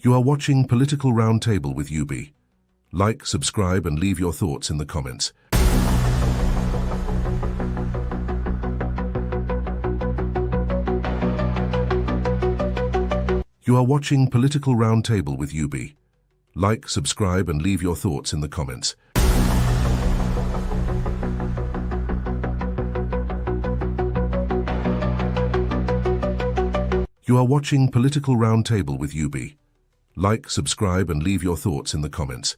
You are watching Political Roundtable with UB. Like, subscribe, and leave your thoughts in the comments. You are watching Political Roundtable with UB. Like, subscribe, and leave your thoughts in the comments. You are watching Political Roundtable with UB. Like, subscribe, and leave your thoughts in the comments.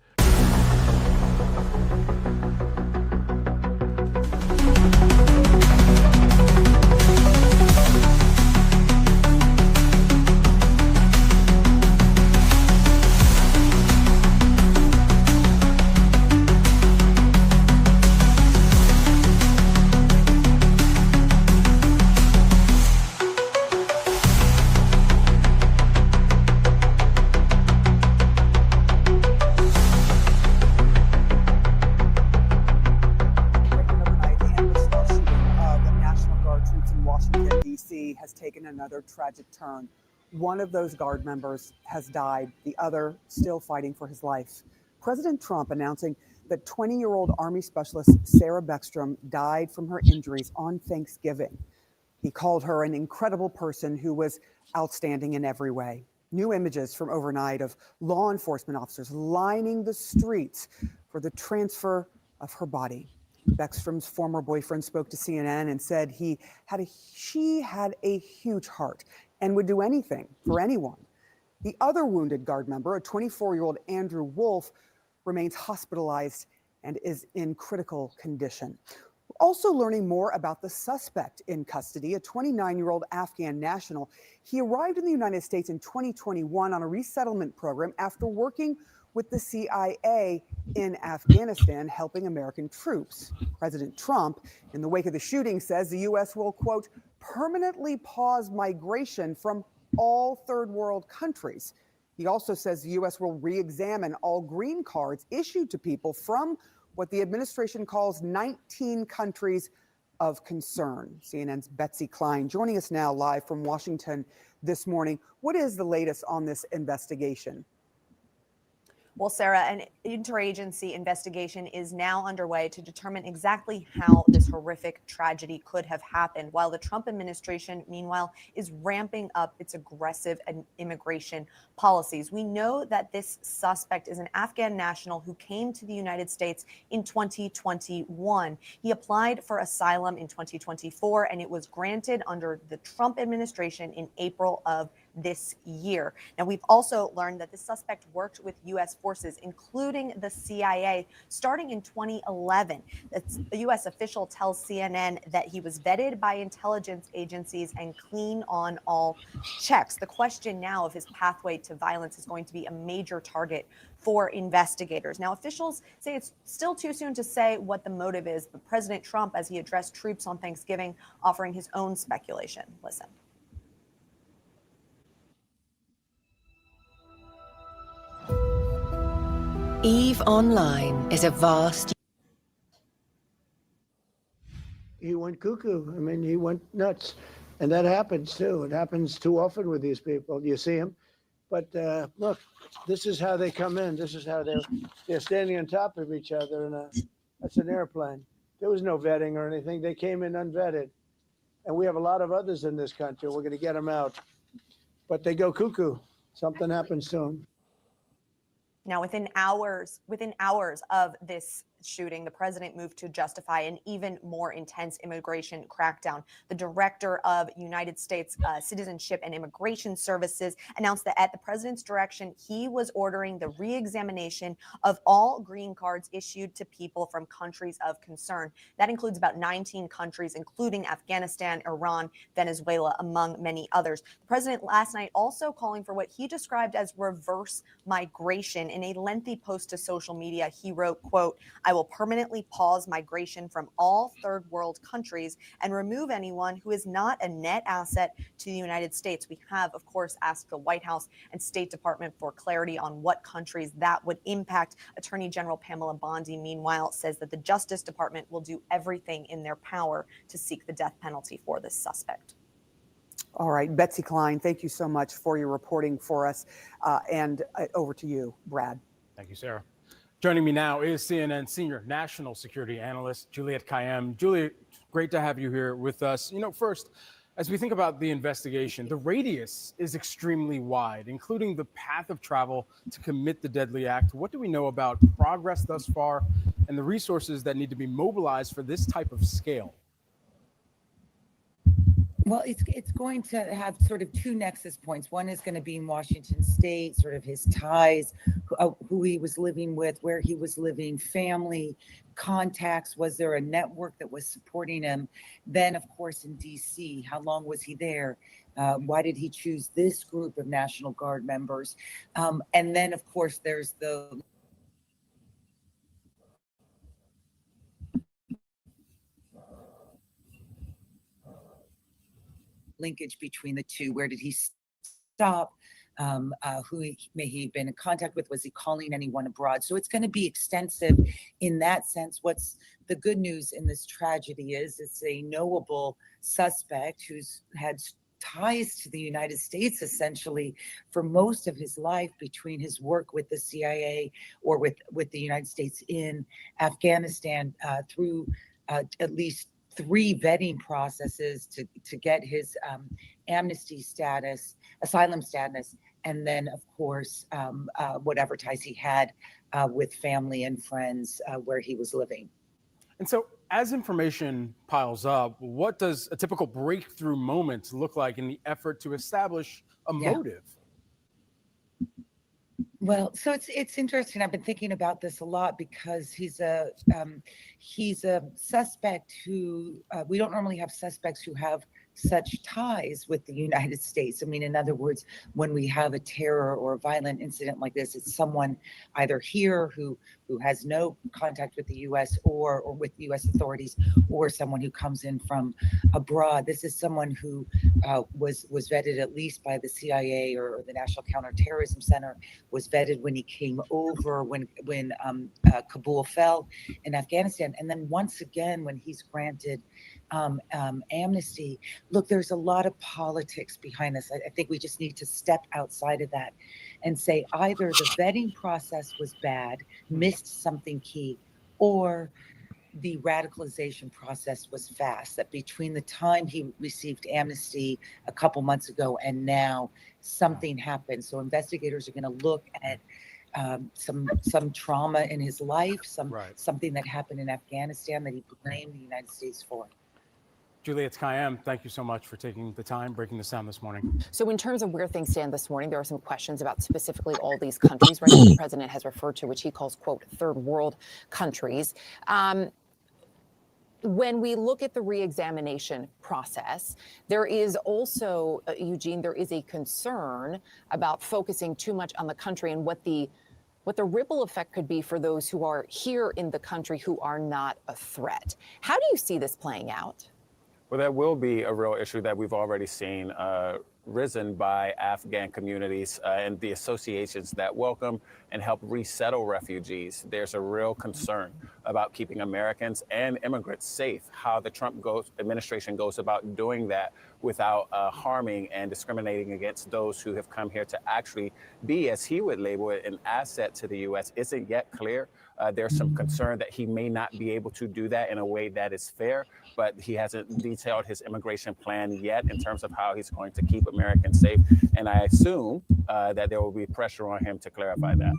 Has taken another tragic turn. One of those Guard members has died, the other still fighting for his life. President Trump announcing that 20-year-old Army Specialist Sarah Beckstrom died from her injuries on Thanksgiving. He called her an incredible person who was outstanding in every way. New images from overnight of law enforcement officers lining the streets for the transfer of her body. Beckstrom's former boyfriend spoke to CNN and said she had a huge heart and would do anything for anyone. The other wounded Guard member, a 24-year-old Andrew Wolf, remains hospitalized and is in critical condition. We're also learning more about the suspect in custody, a 29-year-old Afghan national. He arrived in the United States in 2021 on a resettlement program after working with the CIA in Afghanistan, helping American troops. President Trump, in the wake of the shooting, says the U.S. will, quote, permanently pause migration from all third world countries. He also says the U.S. will re-examine all green cards issued to people from what the administration calls 19 countries of concern. CNN's Betsy Klein joining us now live from Washington this morning. What is the latest on this investigation? Well, Sarah, an interagency investigation is now underway to determine exactly how this horrific tragedy could have happened, while the Trump administration, meanwhile, is ramping up its aggressive immigration policies. We know that this suspect is an Afghan national who came to the United States in 2021. He applied for asylum in 2024, and it was granted under the Trump administration in April of this year. Now, we've also learned that the suspect worked with U.S. forces, including the CIA, starting in 2011. A U.S. official tells CNN that he was vetted by intelligence agencies and clean on all checks. The question now of his pathway to violence is going to be a major target for investigators. Now, officials say it's still too soon to say what the motive is, but President Trump, as he addressed troops on Thanksgiving, offering his own speculation. Listen. EVE Online is a vast... He went cuckoo. I mean, he went nuts. And that happens, too. It happens too often with these people. You see them. But look, this is how they come in. This is how they're standing on top of each other. And that's an airplane. There was no vetting or anything. They came in unvetted. And we have a lot of others in this country. We're going to get them out. But they go cuckoo. Something happens to them. Now, within hours of this shooting, the president moved to justify an even more intense immigration crackdown. The director of United States Citizenship and Immigration Services announced that at the president's direction, he was ordering the re-examination of all green cards issued to people from countries of concern. That includes about 19 countries, including Afghanistan, Iran, Venezuela, among many others. The president last night also calling for what he described as reverse migration. In a lengthy post to social media, he wrote, quote, "I will permanently pause migration from all third world countries and remove anyone who is not a net asset to the United States." We have, of course, asked the White House and State Department for clarity on what countries that would impact. Attorney General Pamela Bondi, meanwhile, says that the Justice Department will do everything in their power to seek the death penalty for this suspect. All right, Betsy Klein, thank you so much for your reporting for us. And over to you, Brad. Thank you, Sarah. Joining me now is CNN senior national security analyst Juliette Kayyem. Juliette, great to have you here with us. First, as we think about the investigation, the radius is extremely wide, including the path of travel to commit the deadly act. What do we know about progress thus far and the resources that need to be mobilized for this type of scale? Well, it's going to have sort of two nexus points. One is going to be in Washington State, sort of his ties, who he was living with, where he was living, family, contacts. Was there a network that was supporting him? Then, of course, in D.C., how long was he there? Why did he choose this group of National Guard members? And then, of course, there's the linkage between the two. Where did he stop? May he have been in contact with? Was he calling anyone abroad? So it's going to be extensive in that sense. What's the good news in this tragedy is it's a knowable suspect who's had ties to the United States essentially for most of his life, between his work with the CIA or with the United States in Afghanistan, through at least 3 vetting processes to get his amnesty status, asylum status, and then, of course, whatever ties he had with family and friends where he was living. And so, as information piles up, what does a typical breakthrough moment look like in the effort to establish a motive? Well, so it's interesting. I've been thinking about this a lot because he's a suspect who we don't normally have suspects who have such ties with the United States. I mean, in other words, when we have a terror or a violent incident like this, it's someone either here who has no contact with the U.S. or with U.S. authorities, or someone who comes in from abroad. This is someone who was vetted at least by the CIA or the National Counterterrorism Center, was vetted when he came over, when Kabul fell in Afghanistan. And then once again, when he's granted amnesty. Look, there's a lot of politics behind this. I think we just need to step outside of that and say either the vetting process was bad, missed something key, or the radicalization process was fast, that between the time he received amnesty a couple months ago and now, something happened. So investigators are going to look at some trauma in his life, something that happened in Afghanistan that he blamed the United States for. Juliette Kayyem, thank you so much for taking the time, breaking this down this morning. So in terms of where things stand this morning, there are some questions about specifically all these countries, right, that the president has referred to, which he calls, quote, third world countries. When we look at the reexamination process, there is also, Eugene, there is a concern about focusing too much on the country and what the ripple effect could be for those who are here in the country who are not a threat. How do you see this playing out? Well, that will be a real issue that we've already seen risen by Afghan communities and the associations that welcome and help resettle refugees. There's a real concern about keeping Americans and immigrants safe, how the Trump administration goes about doing that without harming and discriminating against those who have come here to actually be, as he would label it, an asset to the U.S. isn't yet clear. There's some concern that he may not be able to do that in a way that is fair, but he hasn't detailed his immigration plan yet in terms of how he's going to keep Americans safe. And I assume that there will be pressure on him to clarify that.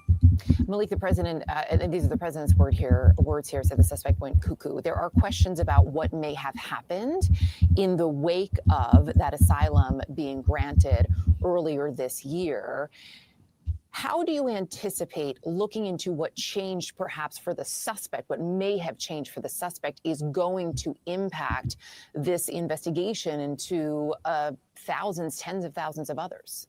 Malik, the president, and these are the president's words here, said the suspect went cuckoo. There are questions about what may have happened in the wake of that asylum being granted earlier this year. How do you anticipate looking into what changed perhaps for the suspect, what may have changed for the suspect is going to impact this investigation into thousands, tens of thousands of others?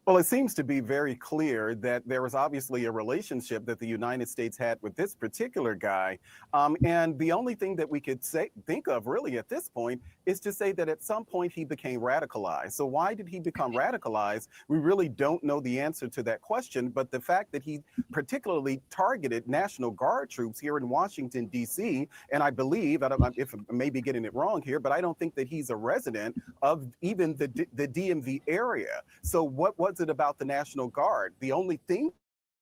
Well, it seems to be very clear that there was obviously a relationship that the United States had with this particular guy. And the only thing that we could think of really at this point is to say that at some point he became radicalized. So why did he become radicalized? We really don't know the answer to that question. But the fact that he particularly targeted National Guard troops here in Washington, D.C., and I believe, if I may be getting it wrong here, but I don't think that he's a resident of even the DMV area. So what was it about the National Guard? The only thing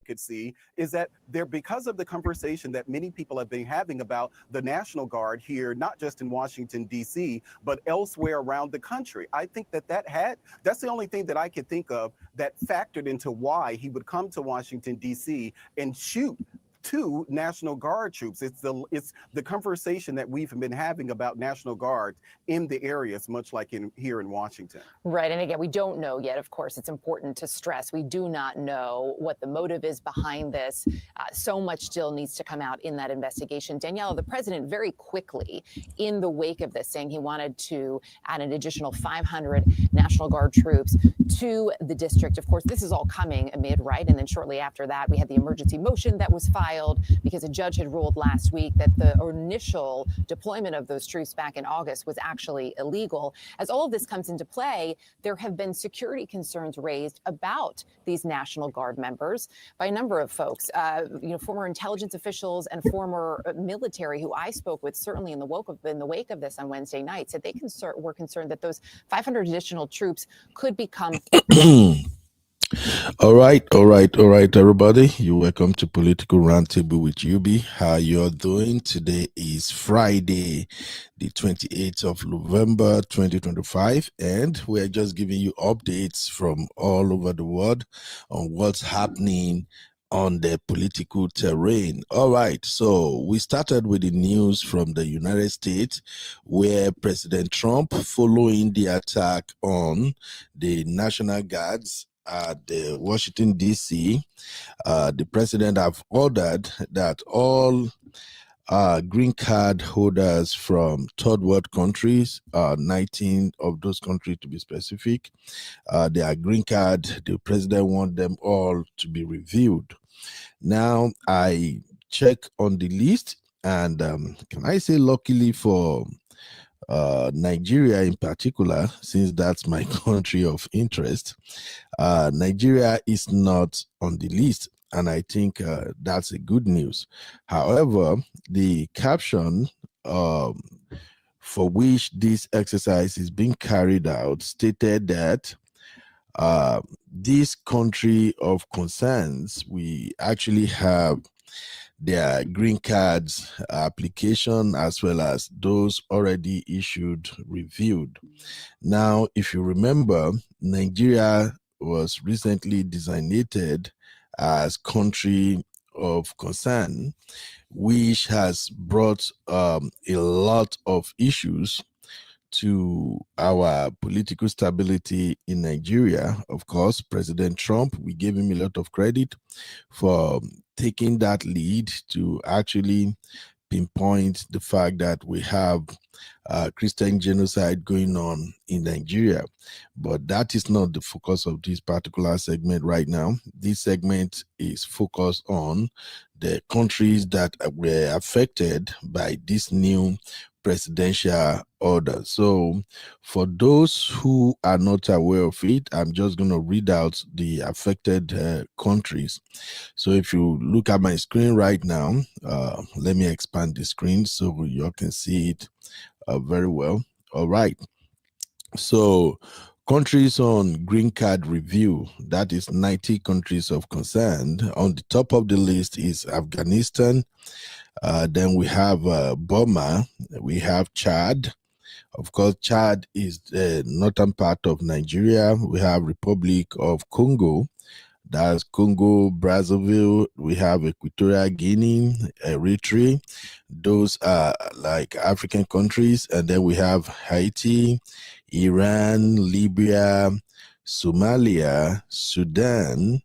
could see is that there, because of the conversation that many people have been having about the National Guard here, not just in Washington, D.C., but elsewhere around the country. I think that's the only thing that I could think of that factored into why he would come to Washington, D.C. and shoot to National Guard troops. It's the conversation that we've been having about National Guard in the areas, much like here in Washington. Right. And again, we don't know yet. Of course, it's important to stress we do not know what the motive is behind this. So much still needs to come out in that investigation. Daniela, the president very quickly, in the wake of this, saying he wanted to add an additional 500 National Guard troops to the district. Of course, this is all coming amid, right? And then shortly after that, we had the emergency motion that was filed because a judge had ruled last week that the initial deployment of those troops back in August was actually illegal. As all of this comes into play, there have been security concerns raised about these National Guard members by a number of folks, former intelligence officials and former military who I spoke with, certainly in the wake of this on Wednesday night, said they were concerned that those 500 additional troops could become All right, everybody. You're welcome to Political Roundtable with UB. How you're doing? Today is Friday, the 28th of November, 2025, and we're just giving you updates from all over the world on what's happening on the political terrain. All right, so we started with the news from the United States, where President Trump, following the attack on the National Guards at the Washington, D.C., the president have ordered that all green card holders from third world countries, 19 of those countries to be specific, their green card, the president want them all to be reviewed. Now, I check on the list, and can I say luckily for Nigeria in particular, since that's my country of interest, Nigeria is not on the list, and I think that's a good news. However, the caption for which this exercise is being carried out stated that this country of concerns, we actually have their green cards application as well as those already issued reviewed. Now, if you remember, Nigeria was recently designated as country of concern, which has brought a lot of issues to our political stability in Nigeria. Of course, President Trump, we gave him a lot of credit for taking that lead to actually pinpoint the fact that we have Christian genocide going on in Nigeria. But that is not the focus of this particular segment right now. This segment is focused on the countries that were affected by this new presidential order. So for those who are not aware of it, I'm just going to read out the affected countries. So if you look at my screen right now, let me expand the screen so you can see it very well. All right. So countries on green card review, that is 90 countries of concern. On the top of the list is Afghanistan. Then we have Burma, we have Chad. Of course, Chad is the northern part of Nigeria. We have Republic of Congo, that's Congo, Brazzaville. We have Equatorial Guinea, Eritrea. Those are like African countries. And then we have Haiti, Iran, Libya, Somalia, Sudan,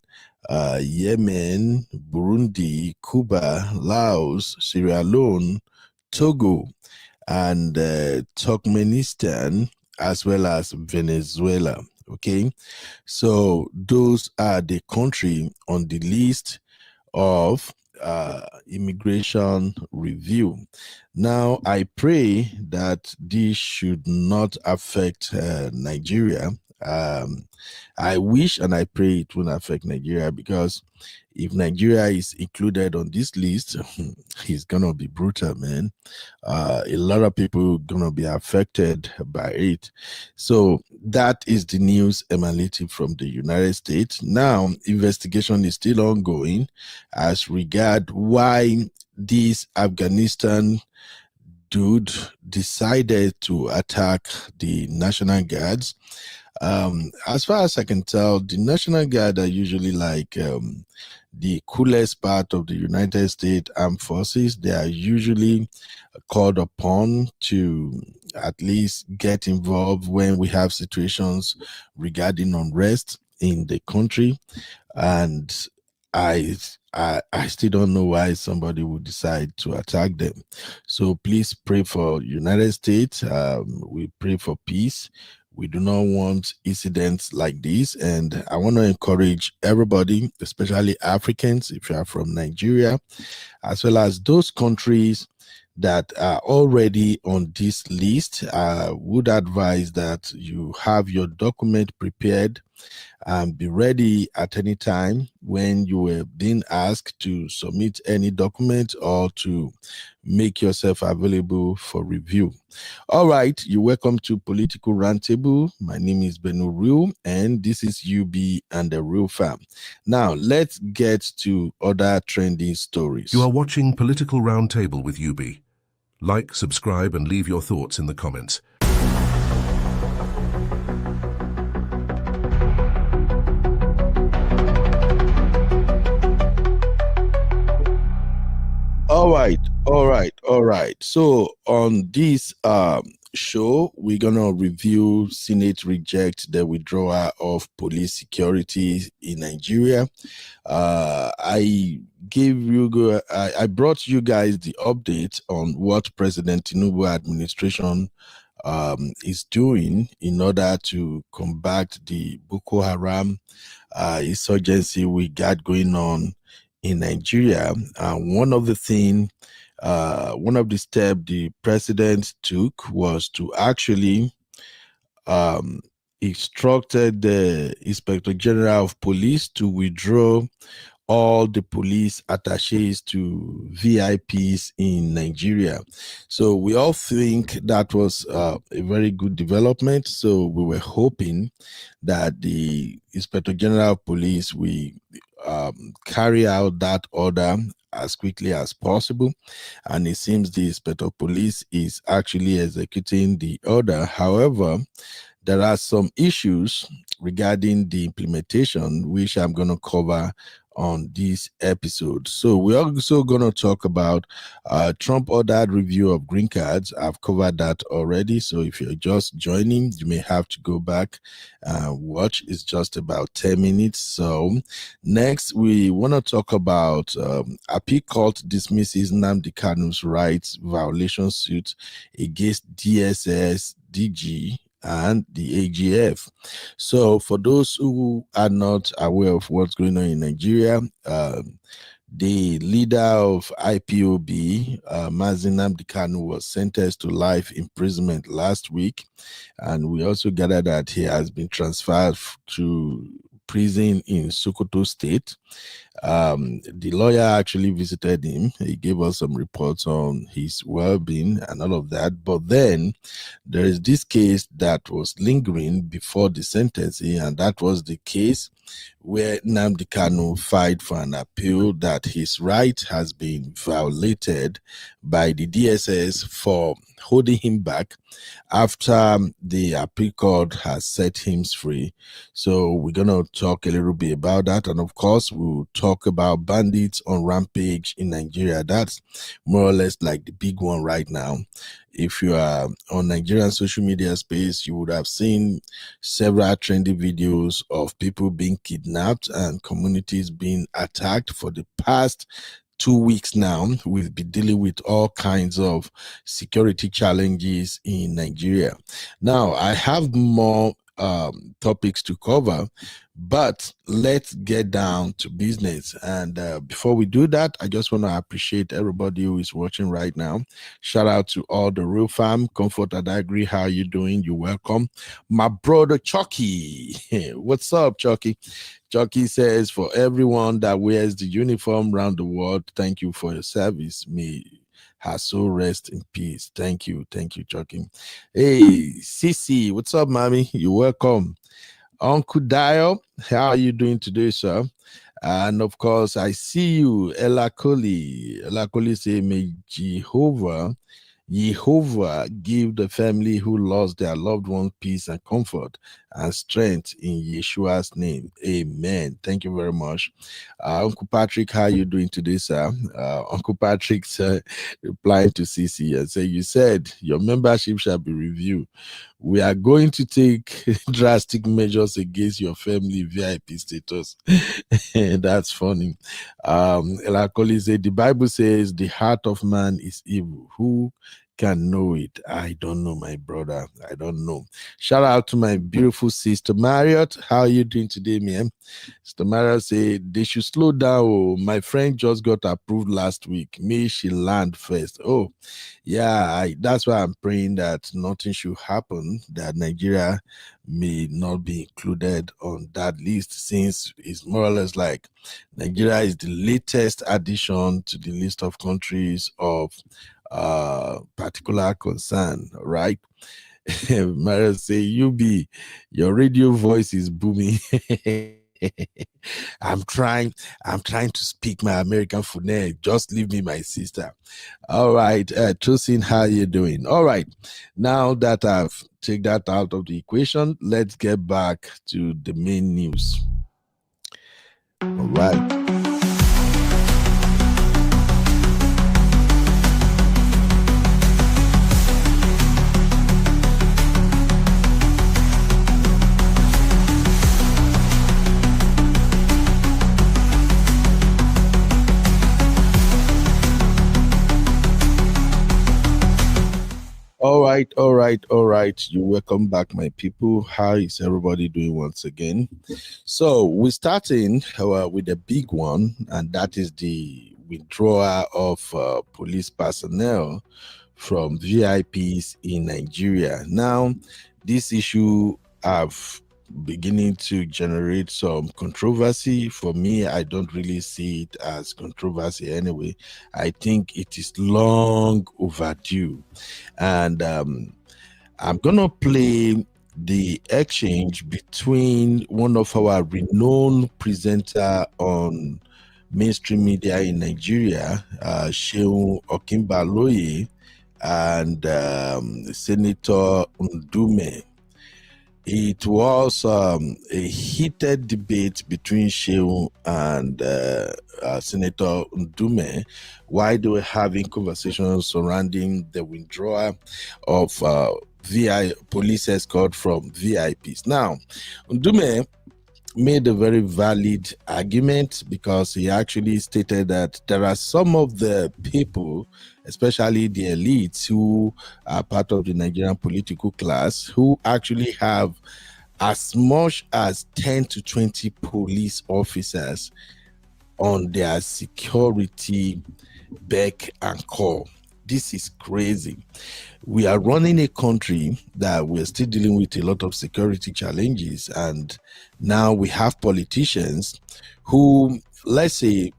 Yemen, Burundi, Cuba, Laos, Sierra Leone, Togo, and Turkmenistan, as well as Venezuela. Okay, so those are the country on the list of immigration review. Now, I pray that this should not affect Nigeria. I wish and I pray it won't affect Nigeria, because if Nigeria is included on this list, it's gonna be brutal, man. A lot of people gonna be affected by it. So that is the news emanating from the United States. Now, investigation is still ongoing as regard why this Afghanistan dude decided to attack the National Guards. As far as I can tell, the National Guard are usually like the coolest part of the United States Armed Forces. They are usually called upon to at least get involved when we have situations regarding unrest in the country. And I still don't know why somebody would decide to attack them. So please pray for United States. We pray for peace. We do not want incidents like this. And I want to encourage everybody, especially Africans, if you are from Nigeria, as well as those countries that are already on this list, I would advise that you have your document prepared and be ready at any time when you are being asked to submit any document or to make yourself available for review. All right, you're welcome to Political Roundtable. My name is Benu Real, and this is UB and the Real Fam. Now, let's get to other trending stories. You are watching Political Roundtable with UB. Like, subscribe, and leave your thoughts in the comments. All right. So on this show, we're gonna review Senate reject the withdrawal of police security in Nigeria. I brought you guys the update on what President Tinubu administration is doing in order to combat the Boko Haram insurgency we got going on in Nigeria. One of the steps the president took was to actually instructed the Inspector General of Police to withdraw all the police attaches to VIPs in Nigeria. So we all think that was a very good development. So we were hoping that the Inspector General of Police will carry out that order as quickly as possible. And it seems the Inspector of Police is actually executing the order. However, there are some issues regarding the implementation, which I'm going to cover on this episode. So we're also going to talk about Trump ordered review of green cards. I've covered that already. So if you're just joining, you may have to go back and watch. It's just about 10 minutes. So next, we want to talk about appeal court dismisses Nnamdi Kanu's rights violation suit against DSS, DG, and the AGF. So for those who are not aware of what's going on in Nigeria, the leader of IPOB, Nnamdi Kanu, was sentenced to life imprisonment last week. And we also gathered that he has been transferred to prison in Sokoto State. The lawyer actually visited him. He gave us some reports on his well-being and all of that. But then there is this case that was lingering before the sentencing, and that was the case where Nnamdi Kanu filed for an appeal that his right has been violated by the DSS for holding him back after the appeal court has set him free. So we're going to talk a little bit about that. And of course, we'll talk about bandits on rampage in Nigeria. That's more or less like the big one right now. If you are on Nigerian social media space, you would have seen several trending videos of people being kidnapped and communities being attacked for the past 2 weeks now. We've been dealing with all kinds of security challenges in Nigeria. Now, I have more topics to cover, but let's get down to business. And before we do that, I just want to appreciate everybody who is watching right now. Shout out to all the real fam. Comfort and Agri, how you doing? You're welcome. My brother Chucky, what's up, Chucky? Chucky says, for everyone that wears the uniform around the world, thank you for your service. May her soul rest in peace. Thank you, Chucky. Hey, Sisi, what's up, mommy? You're welcome. Uncle Dio, how are you doing today, sir? And of course, I see you, Ella Koli. Ella Koli say, may Jehovah give the family who lost their loved one peace and comfort and strength in Yeshua's name. Amen. Thank you very much. Uncle Patrick, how are you doing today, sir? Uncle Patrick's replying to CC and say, you said your membership shall be reviewed. We are going to take drastic measures against your family VIP status. That's funny. Elakoli said, the Bible says the heart of man is evil. Who can know it? I don't know, my brother. I don't know. Shout out to my beautiful sister Marriott. How are you doing today, man? Sister Marriott said they should slow down. Oh, my friend just got approved last week. May she land first. Oh, yeah, that's why I'm praying that nothing should happen, that Nigeria may not be included on that list, since it's more or less like Nigeria is the latest addition to the list of countries of particular concern, right? Mario say, your radio voice is booming. I'm trying to speak my American phonetics. Just leave me, my sister. All right, Tosin, how you doing? All right, now that I've taken that out of the equation, let's get back to the main news. All right. All right. You're welcome back, my people. How is everybody doing once again? So we're starting with the big one, and that is the withdrawal of police personnel from VIPs in Nigeria. Now, this issue have beginning to generate some controversy. For me, I don't really see it as controversy anyway. I think it is long overdue. And I'm gonna play the exchange between one of our renowned presenter on mainstream media in Nigeria, Sheun Okinbaloye, and Senator Ndume. It was a heated debate between Sheun and Senator Ndume, while they were having conversations surrounding the withdrawal of police escort from VIPs. Now, Ndume made a very valid argument, because he actually stated that there are some of the people, especially the elites who are part of the Nigerian political class, who actually have as much as 10 to 20 police officers on their security beck and call. This is crazy. We are running a country that we're still dealing with a lot of security challenges, and now we have politicians who, let's say,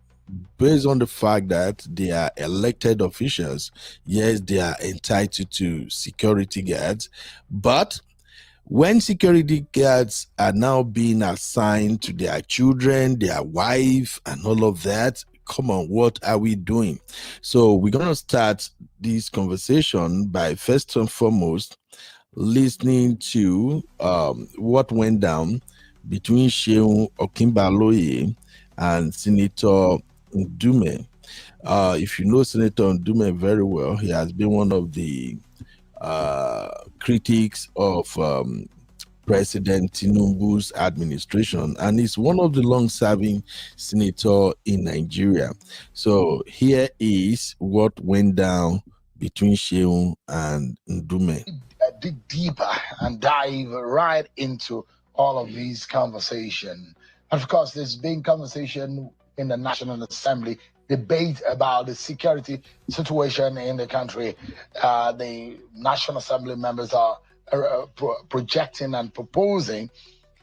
based on the fact that they are elected officials, yes, they are entitled to security guards, but when security guards are now being assigned to their children, their wife, and all of that, come on, what are we doing? So we're going to start this conversation by first and foremost listening to what went down between Sheun Okinbaloye and Senator Ndume. If you know Senator Ndume very well, he has been one of the critics of President Tinubu's administration, and is one of the long-serving senators in Nigeria. So here is what went down between Sheun and Ndume. dig deeper and dive right into all of these conversations. And of course, there's been conversation in the National Assembly, debate about the security situation in the country. The National Assembly members are projecting and proposing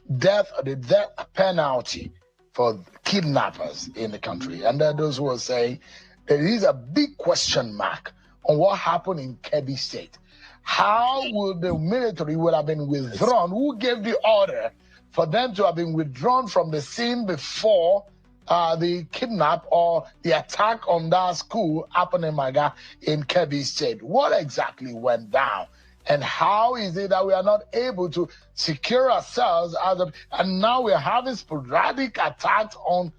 the death penalty for kidnappers in the country. And there are those who are saying there is a big question mark on what happened in Kebbi State. How would the military would have been withdrawn? Who gave the order for them to have been withdrawn from the scene before the kidnap or the attack on that school happened in Kebbi State? What exactly went down? And how is it that we are not able to secure ourselves and now we're having sporadic attacks on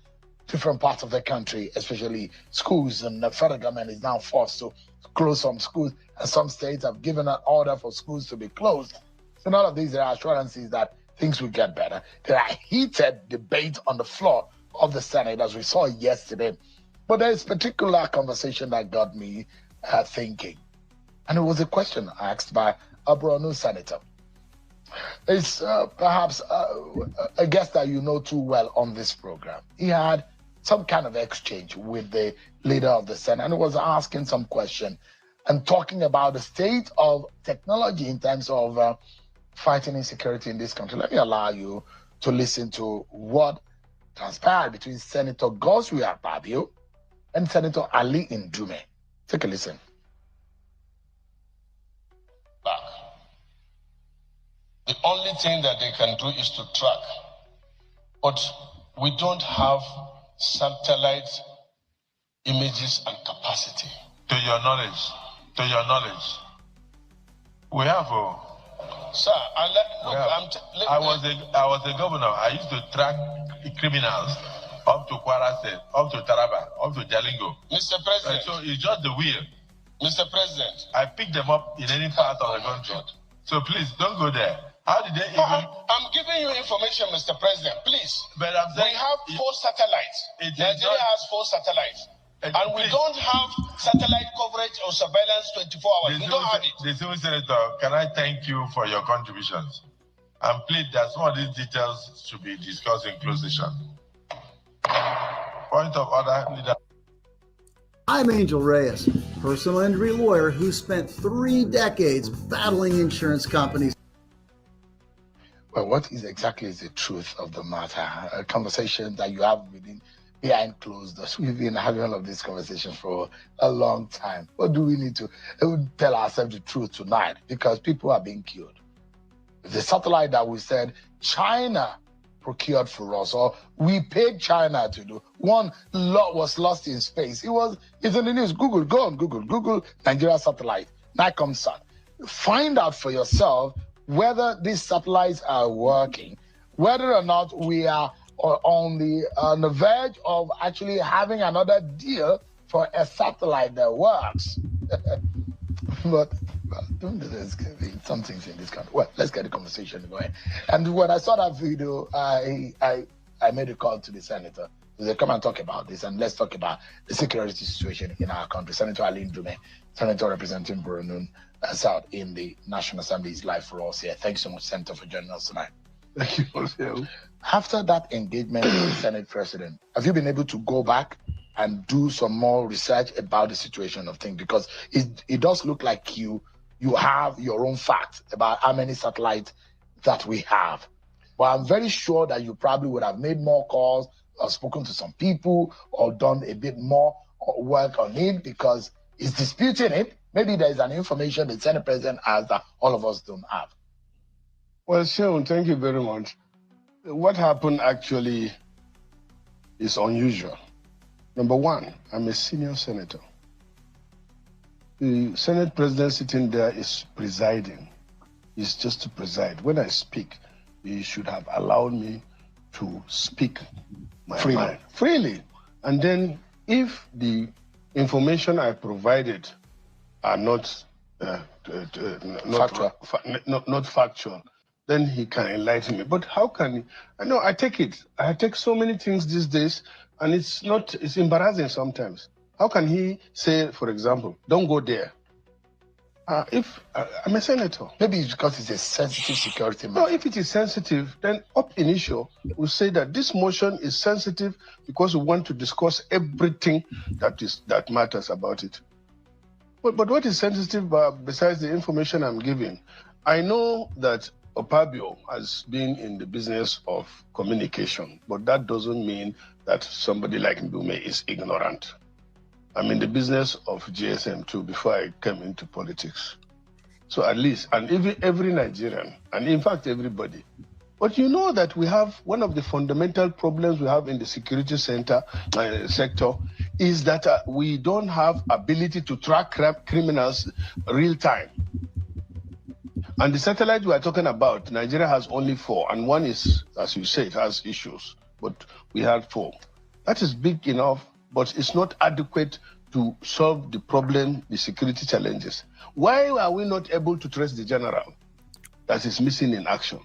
different parts of the country, especially schools, and the federal government is now forced to close some schools, and some states have given an order for schools to be closed. So none of these are assurances that things will get better. There are heated debate on the floor of the Senate, as we saw yesterday. But there is a particular conversation that got me thinking. And it was a question asked by a Borno senator. It's perhaps a guest that you know too well on this program. He had some kind of exchange with the leader of the Senate and was asking some question and talking about the state of technology in terms of fighting insecurity in this country. Let me allow you to listen to what transpired between Senator Goswi Akpabio and Senator Ali Ndume. Take a listen. The only thing that they can do is to track. But we don't have satellite images and capacity. To your knowledge, we have. Sir, I was a governor. I used to track criminals up to Kwara State, up to Taraba, up to Jalingo. Mr. President. So it's just the wheel. Mr. President. I pick them up in any part of the country. So please don't go there. How did they even? I'm giving you information, Mr. President. Please. But I'm saying we have 4 satellites. Nigeria has 4 satellites. And we don't have satellite coverage or surveillance 24 hours. We don't have it. The civil senator, can I thank you for your contributions? And please, that some of these details should be discussed in closed session. Point of order, leader. I'm Angel Reyes, personal injury lawyer who spent 3 decades battling insurance companies. Well, what is exactly the truth of the matter? A conversation that you have within behind closed doors. We've been having all of these conversations for a long time. What do we need to tell ourselves the truth tonight? Because people are being killed. The satellite that we said China procured for us, or we paid China to do, one lot was lost in space. It's in the news. Google, go on Google Nigeria satellite, NICOMSAT. Find out for yourself whether these satellites are working, whether or not we are on the verge of actually having another deal for a satellite that works. But don't do this. Some things in this country. Well, let's get the conversation going. And when I saw that video, I made a call to the senator. They come and talk about this, and let's talk about the security situation in our country. Senator Ali Ndume, Senator representing Borno South in the National Assembly, is live for us here. Thanks so much, Senator, for joining us tonight. Thank you. After that engagement with the Senate President, have you been able to go back and do some more research about the situation of things? Because it does look like you have your own facts about how many satellites that we have. But I'm very sure that you probably would have made more calls or spoken to some people or done a bit more work on it, because it's disputing it. Maybe there's an information the Senate President has that all of us don't have. Well, Sean, thank you very much. What happened actually is unusual. Number one, I'm a senior senator. The Senate President sitting there is presiding. He's just to preside. When I speak, he should have allowed me to speak my mind freely. And then if the information I provided are not factual, then he can enlighten me. But how can he? I know I take so many things these days, and it's embarrassing sometimes. How can he say, for example, don't go there? I'm a senator. Maybe it's because it's a sensitive security matter. No, if it is sensitive, then up initio, we'll say that this motion is sensitive because we want to discuss everything that matters about it. But what is sensitive besides the information I'm giving? I know that Opabio has been in the business of communication, but that doesn't mean that somebody like Ndume is ignorant. I'm in the business of GSM too before I came into politics. So at least, and every Nigerian, and in fact everybody. But you know that we have one of the fundamental problems we have in the security sector is that we don't have ability to track criminals real time. And the satellite we are talking about, Nigeria has only 4, and one is, as you say, it has issues, but we had 4. That is big enough, but it's not adequate to solve the problem, the security challenges. Why are we not able to trace the general that is missing in action?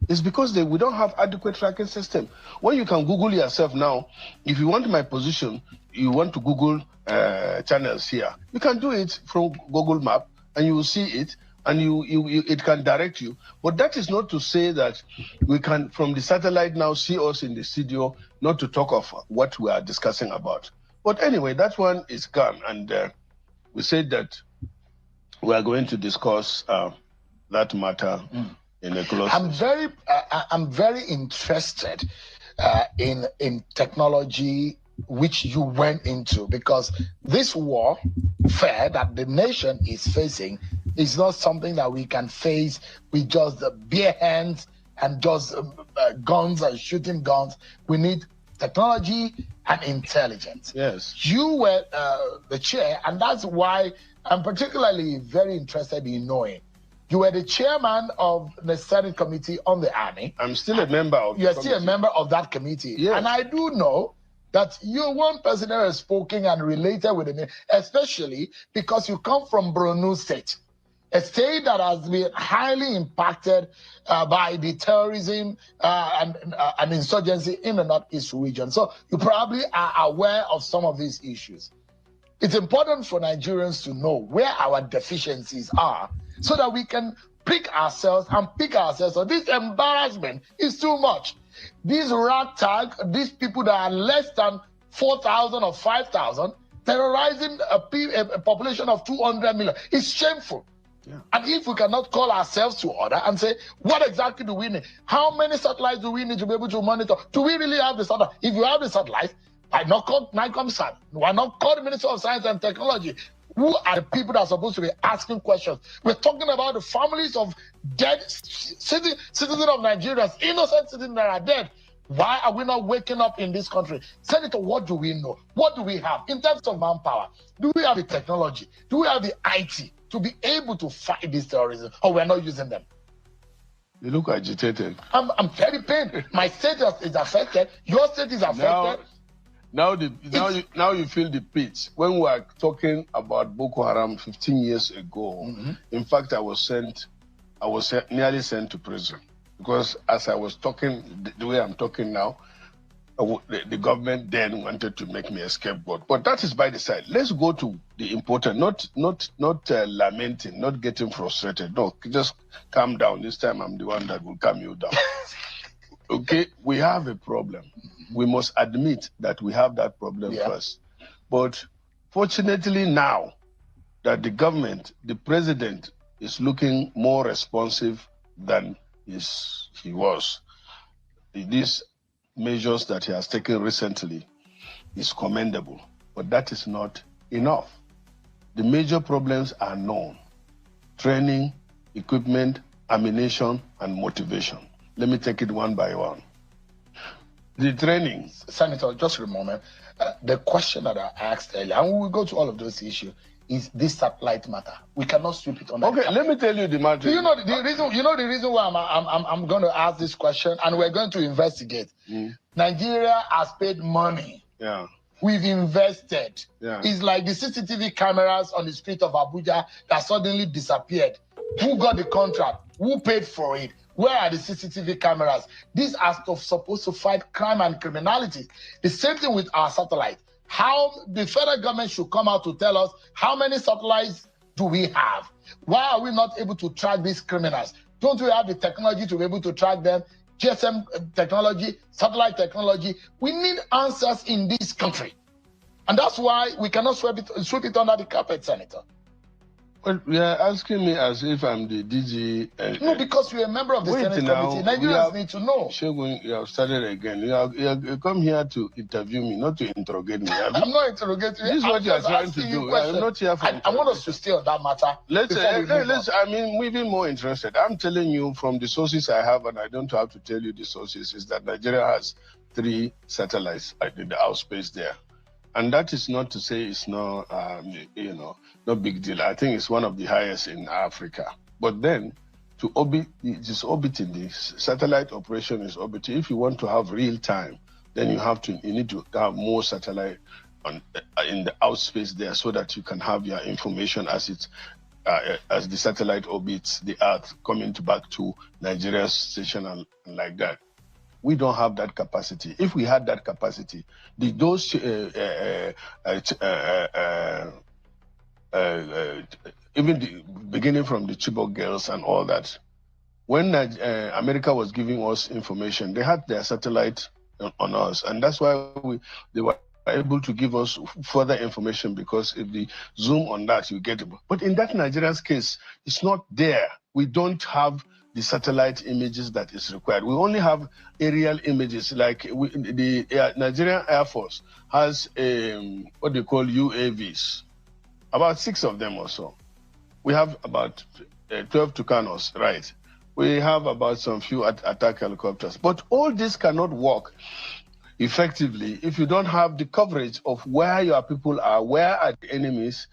It's because we don't have adequate tracking system. When you can Google yourself now, if you want my position, you want to Google channels here, you can do it from Google Map and you will see it, and it can direct you. But that is not to say that we can, from the satellite now, see us in the studio, not to talk of what we are discussing about. But anyway, that one is gone, and we said that we are going to discuss that matter in a close. I'm very interested in technology which you went into, because this warfare that the nation is facing is not something that we can face with just bare hands and just guns and shooting guns. We need technology and intelligence. Yes. You were the chair, and that's why I'm particularly very interested in knowing. You were the chairman of the Senate Committee on the Army. I'm still a member of You're still a member of that committee. Yes. And I do know that you're one person that has spoken and related with me, especially because you come from Borno State, a state that has been highly impacted by the terrorism and insurgency in the Northeast region. So you probably are aware of some of these issues. It's important for Nigerians to know where our deficiencies are so that we can pick ourselves. So this embarrassment is too much. These ragtag, these people that are less than 4,000 or 5,000, terrorizing a population of 200 million. It's shameful. Yeah. And if we cannot call ourselves to order and say, what exactly do we need? How many satellites do we need to be able to monitor? Do we really have the satellite? If you have the satellite, why not call NICOMSAT? Why not call the Minister of Science and Technology? Who are the people that are supposed to be asking questions? We're talking about the families of dead citizens of Nigeria, innocent citizens that are dead. Why are we not waking up in this country? Senator, what do we know? What do we have in terms of manpower? Do we have the technology? Do we have the IT to be able to fight this terrorism? Or we're not using them? You look agitated. I'm very pained. My state is affected. Your state is affected. Now you feel the pitch. When we were talking about Boko Haram 15 years ago, in fact, I was nearly sent to prison. Because as I was talking, the way I'm talking now, the government then wanted to make me a scapegoat. But that is by the side. Let's go to the important, not lamenting, not getting frustrated. No, just calm down. This time I'm the one that will calm you down. Okay, we have a problem. We must admit that we have that problem first. But fortunately now that the government, the president is looking more responsive than he was. These measures that he has taken recently is commendable, but that is not enough. The major problems are known: training, equipment, ammunition, and motivation. Let me take it one by one. The training. Senator, just a moment. The question that I asked earlier, and we will go to all of those issues, is this satellite matter. We cannot sweep it on. Okay, let me tell you the matter. Do you know the reason? You know the reason why I'm going to ask this question, and we're going to investigate. Nigeria has paid money. Yeah. We've invested. Yeah. It's like the CCTV cameras on the street of Abuja that suddenly disappeared. Who got the contract? Who paid for it? Where are the CCTV cameras? These are supposed to fight crime and criminality. The same thing with our satellite. How the federal government should come out to tell us how many satellites do we have? Why are we not able to track these criminals? Don't we have the technology to be able to track them? GSM technology, satellite technology. We need answers in this country. And that's why we cannot sweep it under the carpet, Senator. Well, you are asking me as if I'm the DG. No, because you're a member of the Senate committee. Nigerians need to know. Shogun, you have started again. You come here to interview me, not to interrogate me. I'm not interrogating you. This is what you are trying to do. I'm not here for I want us to stay on that matter. I'm even more interested. I'm telling you from the sources I have, and I don't have to tell you the sources, is that Nigeria has 3 satellites in the outspace there. And that is not to say it's not, no big deal. I think it's one of the highest in Africa. But then, to orbit, it is orbiting. The satellite operation is orbiting. If you want to have real time, then you need to have more satellite in the outspace there, so that you can have your information as the satellite orbits the Earth, coming back to Nigeria's station and like that. We don't have that capacity. If we had that capacity, those even beginning from the Chibok girls and all that, when America was giving us information, they had their satellite on us, and that's why they were able to give us further information, because if they zoom on that, you get it. But in that Nigeria's case, it's not there. We don't have the satellite images that is required. We only have aerial images, like the Nigerian Air Force has what they call UAVs, about 6 of them or so. We have about 12 Tucanos, right? We have about some few attack helicopters. But all this cannot work effectively if you don't have the coverage of where your people are, where are the enemies,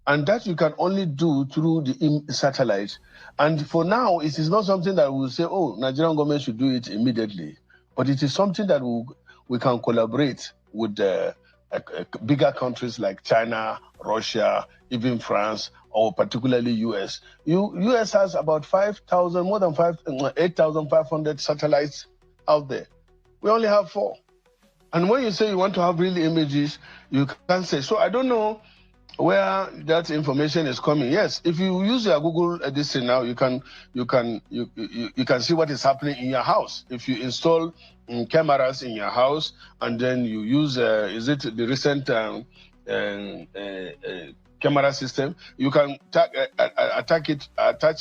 and that you can only do through the satellite. And for now, it is not something that we'll say, oh, Nigerian government should do it immediately. But it is something that we can collaborate with bigger countries like China, Russia, even France, or particularly US. US has about 5,000, more than 8,500 satellites out there. We only have 4. And when you say you want to have real images, you can say. So I don't know where that information is coming. Yes, if you use your Google this thing now, you can see what is happening in your house. If you install cameras in your house, and then you use is it the recent camera system, you can attach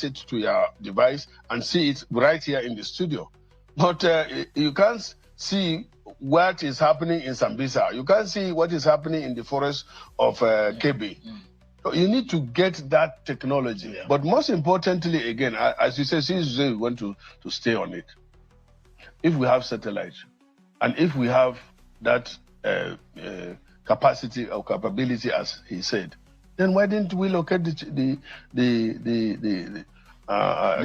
it to your device and see it right here in the studio. But you can't see what is happening in Sambisa. You can't see what is happening in the forest of Kebbi. So you need to get that technology. Yeah. But most importantly, again, as you say, since you say we want to stay on it, if we have satellites, and if we have that capacity or capability, as he said, then why didn't we locate the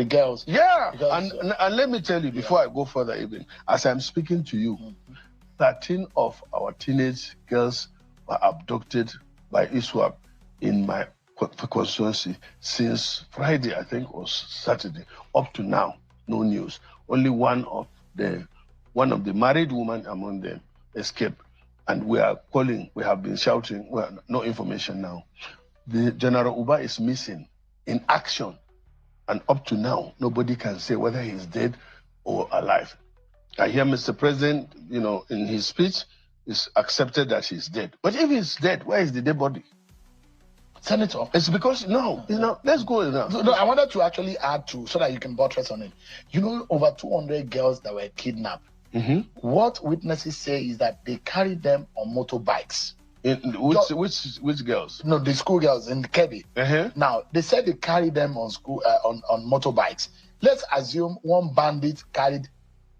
girls? Yeah, and let me tell you, before I go further, even as I'm speaking to you, 13 of our teenage girls were abducted by ISWAP in my constituency since Friday, I think, or Saturday. Up to now, no news. Only one of the married women among them escaped, and we are calling. We have been shouting. Well, no information now. The General Uba is missing in action. And up to now, nobody can say whether he's dead or alive. I hear Mr. President, in his speech, is accepted that he's dead. But if he's dead, where is the dead body? Senator. It's because, let's go now. No, I wanted to actually add to, so that you can buttress on it. Over 200 girls that were kidnapped. Mm-hmm. What witnesses say is that they carried them on motorbikes. Which girls? No, the school girls in Kebbi. Uh-huh. Now, they said they carried them on on motorbikes. Let's assume one bandit carried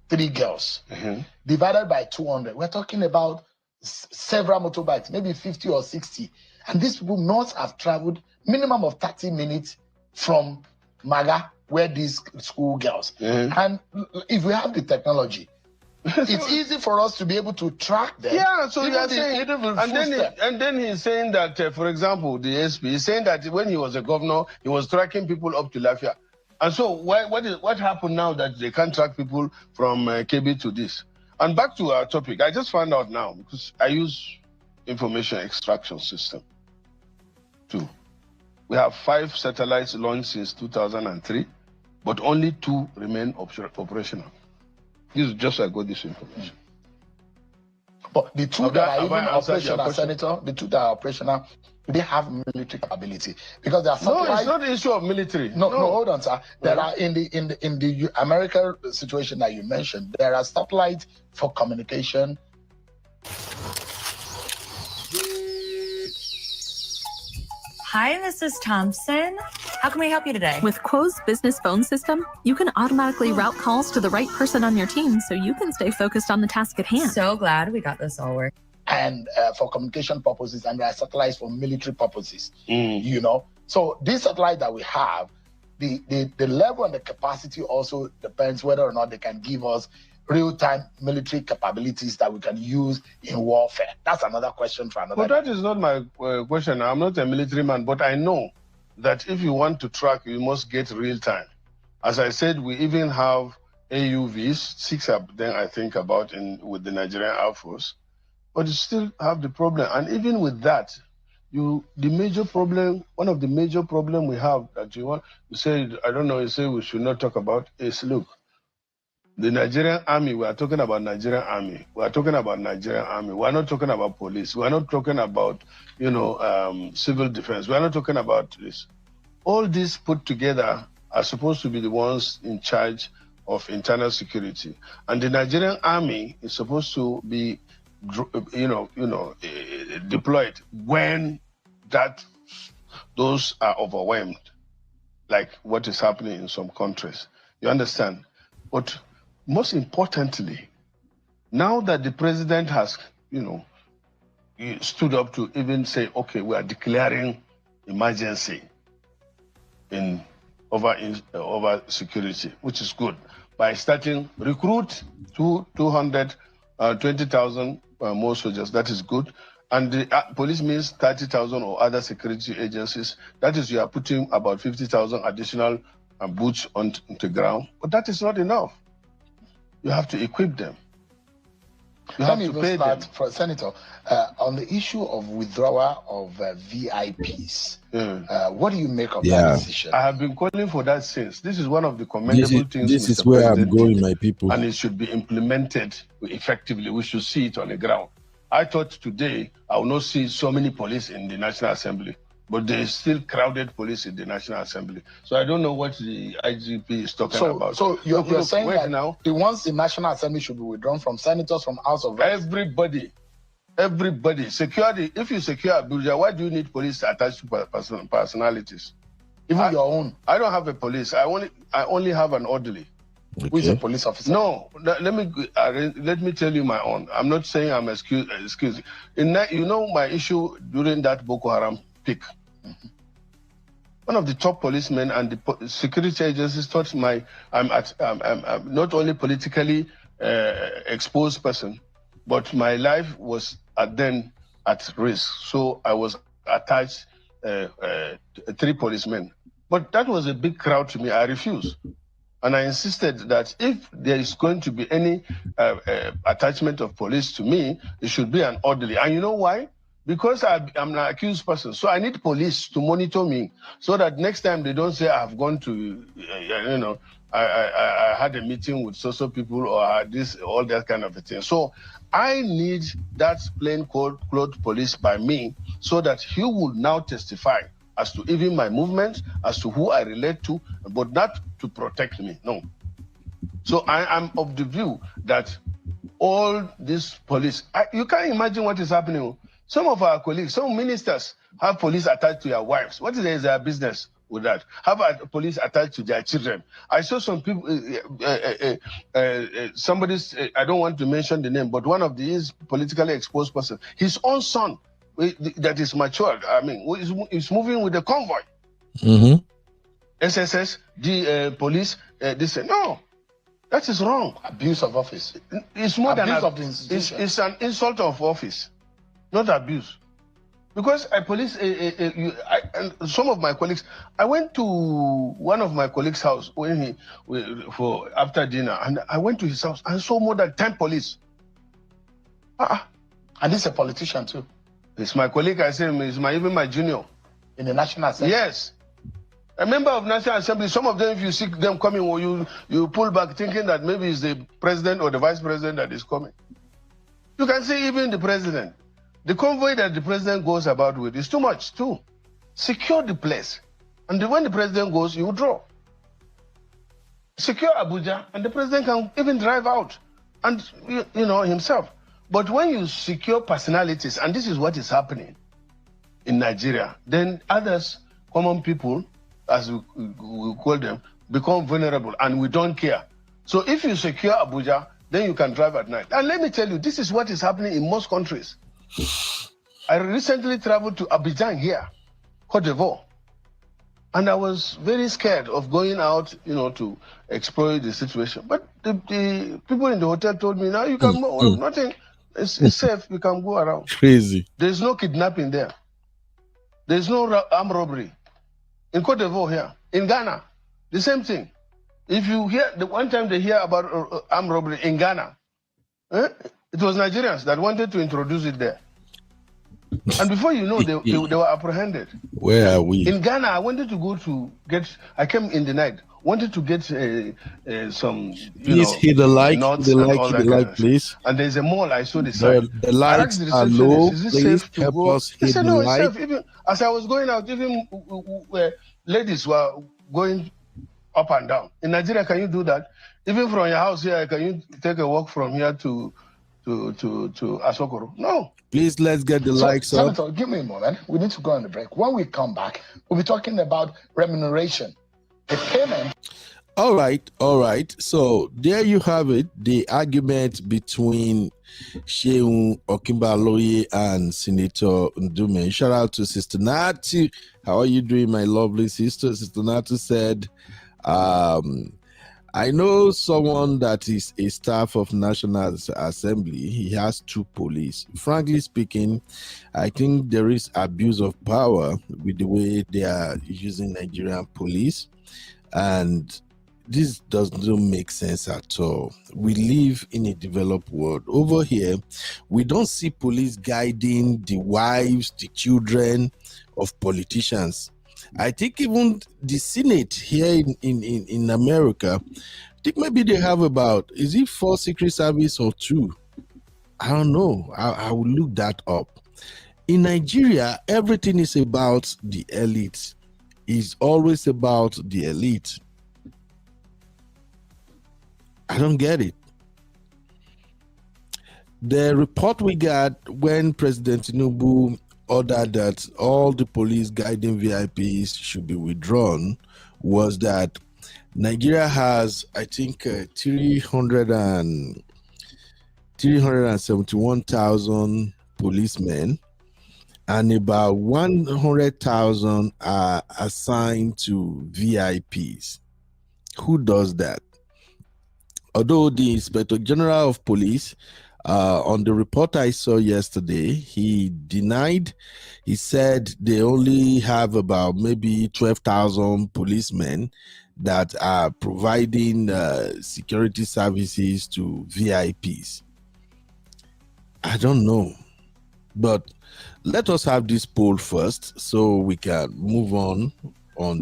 3 girls. Mm-hmm. Divided by 200. We're talking about several motorbikes, maybe 50 or 60. And these people must have traveled minimum of 30 minutes from Maga, where these school girls. Mm-hmm. And if we have the technology, it's easy for us to be able to track them. Yeah, so you are saying, and then he's saying that, for example, the SP, he's saying that when he was a governor, he was tracking people up to Lafia. And so what happened now that they can't track people from Kebbi to this? And back to our topic, I just found out now, because I use information extraction system too. We have 5 satellites launched since 2003, but only 2 remain operational. This is just I got this information. But the two that are even operational, Senator, the two that are operational, they have military capability because they are No, it's not the issue of military. No, hold on, sir. There are in the American situation that you mentioned, there are satellites for communication. Hi, Mrs. Thompson. How can we help you today? With Quo's business phone system, you can automatically route calls to the right person on your team so you can stay focused on the task at hand. So glad we got this all working. And for communication purposes, and there are satellites for military purposes, you know. So this satellite that we have, the level and the capacity also depends whether or not they can give us real-time military capabilities that we can use in warfare. That's another question for another. But that is not my question. I'm not a military man, but I know that if you want to track, you must get real-time. As I said, we even have AUVs, 6 of them I think about with the Nigerian Air Force, but you still have the problem. And even with that, one of the major problem we have that you say, I don't know, you say we should not talk about is, look, the Nigerian army, we are talking about Nigerian army. We are talking about Nigerian army. We are not talking about police. We are not talking about, civil defense. We are not talking about this. All these put together are supposed to be the ones in charge of internal security. And the Nigerian army is supposed to be, deployed when those are overwhelmed, like what is happening in some countries. You understand? But most importantly, now that the president has, stood up to even say, okay, we are declaring emergency over security, which is good, by starting recruit 220,000 more soldiers. That is good. And the police means 30,000 or other security agencies. That is, you are putting about 50,000 additional boots on the ground. But that is not enough. You have to equip them. You have to pay them. For Senator, on the issue of withdrawal of VIPs, what do you make of that decision? I have been calling for that since. This is one of the commendable things. This is where I'm going, my people. And it should be implemented effectively. We should see it on the ground. I thought today I will not see so many police in the National Assembly, but there is still crowded police in the National Assembly. So I don't know what the IGP is talking about. So you're saying that now the ones in National Assembly should be withdrawn from senators, from House of Reps? Everybody. Security. If you secure Abuja, why do you need police attached to personalities? Even your own. I don't have a police. I only have an orderly. Okay. Who is a police officer? No, let me tell you my own. I'm not saying I'm excused. My issue during that Boko Haram peak. One of the top policemen and the security agencies thought I'm not only politically exposed person, but my life was then at risk. So I was attached 3 policemen. But that was a big crowd to me. I refused. And I insisted that if there is going to be any attachment of police to me, it should be an orderly. And you know why? Because I'm an accused person. So I need police to monitor me so that next time they don't say I've gone to, I had a meeting with social people or all that kind of a thing. So I need that plain clothes police by me so that he will now testify as to even my movements, as to who I relate to, but not to protect me, no. So I am of the view that all this police, you can't imagine what is happening. Some of our colleagues, some ministers have police attached to their wives. What is their business with that? Have police attached to their children. I saw some people, somebody's, I don't want to mention the name, but one of these politically exposed person, his own son, that is matured, is moving with the convoy. SSS, the police, they say, no, that is wrong. Abuse of office. It's more abuse than of the institution. It's an insult of office, not abuse. Because and some of my colleagues, I went to one of my colleagues' house after dinner, and I went to his house and saw more than 10 police. And he's a politician too. It's my colleague, I say, even my junior. in the National Assembly? Yes. A member of National Assembly, some of them, if you see them coming, or you pull back thinking that maybe it's the president or the vice president that is coming. You can see even the president. The convoy that the president goes about with is too much, too. Secure the place. And when the president goes, you withdraw. Secure Abuja, and the president can even drive out, and you know, himself. But when you secure personalities, and this is what is happening in Nigeria, then others, common people, as we call them, become vulnerable, and we don't care. So if you secure Abuja, then you can drive at night. And let me tell you, this is what is happening in most countries. I recently traveled to Abidjan here, Cote d'Ivoire, and I was very scared of going out, you know, to explore the situation. But the people in the hotel told me, now you can go, nothing, it's safe, you can go around. Crazy. There's no kidnapping there. There's no armed robbery. In Cote d'Ivoire here, in Ghana, the same thing. If you hear, the one time they hear about armed robbery in Ghana, it was Nigerians that wanted to introduce it there. And before you know, they were apprehended. Where are we? In Ghana, I wanted to go to get, I came in the night, wanted to get some, please hit the like, please. And there's a mall, I saw the sign. The lights are low, please help us hit They said, the no, it's like. safe. Even as I was going out, even ladies were going up and down. In Nigeria, can you do that? Even from your house here, can you take a walk from here to Asokoro? No. Please, let's get the likes up. Senator, give me a moment. We need to go on the break. When we come back, we'll be talking about remuneration, the payment. All right. So there you have it, the argument between Shehu Okimbaloye and Senator Ndume. Shout out to Sister Natu. How are you doing, my lovely sister? Sister Natu said, I know someone that is a staff of National Assembly. He has 2 police. Frankly speaking, I think there is abuse of power with the way they are using Nigerian police. And this does not make sense at all. We live in a developed world. Over here, we don't see police guiding the wives, the children of politicians. I think even the Senate here in America, I think maybe they have about, is it 4 Secret Service or 2? I don't know. I will look that up. In Nigeria, everything is about the elite. It's always about the elite. I don't get it. The report we got when President Tinubu ordered that all the police guiding VIPs should be withdrawn was that Nigeria has, I think, 371,000 policemen, and about 100,000 are assigned to VIPs. Who does that? Although the Inspector General of Police, on the report I saw yesterday, he denied. He said they only have about maybe 12,000 policemen that are providing security services to VIPs. I don't know. But let us have this poll first so we can move on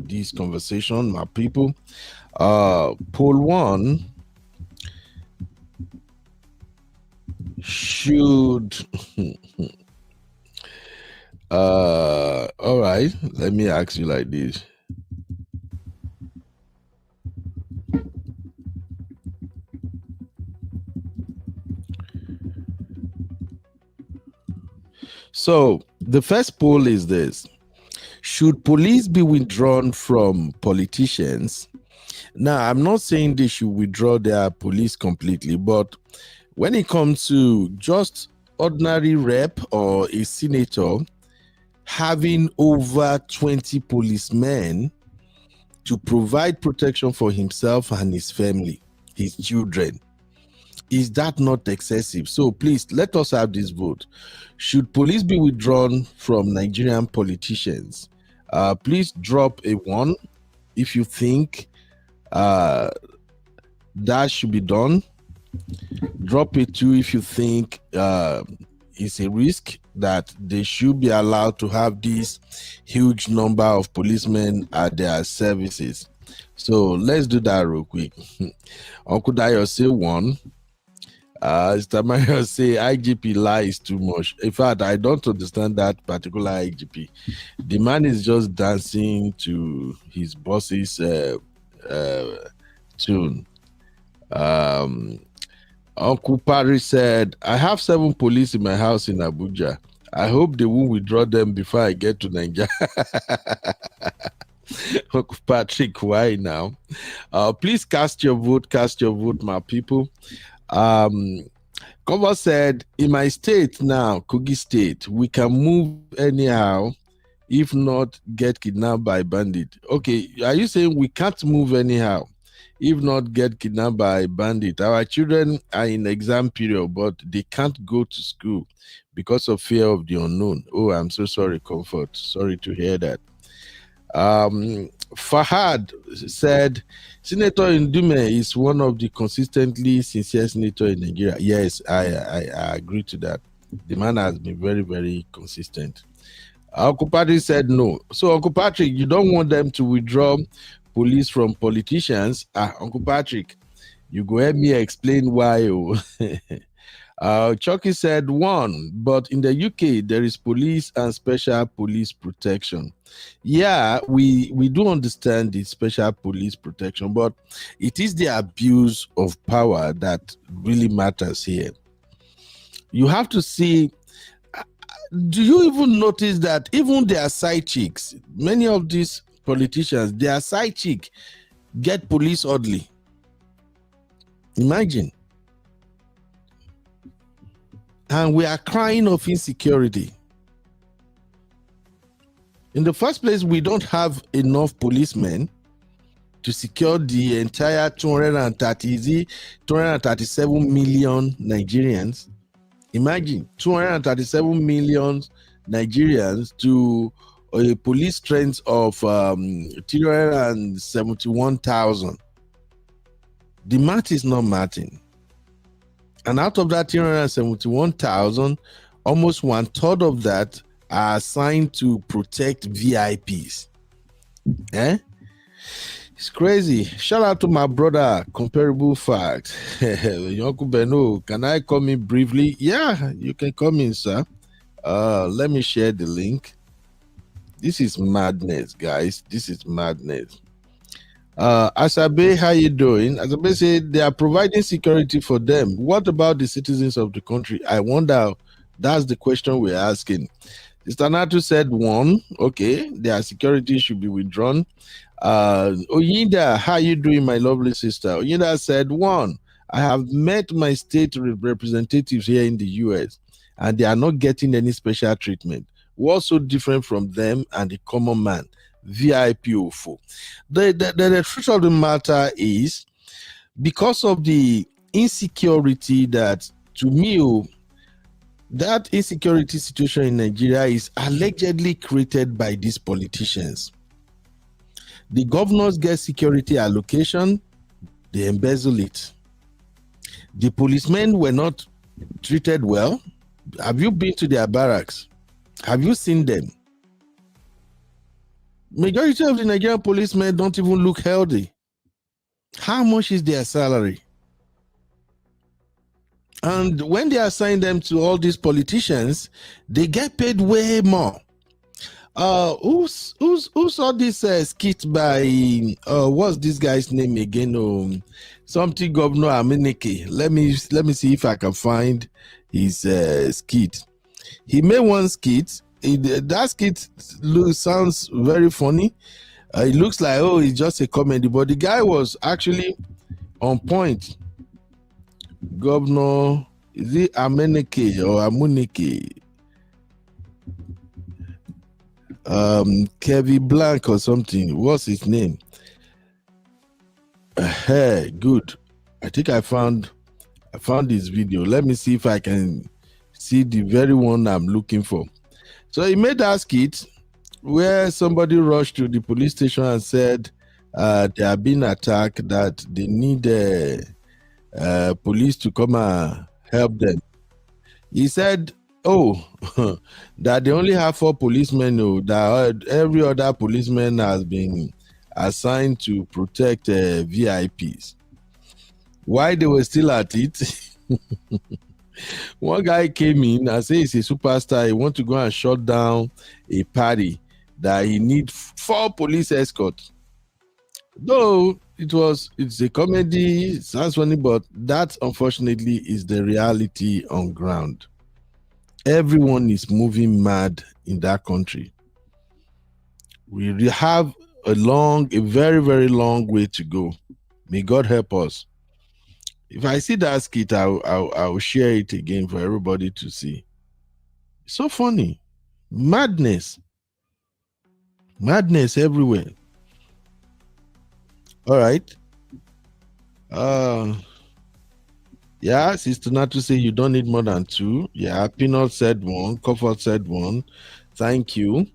this conversation, my people. Poll 1. Should all right, let me ask you like this. So the first poll is this: should police be withdrawn from politicians? Now, I'm not saying they should withdraw their police completely, but when it comes to just ordinary rep or a senator having over 20 policemen to provide protection for himself and his family, his children, is that not excessive? So please, let us have this vote. Should police be withdrawn from Nigerian politicians? Please drop a 1 if you think that should be done. Drop a 2 if you think it's a risk that they should be allowed to have this huge number of policemen at their services. So let's do that real quick. Uncle Dayo say one. Mr. Mario say IGP lies too much. In fact, I don't understand that particular IGP. The man is just dancing to his boss's tune. Uncle Paris said, I have 7 police in my house in Abuja. I hope they won't withdraw them before I get to Nigeria. Uncle Patrick, why now? Please cast your vote, my people. Cover said, in my state now, Kogi State, we can move anyhow, if not get kidnapped by bandit. Okay, are you saying we can't move anyhow, if not get kidnapped by bandit? Our children are in exam period, but they can't go to school because of fear of the unknown. Oh, I'm so sorry, Comfort. Sorry to hear that. Fahad said, Senator Ndume is one of the consistently sincere senators in Nigeria. Yes, I agree to that. The man has been very, very consistent. Uncle Patrick said no. So, Uncle Patrick, you don't want them to withdraw police from politicians? Uncle Patrick, you go help me explain why. Chucky said one, but in the UK, there is police and special police protection. Yeah, we do understand the special police protection, but it is the abuse of power that really matters here. You have to see, do you even notice that even their side chicks, many of these politicians, their side chick get police oddly. Imagine. And we are crying of insecurity. In the first place, we don't have enough policemen to secure the entire 237 million Nigerians. Imagine 237 million Nigerians to a police strength of 371,000. The math is not mathing. And out of that 371,000, almost 1/3 of that are assigned to protect VIPs. It's crazy. Shout out to my brother, Comparable Facts. Uncle Beno, can I come in briefly? Yeah, you can come in, sir. Let me share the link. This is madness, guys. This is madness. Asabe, how you doing? Asabe said they are providing security for them. What about the citizens of the country? I wonder. That's the question we're asking. Mr. Natu said one. Okay, their security should be withdrawn. Oyinda, how you doing, my lovely sister? Oyinda said one. I have met my state representatives here in the US, and they are not getting any special treatment. What's so different from them and the common man? VIP UFO. The truth of the matter is, because of the insecurity that, to me, that insecurity situation in Nigeria is allegedly created by these politicians. The governors get security allocation, they embezzle it. The policemen were not treated well. Have you been to their barracks? Have you seen them? Majority of the Nigerian policemen don't even look healthy. How much is their salary? And when they assign them to all these politicians, they get paid way more. Who saw this skit by what's this guy's name again? Something Governor Ameneke. Let me see if I can find his skit. He made one skit. That skit sounds very funny. It looks like, oh, it's just a comedy, but the guy was actually on point. Governor, is it Ameneke or Amuneke? Kevin Blank or something. What's his name? Hey, good. I think I found this video. Let me see if I can see the very one I'm looking for. So he made that skit where somebody rushed to the police station and said they are being attacked, that they need police to come and help them. He said Oh, that they only have 4 policemen. No, that every other policeman has been assigned to protect VIPs. Why they were still at it? One guy came in and said he's a superstar. He want to go and shut down a party that he need 4 police escorts. Though it's a comedy, it sounds funny, but that unfortunately is the reality on ground. Everyone is moving mad in that country. We have a very, very long way to go. May God help us. If I see that skit, I'll share it again for everybody to see. It's so funny. Madness everywhere. All right. Yeah, Sister Natu say you don't need more than 2. Yeah, Peanut said 1, Comfort said 1. Thank you.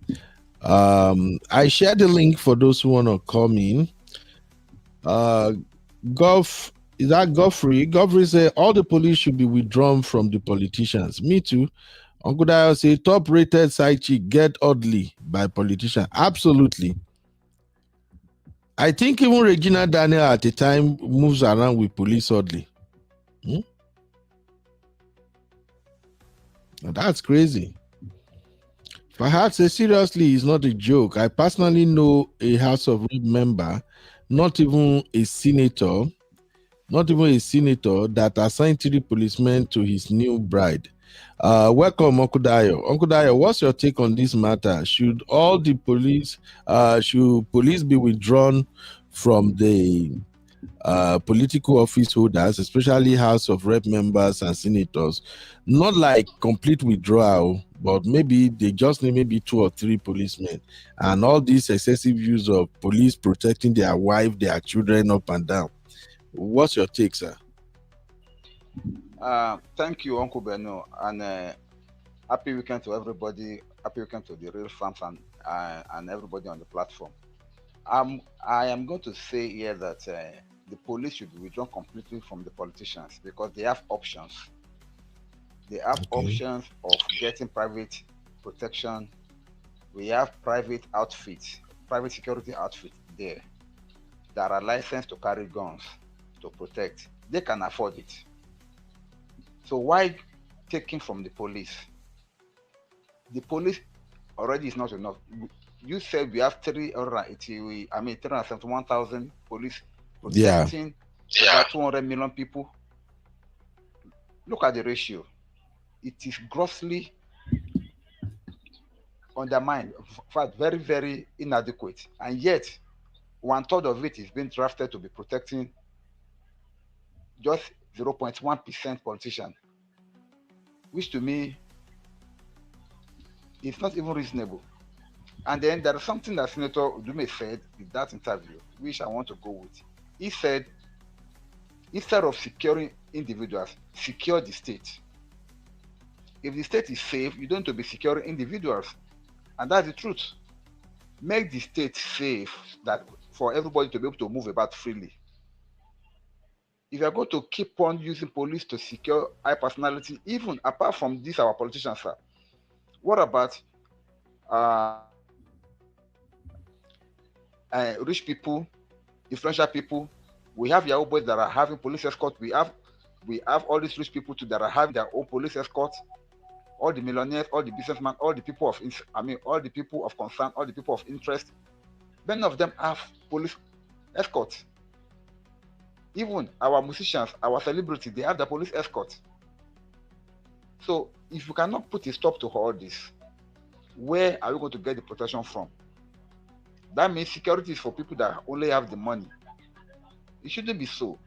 I shared the link for those who want to come in. Is that Godfrey? Godfrey say all the police should be withdrawn from the politicians. Me too. Uncle Dio say top rated side chick get oddly by politicians. Absolutely. I think even Regina Daniel at the time moves around with police oddly. That's crazy. Perhaps seriously, it's not a joke. I personally know a House of Rep member, not even a senator, that assigned 3 policemen to his new bride. Welcome, Uncle Dayo. Uncle Dayo, what's your take on this matter? Should all the police, should police be withdrawn from the political office holders, especially House of Rep members and senators? Not like complete withdrawal, but maybe they just need maybe 2 or 3 policemen, and all this excessive use of police protecting their wife, their children up and down. What's your take, sir? Thank you, Uncle Beno, and happy weekend to everybody. Happy weekend to the real fans and everybody on the platform. I am going to say here that the police should be withdrawn completely from the politicians because they have options. They have options of getting private protection. We have private outfits, private security outfits there that are licensed to carry guns to protect. They can afford it. So why taking from the police? The police already is not enough. You said we have 371,000 police protecting about 200 million people. Look at the ratio. It is grossly undermined, in fact, very, very inadequate. And yet, 1/3 of it is being drafted to be protecting just 0.1% politician, which to me is not even reasonable. And then there is something that Senator Udume said in that interview, which I want to go with. He said, instead of securing individuals, secure the state. If the state is safe, you don't need to be securing individuals. And that's the truth. Make the state safe that for everybody to be able to move about freely. If you're going to keep on using police to secure high personality, even apart from this, our politicians, sir, what about rich people, influential people? We have Yahoo boys that are having police escort. We have all these rich people too that are having their own police escort. All the millionaires, all the businessmen, all the people of all the people of concern, all the people of interest. Many of them have police escort. Even our musicians, our celebrities, they have the police escort. So if you cannot put a stop to all this, where are we going to get the protection from? That means security is for people that only have the money. It shouldn't be so.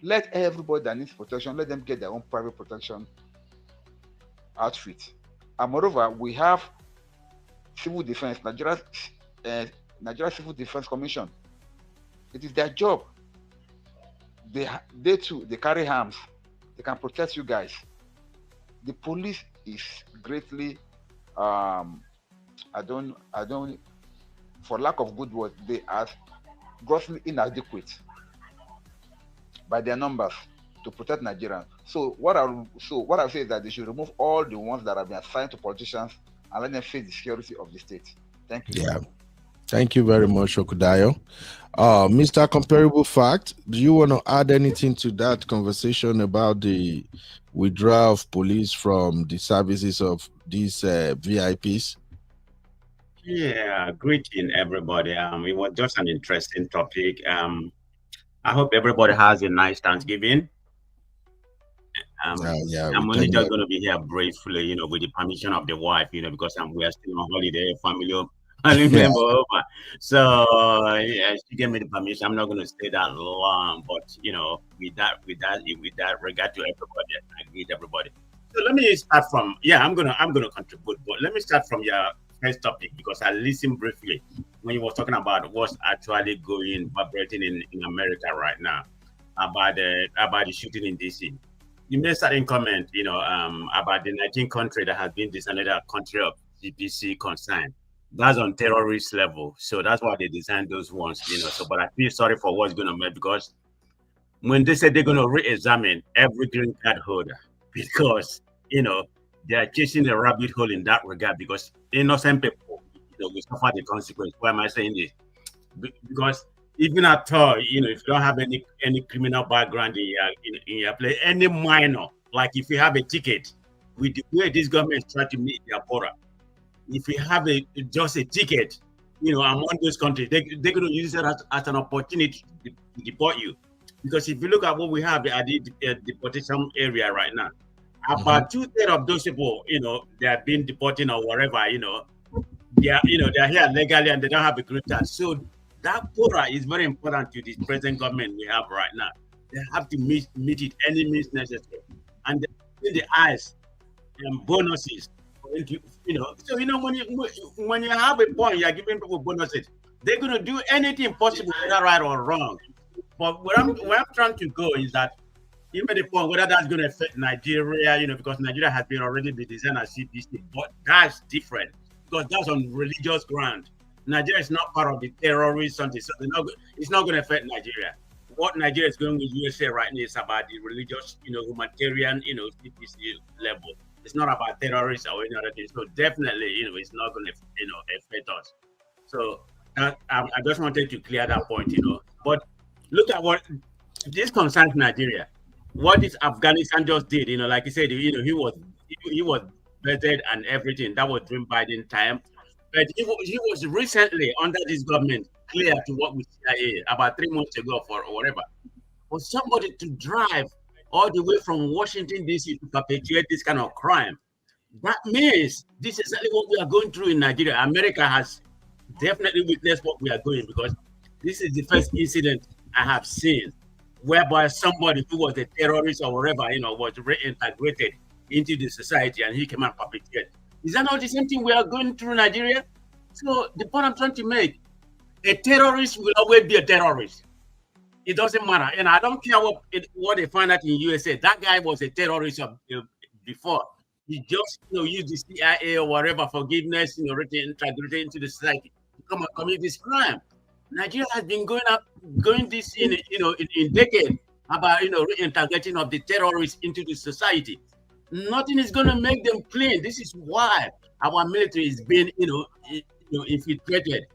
Let everybody that needs protection, let them get their own private protection outfit. And moreover, we have civil defense, Nigeria Civil Defense Commission. It is their job. They too, they carry arms. They can protect you guys. The police is greatly, I don't, for lack of good words, they are grossly inadequate by their numbers. to protect Nigerians. So what I say is that they should remove all the ones that have been assigned to politicians and let them face the security of the state. Thank you. Yeah. Thank you very much, Okudayo. Mr. Comparable Fact, do you want to add anything to that conversation about the withdrawal of police from the services of these VIPs? Yeah, greeting everybody. It was just an interesting topic. I hope everybody has a nice Thanksgiving. Yeah, I'm only just going to be here briefly, with the permission of the wife, because we are still on holiday, family member over. So yeah, she gave me the permission. I'm not going to stay that long, but with that regard to everybody, I greet everybody. So let me start from I'm gonna contribute, but let me start from your first topic because I listened briefly when you were talking about what's actually vibrating in America right now about the shooting in DC. You made a certain comment, about the 19 country that has been designated a country of CPC concern. That's on terrorist level. So that's why they designed those ones, So, but I feel sorry for what's going to make because when they said they're going to re-examine every green card holder because, they are chasing a rabbit hole in that regard because innocent people, will suffer the consequence. Why am I saying this? Because even at all, if you don't have any criminal background in your place, any minor, like if you have a ticket, with the way this government is trying to meet their quota, if you have just a ticket, among those countries, they're going to use it as an opportunity to deport you. Because if you look at what we have at the deportation area right now, about 2/3 of those people, they are being deported or whatever, they are here legally and they don't have a green card. So that quota is very important to the present government we have right now. They have to meet it any means necessary, and in the eyes and bonuses. So when you have a point, you're giving people bonuses. They're going to do anything possible, whether right or wrong. But where I'm trying to go is that you made a point whether that's going to affect Nigeria, because Nigeria has already been designed as CPC, but that's different because that's on religious ground. Nigeria is not part of the terrorist something, so it's not going to affect Nigeria. What Nigeria is going with USA right now is about the religious, humanitarian, CPC level. It's not about terrorists or any other thing. So definitely, it's not going to, affect us. So I just wanted to clear that point, But look at what this concerns Nigeria. What this Afghanistan just did, like you said, he was vetted and everything. That was during Biden time. But he was recently under this government clear to work with CIA about 3 months ago or whatever. For somebody to drive all the way from Washington, D.C. to perpetuate this kind of crime, that means this is exactly what we are going through in Nigeria. America has definitely witnessed what we are going because this is the first incident I have seen whereby somebody who was a terrorist or whatever, was reintegrated into the society and he came and perpetrated. Is that not the same thing we are going through in Nigeria? So the point I'm trying to make, a terrorist will always be a terrorist. It doesn't matter. And I don't care what they find out in USA. That guy was a terrorist before. He just used the CIA or whatever forgiveness, integrated into the society to come and commit this crime. Nigeria has been going this in decades about reintegrating of the terrorists into the society. Nothing is going to make them clean. This is why our military is being infiltrated.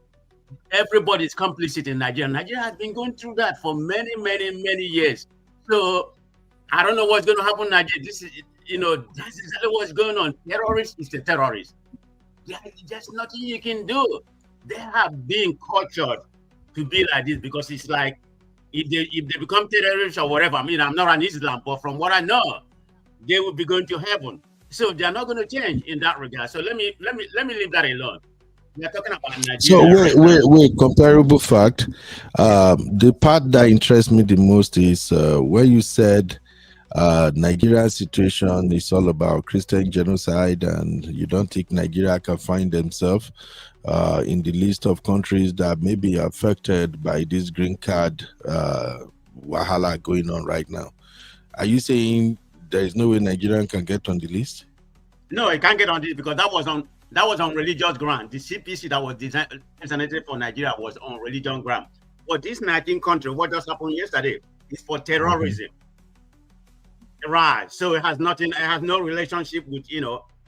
Everybody is complicit in Nigeria. Nigeria has been going through that for many, many, many years. So I don't know what's going to happen in Nigeria. This is that's exactly what's going on. Terrorist is a terrorist. There's nothing you can do. They have been cultured to be like this because it's like if they become terrorists or whatever. I mean, I'm not an Islam, but from what I know, they will be going to heaven. So they're not going to change in that regard. So let me leave that alone. We're talking about Nigeria. So wait, comparable fact. The part that interests me the most is when you said Nigeria's situation is all about Christian genocide, and you don't think Nigeria can find themselves in the list of countries that may be affected by this green card wahala going on right now. Are you saying there is no way Nigeria can get on the list? No, it can't get on this because that was on religious ground. The CPC that was designated for Nigeria was on religion ground. But this 19 country, what just happened yesterday, is for terrorism. Right. So it has nothing. It has no relationship with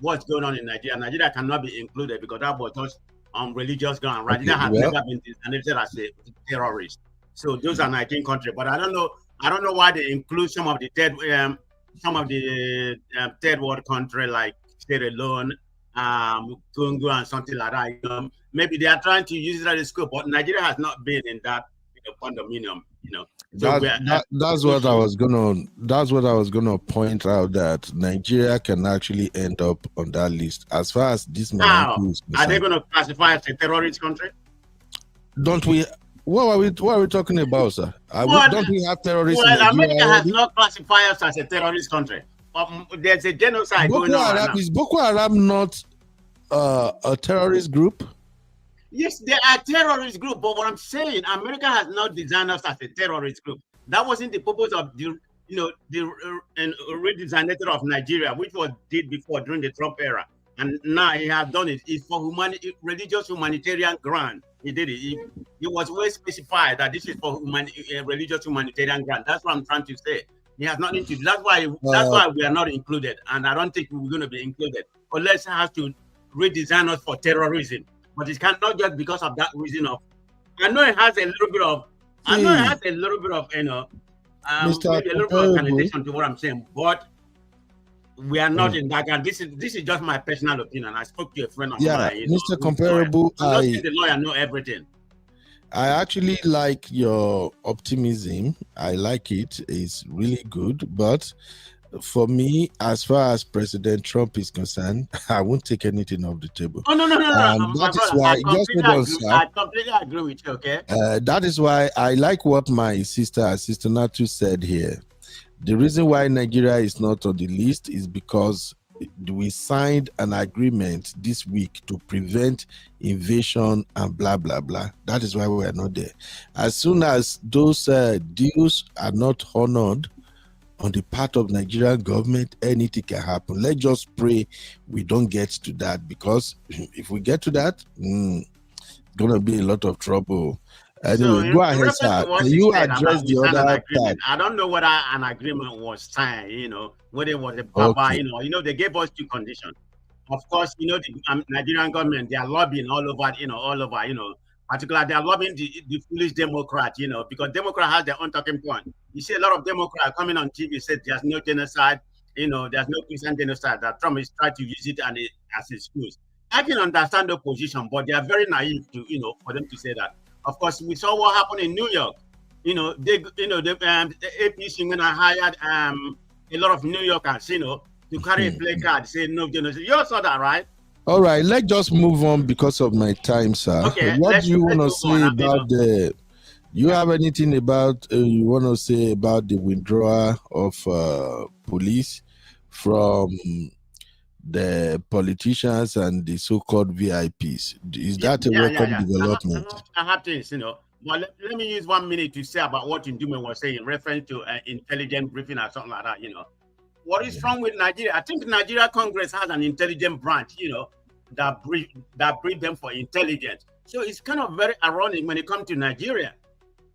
what's going on in Nigeria. Nigeria cannot be included because that was just on religious ground. Right? Okay, Nigeria has well, never been designated as a terrorist. So those are 19 countries. But I don't know. I don't know why they include some of the third world country like Sierra Leone, Congo, and something like that. Maybe they are trying to use it as a scope, but Nigeria has not been in that condominium. So that's what I was gonna point out, that Nigeria can actually end up on that list as far as this how is are they concerned. going to classify as a terrorist country? Don't we? What are we talking about, sir? Don't we have terrorists in Well, Nigeria America has already? not classified us as a terrorist country. There's a genocide going on right now. Is Boko Haram not a terrorist group? Yes, they are a terrorist group, but what I'm saying, America has not designed us as a terrorist group. That wasn't the purpose of the redesignation of Nigeria, which was did before during the Trump era, and now he has done it. It's for religious humanitarian grant. He did it. It was well specified that this is for religious humanitarian grant. That's what I'm trying to say. He has nothing to do. That's why we are not included, and I don't think we're going to be included unless he has to redesign us for terrorism. But it cannot just because of that reason of. I know it has a little bit of. I know it has a little bit of maybe a little bit of connotation to what I'm saying, but we are not in that. And this is just my personal opinion. I spoke to a friend of mine. Mr. Comparable, I'm not saying the lawyer know everything. I actually like your optimism. I like it. It's really good. But for me, as far as President Trump is concerned, I won't take anything off the table. Oh, no. That is why, I completely agree with you, okay? That is why I like what my sister Natu said here. The reason why Nigeria is not on the list is because we signed an agreement this week to prevent invasion and blah, blah, blah. That is why we are not there. As soon as those deals are not honored on the part of Nigerian government, anything can happen. Let's just pray we don't get to that, because if we get to that, it's going to be a lot of trouble. Anyway, So go ahead, sir. Can you address the other part? I don't know whether an agreement was signed, whether it was a baba, Okay. they gave us two conditions. Of course, the Nigerian government, they are lobbying all over, particularly they are lobbying the foolish Democrats, because Democrats have their own talking point. You see a lot of Democrats coming on TV said there's no genocide, there's no Christian genocide, that Trump is trying to use it as an excuse. I can understand the position, but they are very naive to, for them to say that. Of course, we saw what happened in New York. The APC when I hired a lot of New Yorkers, to carry a placard saying no genocide. You all saw that, right? All right, let's just move on because of my time, sir. Okay, What do you want to say about the? You have anything about you want to say about the withdrawal of police from the politicians and the so-called VIPs? Is that a welcome development? I have things, But let me use 1 minute to say about what Ndume was saying in reference to intelligent briefing or something like that, What is wrong with Nigeria? I think Nigeria Congress has an intelligent branch, that brief them for intelligence. So it's kind of very ironic when it comes to Nigeria.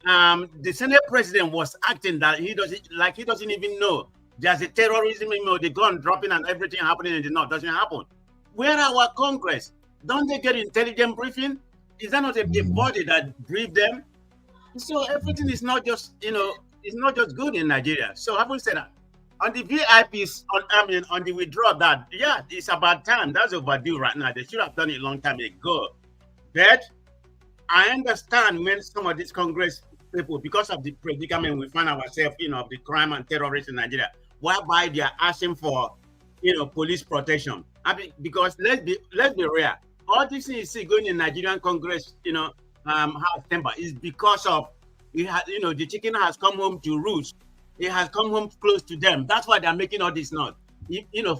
The Senate president was acting that he doesn't even know there's a terrorism, the gun dropping and everything happening in the north doesn't happen. Where are our Congress? Don't they get intelligent briefing? Is that not a body that brief them? So everything is not just, it's not just good in Nigeria. So having said that, on the VIPs, on the withdrawal, it's about time. That's overdue right now. They should have done it a long time ago. But I understand when some of these Congress people, because of the predicament we find ourselves, of the crime and terrorism in Nigeria, whereby they are asking for, police protection. Because let's be real. All this things you see going in Nigerian Congress, House temper is because of the chicken has come home to roost. It has come home close to them. That's why they're making all this noise.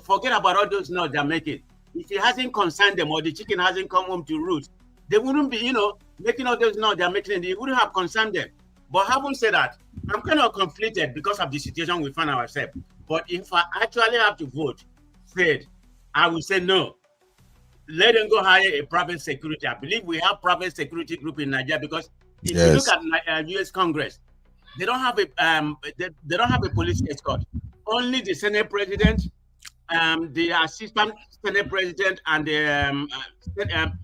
Forget about all those noise they're making. If it hasn't concerned them or the chicken hasn't come home to roost, they wouldn't be, making all those noise they're making. It wouldn't have concerned them. But having said that, I'm kind of conflicted because of the situation we find ourselves. But if I actually have to vote, I will say no. Let them go hire a private security. I believe we have private security group in Nigeria because if you look at U.S. Congress, they don't have a police escort. only the Senate President, the Assistant Senate President, and the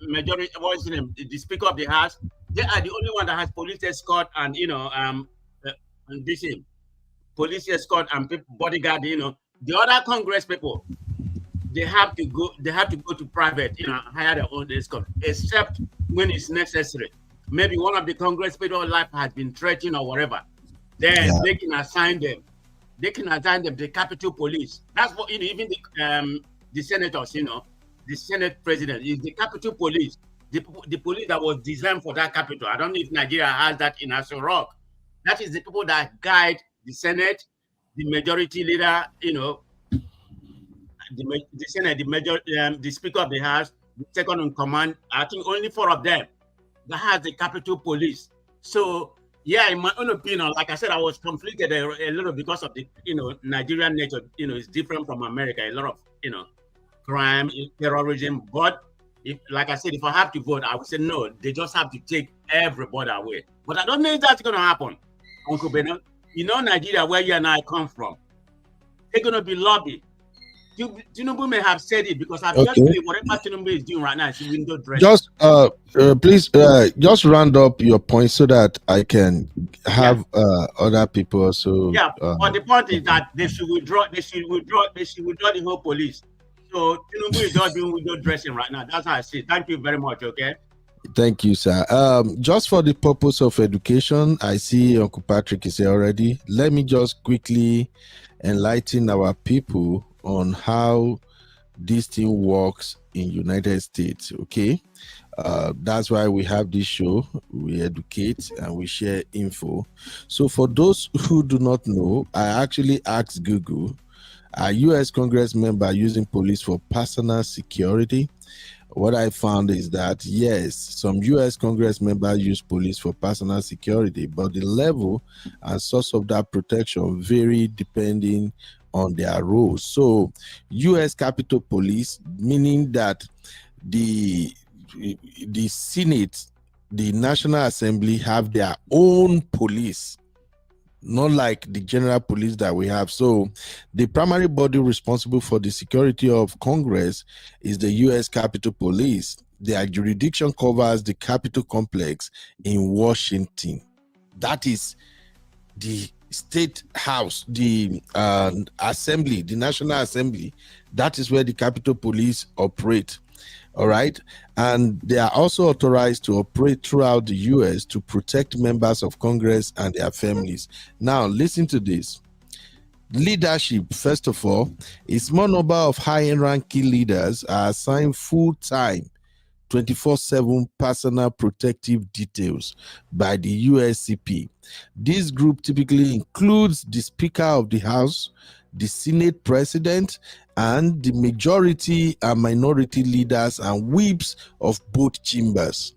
majority, what's his name, the Speaker of the House. They are the only one that has police escort and and this police escort and bodyguard. The other Congress people, they have to go to private, hire their own escort, except when it's necessary. Maybe one of the Congress people's life has been threatened or whatever. Then they can assign them. They can assign them the Capitol Police. That's what even the senators, the Senate President is the Capitol Police, the police that was designed for that capital. I don't know if Nigeria has that in Aso Rock. That is the people that guide the Senate, the majority leader, the Senate, the Speaker of the House, the second in command. I think only 4 of them that has the Capitol Police. So, yeah, in my own opinion, like I said, I was conflicted a little because of the, Nigerian nature. It's different from America. A lot of, crime, terrorism. But like I said, if I have to vote, I would say no. They just have to take everybody away. But I don't know if that's going to happen, Uncle Beno. Nigeria, where you and I come from, they're going to be lobbied. Tinubu may have said it because I just believe whatever Tinubu is doing right now is window dressing. Just please just round up your point so that I can have other people also. Yeah, but the point is that they should withdraw the whole police. So Tinubu is just doing window dressing right now. That's how I see it. Thank you very much. Okay. Thank you, sir. Just for the purpose of education, I see Uncle Patrick is here already. Let me just quickly enlighten our people on how this thing works in United States. Okay, that's why we have this show. We educate and we share info. So for those who do not know, I actually asked Google, are U.S. Congress member using police for personal security? What I found is that yes, some U.S. Congress members use police for personal security, but the level and source of that protection vary depending on their roles. So U.S. Capitol Police, meaning that the Senate, the National Assembly have their own police, not like the general police that we have. So the primary body responsible for the security of Congress is the U.S. Capitol Police. Their jurisdiction covers the Capitol complex in Washington. That is the State House, the Assembly, the National Assembly. That is where the Capitol Police operate. All right. And they are also authorized to operate throughout the U.S. to protect members of Congress and their families. Now, listen to this. Leadership, first of all, a small number of high-ranking leaders are assigned full-time 24/7 personal protective details by the USCP. This group typically includes the Speaker of the House, the Senate President, and the majority and minority leaders and whips of both chambers.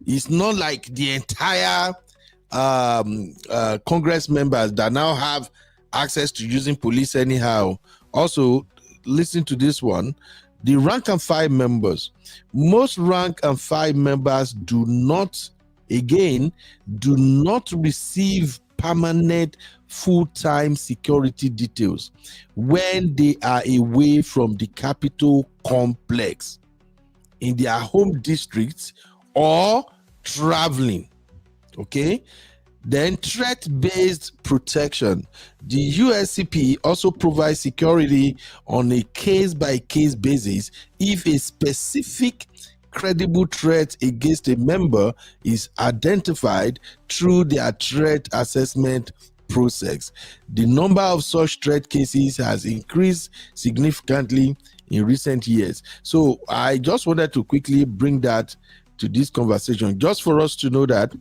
It's not like the entire Congress members that now have access to using police anyhow. Also, listen to this one. The rank and file members. Most rank and file members do not receive permanent full-time security details when they are away from the Capitol complex in their home districts or traveling. Okay. Then threat-based protection. The USCP also provides security on a case-by-case basis if a specific credible threat against a member is identified through their threat assessment process. The number of such threat cases has increased significantly in recent years. So I just wanted to quickly bring that to this conversation, just for us to know that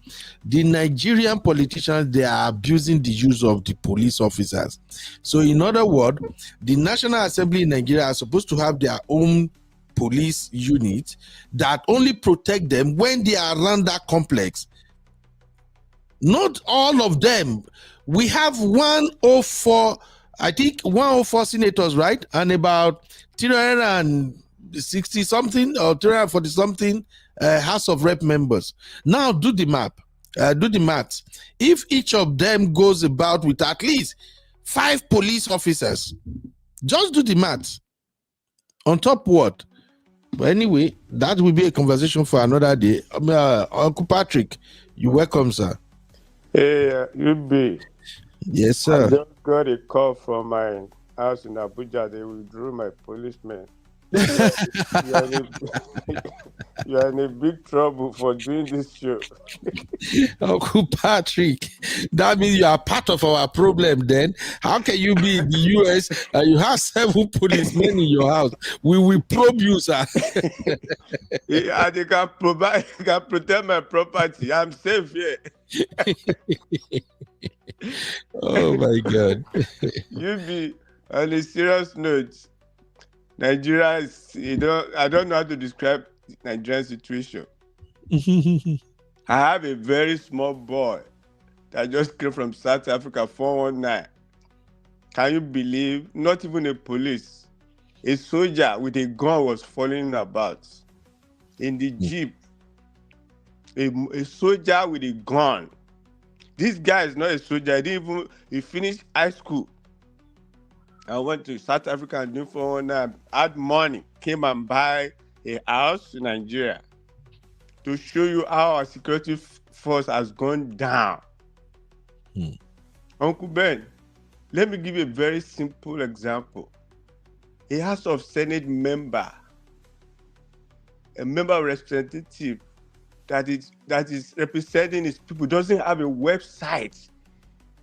the Nigerian politicians, they are abusing the use of the police officers. So in other words, the National Assembly in Nigeria are supposed to have their own police unit that only protect them when they are around that complex. Not all of them. We have 104, I think 104 senators, right? And about 360 something or 340 something House of Rep members. Now do the math. If each of them goes about with at least 5 police officers. Just do the math. On top what? But anyway, that will be a conversation for another day. Uncle Patrick, you welcome, sir. Hey, UB. Yes, sir. I just got a call from my house in Abuja. They withdrew my policeman. You are in a big trouble for doing this show. Uncle Patrick, that means you are part of our problem then. How can you be in the US and you have 7 policemen in your house? We will probe you, sir. Yeah, they can protect my property. I'm safe here. Oh my God. UB, on a serious note, Nigeria is, I don't know how to describe Nigerian situation. I have a very small boy that just came from South Africa, 419. Can you believe? Not even a police. A soldier with a gun was following about in the jeep. A soldier with a gun. This guy is not a soldier. He finished high school. I went to South Africa and doing 419, had money, came and buy a house in Nigeria to show you how our security force has gone down. Uncle Ben, let me give you a very simple example. A House of Senate member, a member of representative that is representing his people doesn't have a website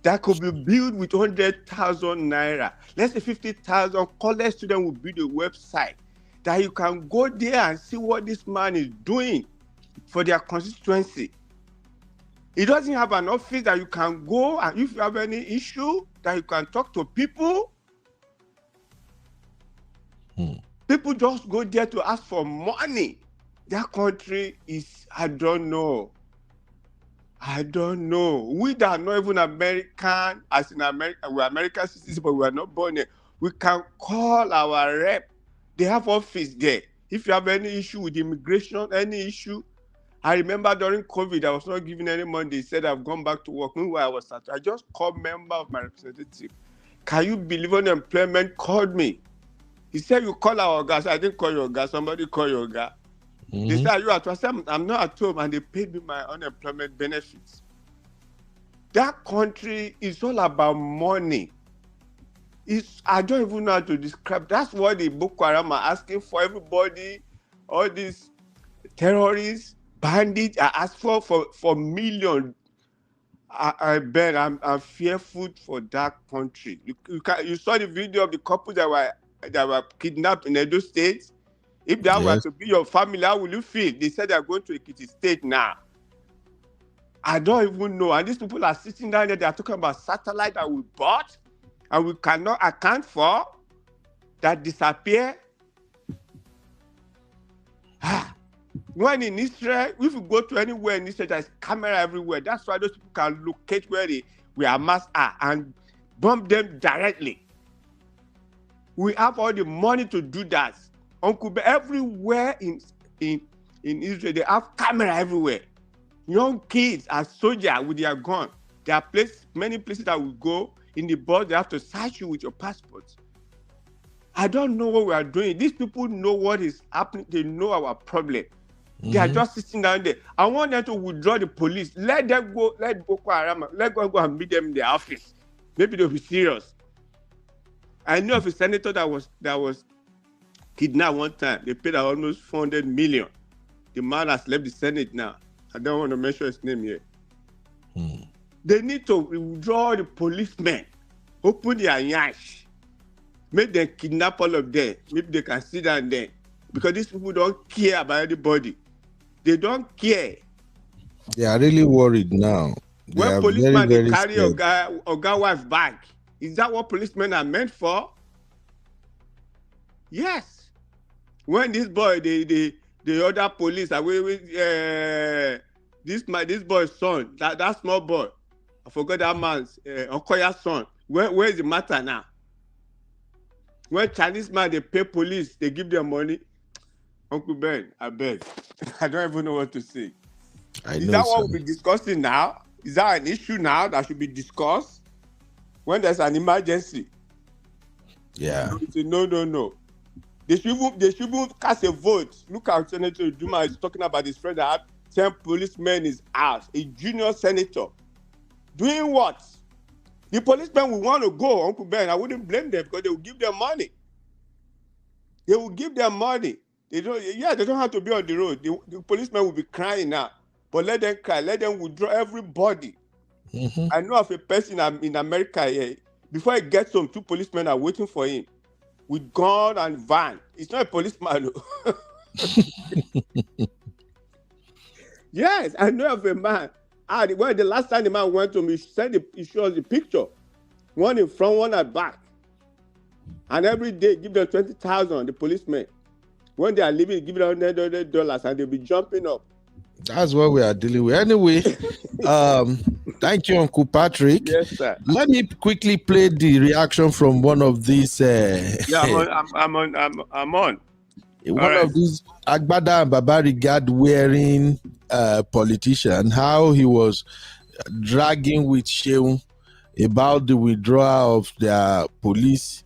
that could be built with 100,000 naira. Let's say 50,000 college students will build a website that you can go there and see what this man is doing for their constituency. He doesn't have an office that you can go and if you have any issue that you can talk to people. People just go there to ask for money. That country is, I don't know. We that are not even American, as in America, we're American citizens, but we are not born here. We can call our rep. They have office there. If you have any issue with immigration, any issue. I remember during COVID, I was not given any money. They said I've gone back to work. Meanwhile, I just called member of my representative. Can you believe unemployment called me? He said, you call our guys. I didn't call your guy. Somebody call your guy. They said, are you at home? I said, I'm not at home. And they paid me my unemployment benefits. That country is all about money. I don't even know how to describe. That's what the Boko Haram are asking for. Everybody, all these terrorists, bandits are asking for millions. I'm fearful for that country. You saw the video of the couple that were kidnapped in Edo State. If that were to be your family, how will you feel? They said they're going to Ekiti State now. I don't even know. And these people are sitting down there, they are talking about satellite that we bought and we cannot account for, that disappear. When in Israel, if you go to anywhere in Israel, there's camera everywhere. That's why those people can locate where Hamas are and bomb them directly. We have all the money to do that. Uncle, everywhere in Israel, they have camera everywhere. Young kids are soldiers with their gun. There are many places that we go in the bus, they have to search you with your passport. I don't know what we are doing. These people know what is happening. They know our problem. They are just sitting down there. I want them to withdraw the police. Let them go, let Boko Haram, let go and meet them in their office. Maybe they'll be serious. I know of a senator that was kidnapped one time. They paid almost 400 million. The man has left the Senate now. I don't want to mention his name here. They need to withdraw the policemen, open their yash, make them kidnap all of them. Maybe they can sit down there. Because these people don't care about anybody. They don't care. They are really worried now. When policemen they carry a guy wife back, is that what policemen are meant for? Yes. When this boy, the other police are this boy's son, that small boy, I forgot that man's Okoya's son. Where is the matter now? When Chinese man they pay police, they give them money. Uncle Ben, I beg. I don't even know what to say. Is that what we'll be discussing now? Is that an issue now that should be discussed? when there's an emergency. Yeah. Say, no. They shouldn't cast a vote. Look at Senator Duma is talking about his friend that had 10 policemen in his house, a junior senator. Doing what? The policemen will want to go, Uncle Ben. I wouldn't blame them because they will give them money. They will give them money. They don't have to be on the road. The policemen will be crying now. But let them cry. Let them withdraw everybody. Mm-hmm. I know of a person in America here. Before he gets home, 2 policemen are waiting for him with gun and van. It's not a policeman. Yes, I know of a man. The last time the man went to me, he showed us the picture. One in front, one at back. And every day, give them 20,000, the policemen. When they are leaving, give them $100 and they'll be jumping up. That's what we are dealing with. Anyway, thank you, Uncle Patrick. Yes, sir. Let me quickly play the reaction from one of these. Yeah, I'm on. One of these Agbada and Baba regard wearing politician, how he was dragging with Sheung about the withdrawal of their police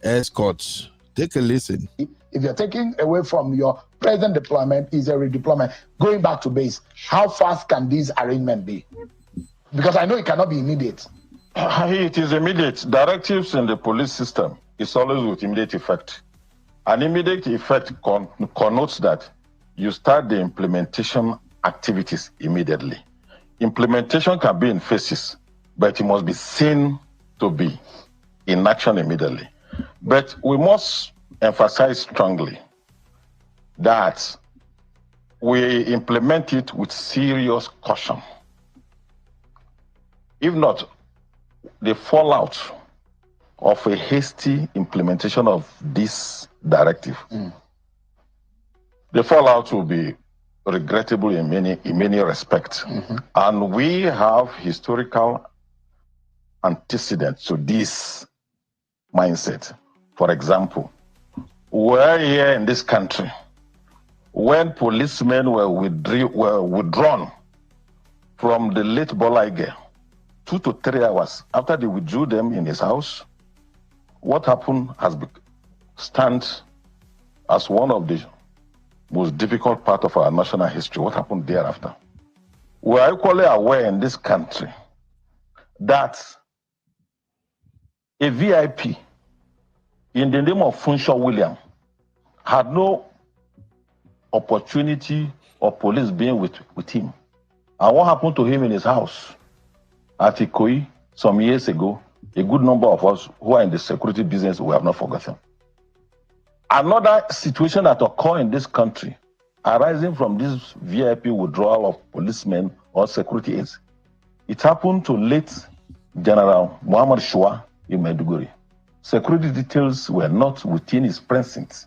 escorts. Take a listen. If you're taking away from your present deployment, is a redeployment. Going back to base, how fast can this arrangement be? Because I know it cannot be immediate. It is immediate. Directives in the police system is always with immediate effect. An immediate effect connotes that you start the implementation activities immediately. Implementation can be in phases, but it must be seen to be in action immediately. But we must emphasize strongly that we implement it with serious caution. If not, the fallout of a hasty implementation of this directive, the fallout will be regrettable in many respects. And we have historical antecedents to this mindset. For example, we're here in this country when policemen were withdrawn from the late Bolaige 2 to 3 hours after they withdrew them in his house. What happened stands as one of the most difficult part of our national history. What happened thereafter? We are equally aware in this country that a VIP in the name of Funshaw William had no opportunity of police being with him. And what happened to him in his house at Ikoyi some years ago, a good number of us who are in the security business, we have not forgotten. Another situation that occurred in this country arising from this VIP withdrawal of policemen or security aides, it happened to late General Muhammad Shua in Maiduguri. Security details were not within his precincts,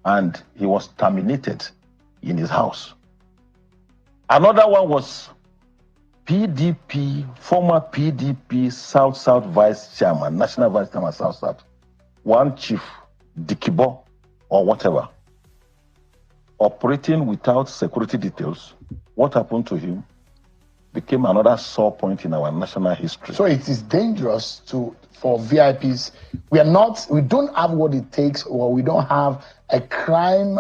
and he was terminated in his house. Another one was former PDP South Vice Chairman, National Vice Chairman South, one Chief Dikibo or whatever, operating without security details. What happened to him became another sore point in our national history. So it is dangerous for VIPs. We don't have what it takes, or we don't have a crime,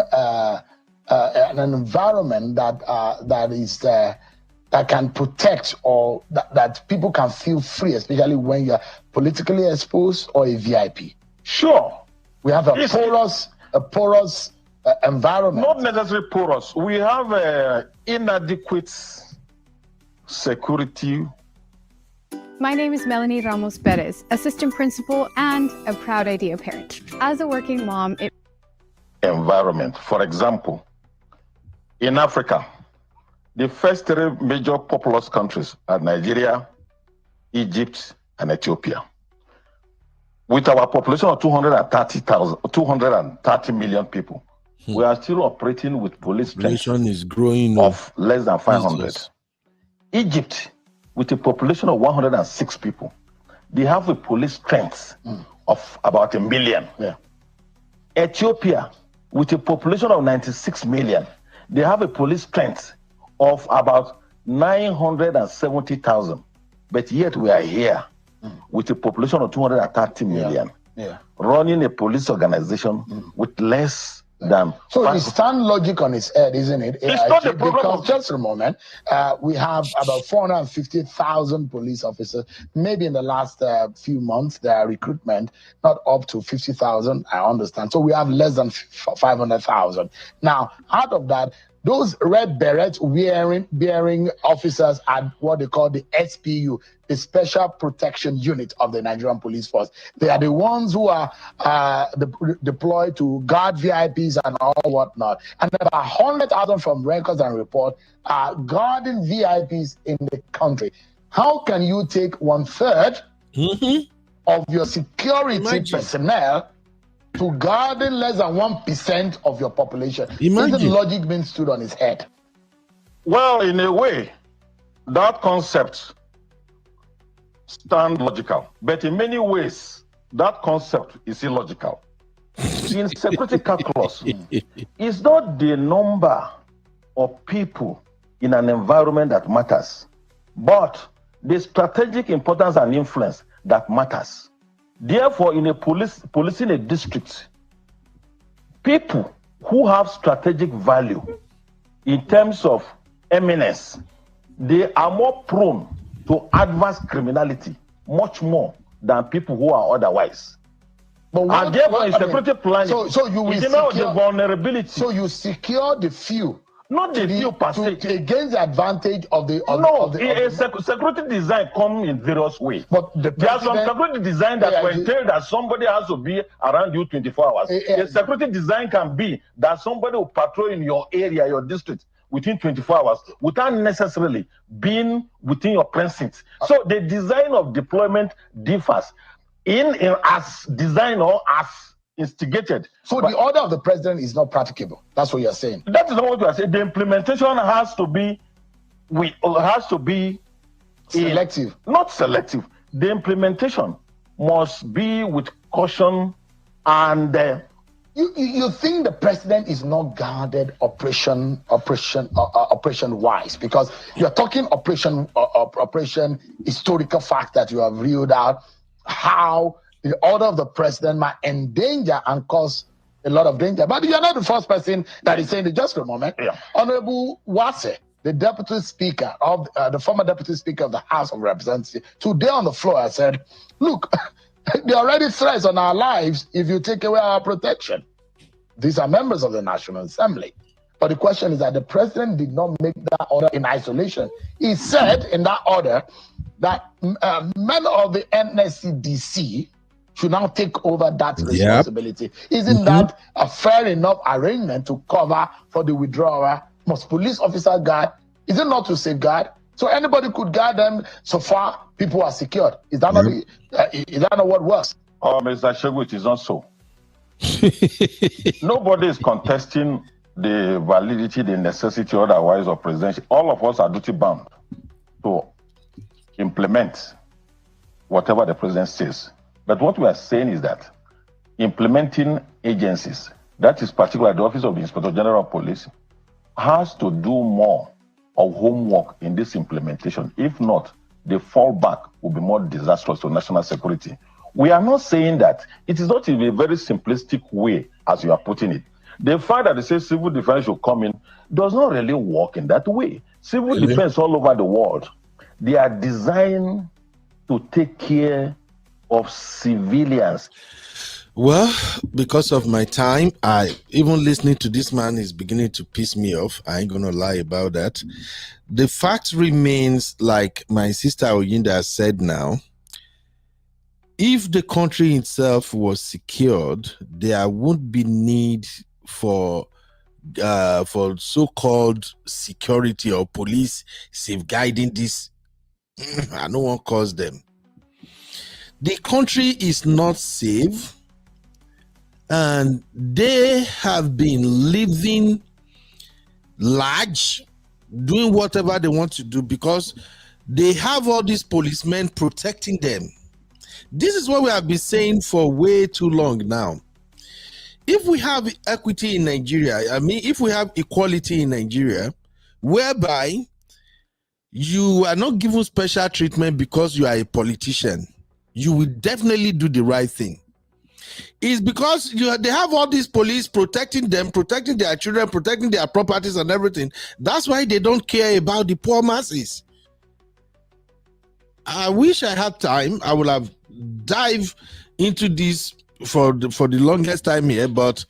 an environment that can protect, or that people can feel free, especially when you're politically exposed or a VIP. Sure. We have a porous environment. Not necessarily porous. We have inadequate security. My name is Melanie Ramos Perez, assistant principal and a proud idea parent. As a working mom, environment. For example, in Africa, the first 3 major populous countries are Nigeria, Egypt, and Ethiopia. With our population of 230 million people, we are still operating with police strength is growing of less than 500. Egypt, with a population of 106 people, they have a police strength of about 1 million. Yeah. Ethiopia, with a population of 96 million, they have a police strength of about 970,000. But yet we are here with a population of 230 million, Yeah. running a police organization with less than. So it's stand logic on its head, isn't it? It's not the problem Because of- just a moment, we have about 450,000 police officers. Maybe in the last few months, their recruitment not up to 50,000. I understand. So we have less than 500,000. Now, out of that, those red berets bearing officers are what they call the SPU, the Special Protection Unit of the Nigerian Police Force. They are the ones who are deployed to guard VIPs and all whatnot. And about 100,000 from records and report are guarding VIPs in the country. How can you take 1/3 of your security personnel to guarding less than 1% of your population? Isn't logic being stood on its head? Well, in a way, that concept stands logical, but in many ways, that concept is illogical. In security calculus, it's not the number of people in an environment that matters, but the strategic importance and influence that matters. Therefore, in a policing a district, people who have strategic value in terms of eminence, they are more prone to adverse criminality, much more than people who are otherwise. And therefore, in security planning, so you will secure secure the vulnerability. So you secure the few, not the few per se, against the advantage of the. Security design comes in various ways. But there are some security design that will entail that somebody has to be around you 24 hours. A security design can be that somebody will patrol in your area, your district, within 24 hours, without necessarily being within your precinct. So the design of deployment differs in as design or as instigated. So the order of the president is not practicable. That's what you're saying. That is not what you are saying. The implementation has to be, selective. Not selective. The implementation must be with caution and. You think the president is not guarded operation wise, because you're talking operation historical fact that you have reeled out, how the order of the president might endanger and cause a lot of danger. But you're not the first person that is saying it. Just for a moment. Honorable Wase, the deputy speaker of the former deputy speaker of the House of Representatives, today on the floor, I said, look, there are already threats on our lives if you take away our protection. These are members of the National Assembly. But the question is that the president did not make that order in isolation. He said in that order that men of the NSCDC should now take over that responsibility. Isn't that a fair enough arrangement to cover for the withdrawal? Must police officer guard? Is it not to safeguard? So anybody could guard them. So far, people are secured. Is that not what works? Oh, Mr. Shegu, it is not so. Nobody is contesting the validity, the necessity, otherwise of presidential. All of us are duty bound to implement whatever the president says. But what we are saying is that implementing agencies, that is particularly the Office of the Inspector General of Police, has to do more of homework in this implementation. If not, the fallback will be more disastrous to national security. We are not saying that. It is not in a very simplistic way, as you are putting it. The fact that they say civil defense should come in does not really work in that way. Civil defense all over the world, they are designed to take care of civilians. Well, because of my time, even listening to this man is beginning to piss me off. I ain't gonna lie about that. The fact remains, like my sister Oyinda said now, if the country itself was secured, there would be need for so-called security or police safeguarding this. I don't want to cause them. The country is not safe, and they have been living large, doing whatever they want to do because they have all these policemen protecting them. This is what we have been saying for way too long now. If we have equity in Nigeria, if we have equality in Nigeria, whereby you are not given special treatment because you are a politician, you will definitely do the right thing. It's because they have all these police protecting them, protecting their children, protecting their properties and everything. That's why they don't care about the poor masses. I wish I had time. I would have dived into this for the longest time here, but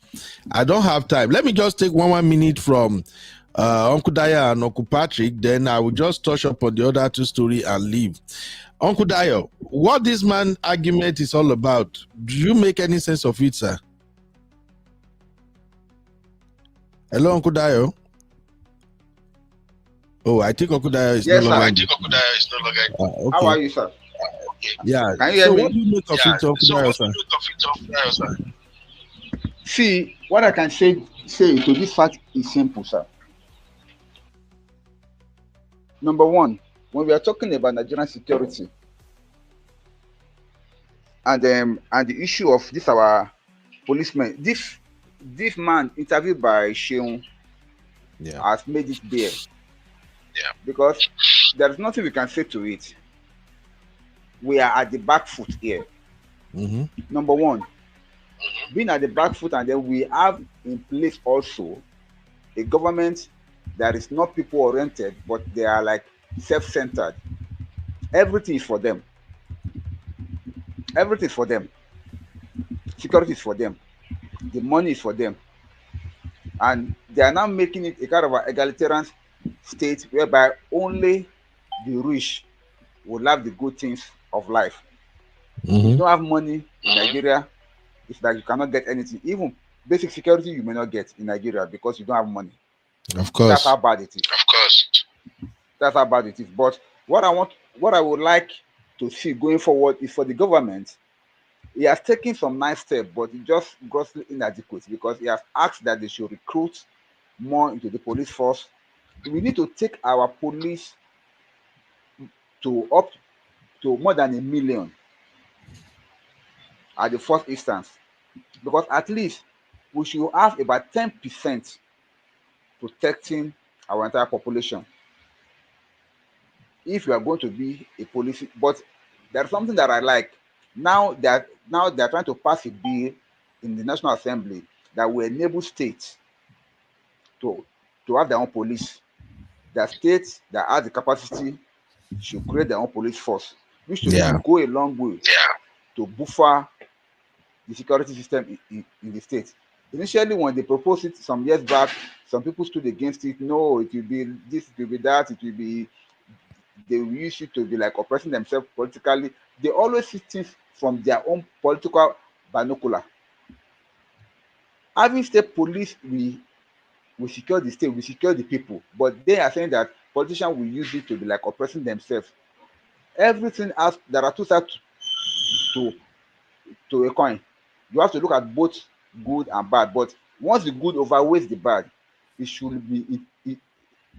I don't have time. Let me just take one minute from Uncle Daya and Uncle Patrick, then I will just touch up on the other two stories and leave. Uncle Dayo, what this man argument is all about, do you make any sense of it, sir? Hello, Uncle Dayo. Oh, I think Uncle Dayo is Yes, no sir. longer. I think Uncle Dayo is no longer. Okay. How are you, sir? Yeah. Can you hear me? What do you make of it, Uncle Dayo, sir? See, what I can say to this fact is simple, sir. Number one, when we are talking about Nigerian security and the issue of this our policemen, this man interviewed by Sheung has made it bare. Yeah. Because there is nothing we can say to it. We are at the back foot here. Number one, being at the back foot, and then we have in place also a government that is not people oriented, but they are like self-centered. Everything is for them. Everything is for them. Security is for them. The money is for them. And they are now making it a kind of an egalitarian state whereby only the rich will have the good things of life. If you don't have money in Nigeria, it's like you cannot get anything. Even basic security you may not get in Nigeria because you don't have money. Of course. That's how bad it is. Of course. That's how bad it is. But what I would like to see going forward is for the government. He has taken some nice steps, but it's just grossly inadequate because he has asked that they should recruit more into the police force. We need to take our police to up to more than 1 million at the first instance, because at least we should have about 10% protecting our entire population if you are going to be a police. But there's something that I like. Now they're trying to pass a bill in the National Assembly that will enable states to have their own police. The states that have the capacity should create their own police force, which will go a long way to buffer the security system in the state. Initially, when they proposed it some years back, some people stood against it. No, it will be this, it will be that, it will be, they will use it to be like oppressing themselves politically. They always see things from their own political binocular. Having state police, we secure the state, we secure the people, but they are saying that politicians will use it to be like oppressing themselves. Everything else, there are two sides to a coin. You have to look at both good and bad, but once the good outweighs the bad, it should be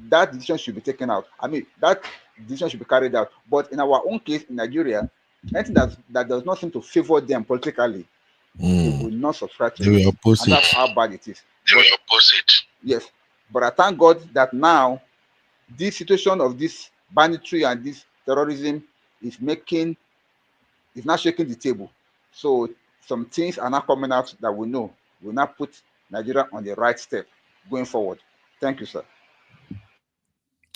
that decision should be taken out. I mean, that decision should be carried out. But in our own case in Nigeria, anything that does not seem to favor them politically, they will not subscribe to it. And that's how bad it is. They will oppose it. Yes. But I thank God that now this situation of this banditry and this terrorism is now shaking the table. So some things are now coming out that we know will now put Nigeria on the right step going forward. Thank you, sir.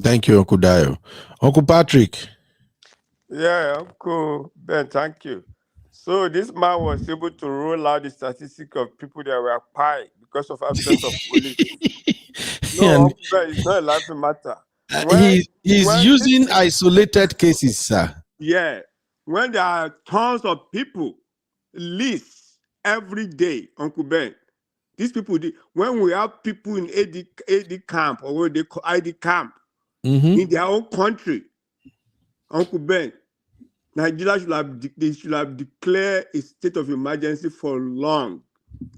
Thank you, Uncle Dayo. Uncle Patrick. Yeah, Uncle Ben, thank you. So this man was able to roll out the statistic of people that were quiet because of absence of police. No, Uncle Ben, it's not a laughing matter. He's using isolated cases, sir. Yeah, when there are tons of people, lists every day, Uncle Ben. These people, when we have people in AD camp or what they call ID camp in their own country, Uncle Ben, Nigeria should have declared a state of emergency for long.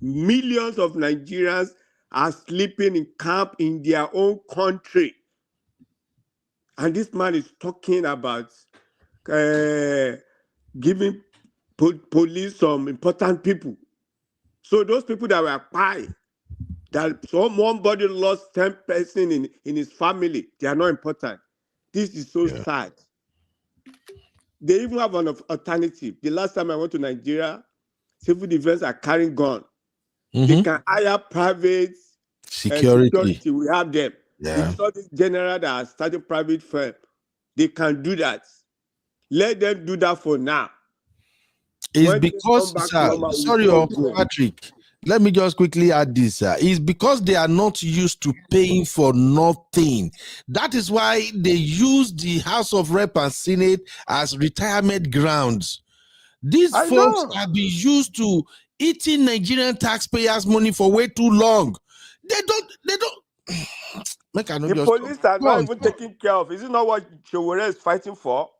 Millions of Nigerians are sleeping in camp in their own country. And this man is talking about giving police some important people. So those people that were quiet, that somebody lost 10 person in his family, they are not important. This is so sad. They even have an alternative. The last time I went to Nigeria, civil defense are carrying gun. They can hire private security. We have them. Yeah. It's not this general that has started private firm. They can do that. Let them do that for now. It's When because, sir, sorry, Patrick, let me just quickly add this. It's because they are not used to paying for nothing. That is why they use the House of Rep and Senate as retirement grounds. These folks have been used to eating Nigerian taxpayers' money for way too long. They don't. The police are not even taken care of. Is it not what Chowore is fighting for?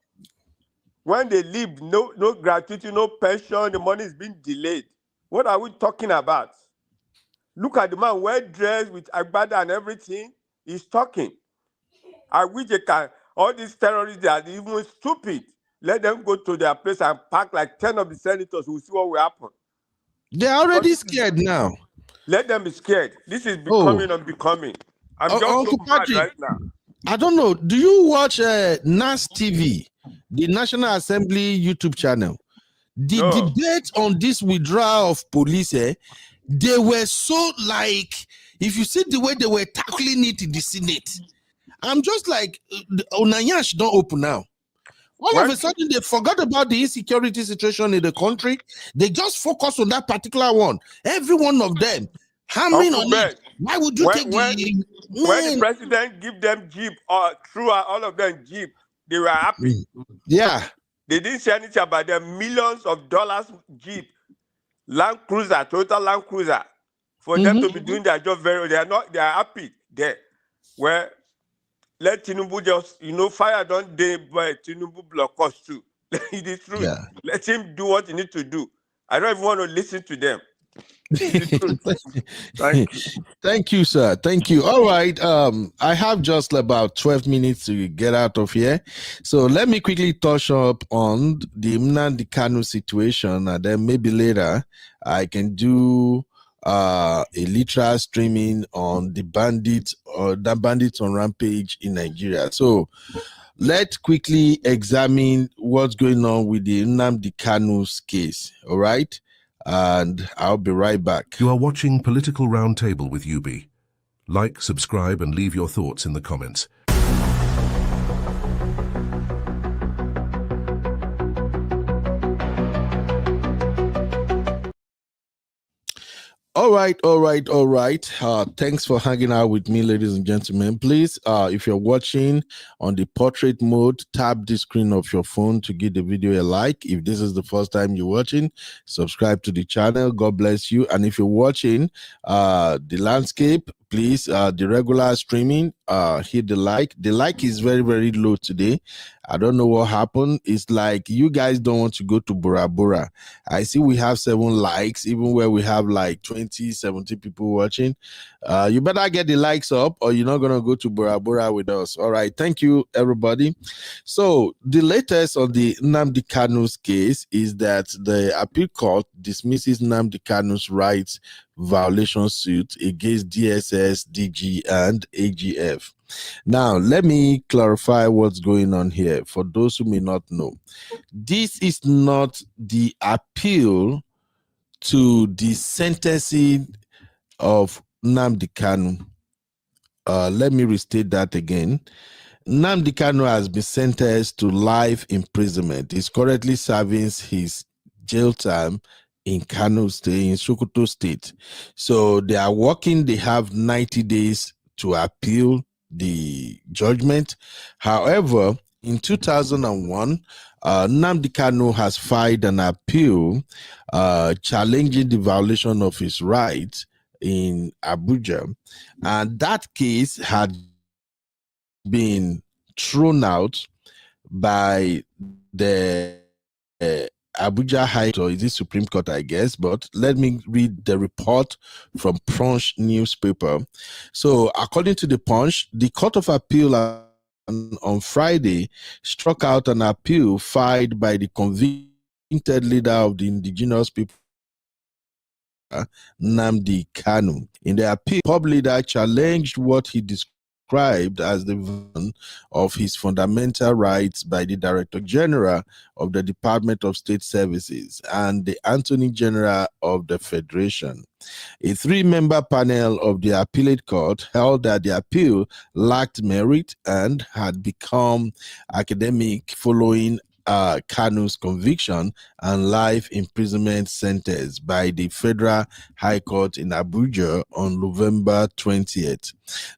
When they leave, no gratuity, no pension, the money is being delayed. What are we talking about? Look at the man well dressed with agbada and everything. He's talking. I wish they can. All these terrorists, they are even stupid. Let them go to their place and pack like 10 of the senators. We'll see what will happen. They're already scared now. Let them be scared. This is becoming unbecoming. I'm just Uncle so mad Patrick, right now. I don't know. Do you watch NAS TV, the National Assembly YouTube channel? The debate on this withdrawal of police, they were so like, if you see the way they were tackling it in the Senate, I'm just like, Onayash don't open now. All of a sudden, they forgot about the insecurity situation in the country. They just focus on that particular one. Every one of them hammering on it. Why would you take the... When the president give them Jeep, or throughout all of them Jeep, they were happy. Yeah. They didn't say anything about the millions of dollars Jeep, Land Cruiser, Toyota Land Cruiser, for them to be doing their job very well. They are happy there. Where let Tinubu just, fire don't they, but Tinubu block us too. It is true. Yeah. Let him do what he needs to do. I don't even want to listen to them. Thank you. Thank you, sir. Thank you. All right. I have just about 12 minutes to get out of here. So let me quickly touch up on the Nnamdi Kanu situation, and then maybe later I can do a literal streaming on the bandits on rampage in Nigeria. So let's quickly examine what's going on with the Nnamdi Kanu's case. All right. And I'll be right back. You are watching Political Roundtable with UB. Like, subscribe, and leave your thoughts in the comments. All right. Thanks for hanging out with me, ladies and gentlemen. Please, if you're watching on the portrait mode, tap the screen of your phone to give the video a like. If this is the first time you're watching, subscribe to the channel. God bless you. And if you're watching the landscape, please, the regular streaming, hit the like. The like is very, very low today. I don't know what happened. It's like you guys don't want to go to Bora Bora. I see we have 7 likes, even where we have like 20, 70 people watching. You better get the likes up, or you're not going to go to Bora Bora with us. All right. Thank you, everybody. So the latest on the Nnamdi Kanu's case is that the appeal court dismisses Nnamdi Kanu's rights violation suit against DSS, DG, and AGF. Now, let me clarify what's going on here for those who may not know. This is not the appeal to the sentencing of Nnamdi Kanu. Let me restate that again. Nnamdi Kanu has been sentenced to life imprisonment. He's currently serving his jail time in Kano State, in Sokoto State. So they are working, they have 90 days to appeal the judgment. However, in 2001, Nnamdi Kanu has filed an appeal challenging the violation of his rights in Abuja. And that case had been thrown out by the Abuja High Court, or is it Supreme Court, I guess, but let me read the report from Punch newspaper. So according to the Punch, the Court of Appeal on Friday struck out an appeal filed by the convicted leader of the Indigenous People, Nnamdi Kanu. In the appeal, POB leader challenged what he described described as the violation of his fundamental rights by the Director General of the Department of State Services and the Attorney General of the Federation. A three-member panel of the appellate court held that the appeal lacked merit and had become academic following Kanu's conviction and life imprisonment sentence by the Federal High Court in Abuja on November 20th.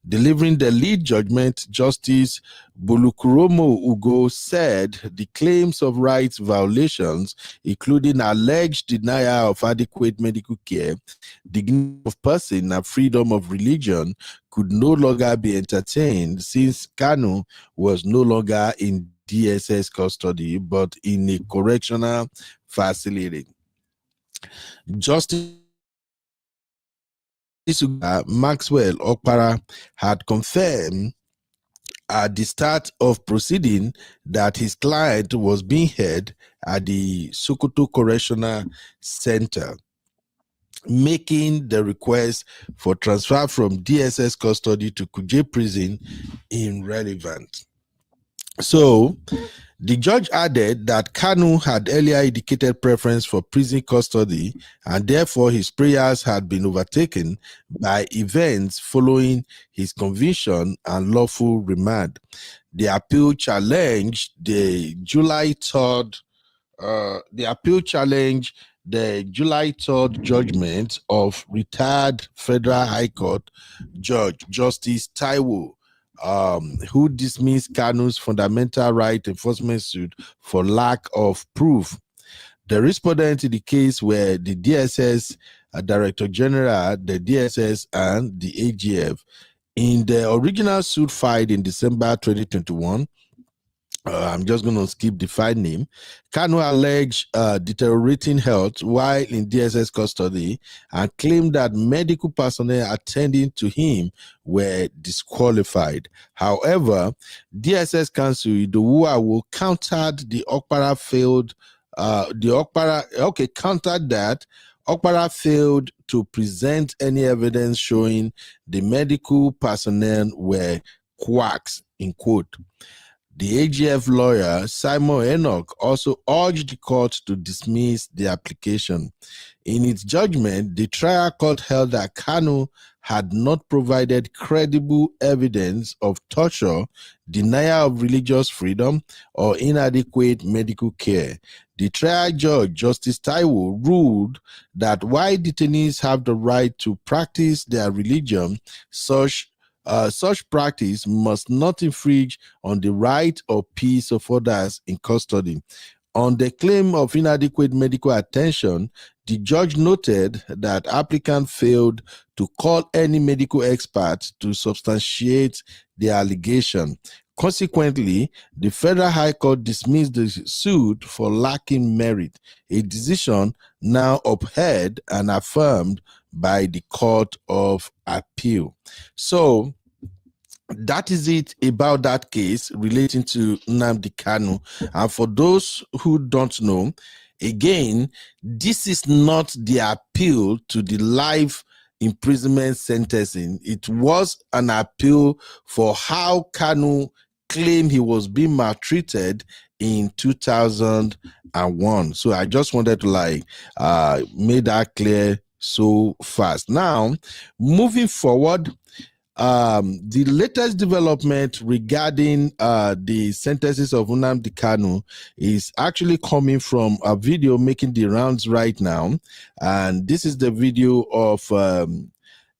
Delivering the lead judgment, Justice Bulukuromo Ugo said the claims of rights violations, including alleged denial of adequate medical care, dignity of person, and freedom of religion, could no longer be entertained since Kanu was no longer in DSS custody but in a correctional facility. Justice Maxwell Okpara had confirmed at the start of proceeding that his client was being held at the Sokoto Correctional Center, making the request for transfer from DSS custody to Kuje Prison irrelevant. So, the judge added that Kanu had earlier indicated preference for prison custody and therefore his prayers had been overtaken by events following his conviction and lawful remand. The appeal challenged the July 3rd judgment of retired Federal High Court Judge Justice Taiwo, who dismissed Kanu's fundamental right enforcement suit for lack of proof. The respondents in the case were the DSS Director General, the DSS, and the AGF. In the original suit filed in December 2021, I'm just going to skip the file name. Kanu alleged deteriorating health while in DSS custody and claimed that medical personnel attending to him were disqualified. However, DSS counsel Idowu countered the Okpara countered that Okpara failed to present any evidence showing the medical personnel were quacks, in quote. The AGF lawyer, Simon Enoch, also urged the court to dismiss the application. In its judgment, the trial court held that Kanu had not provided credible evidence of torture, denial of religious freedom, or inadequate medical care. The trial judge, Justice Taiwo, ruled that while detainees have the right to practice their religion, such practice must not infringe on the right or peace of others in custody. On the claim of inadequate medical attention, the judge noted that applicant failed to call any medical expert to substantiate the allegation. Consequently, the Federal High Court dismissed the suit for lacking merit, a decision now upheld and affirmed by the Court of Appeal. So, that is it about that case relating to Nnamdi Kanu. And for those who don't know, again, this is not the appeal to the life imprisonment sentencing. It was an appeal for how Kanu claimed he was being maltreated in 2001. So I just wanted to make that clear so fast. Now, moving forward, the latest development regarding the sentences of Nnamdi Kanu is actually coming from a video making the rounds right now. And this is the video of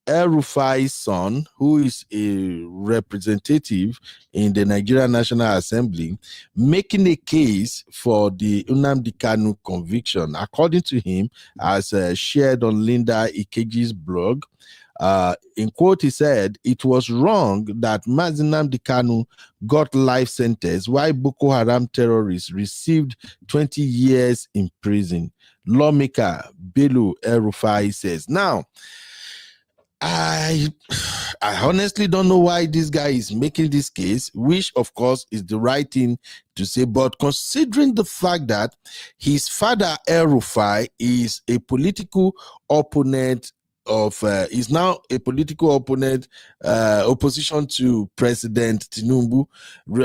El-Rufai's son, who is a representative in the Nigerian National Assembly, making a case for the Nnamdi Kanu conviction. According to him, as shared on Linda Ikeji's blog, in quote, he said, it was wrong that Nnamdi Kanu got life sentence while Boko Haram terrorists received 20 years in prison. Lawmaker Bello El-Rufai says. Now, I honestly don't know why this guy is making this case, which of course is the right thing to say, but considering the fact that his father El-Rufai is a political opponent of is now a political opponent, opposition to President Tinubu,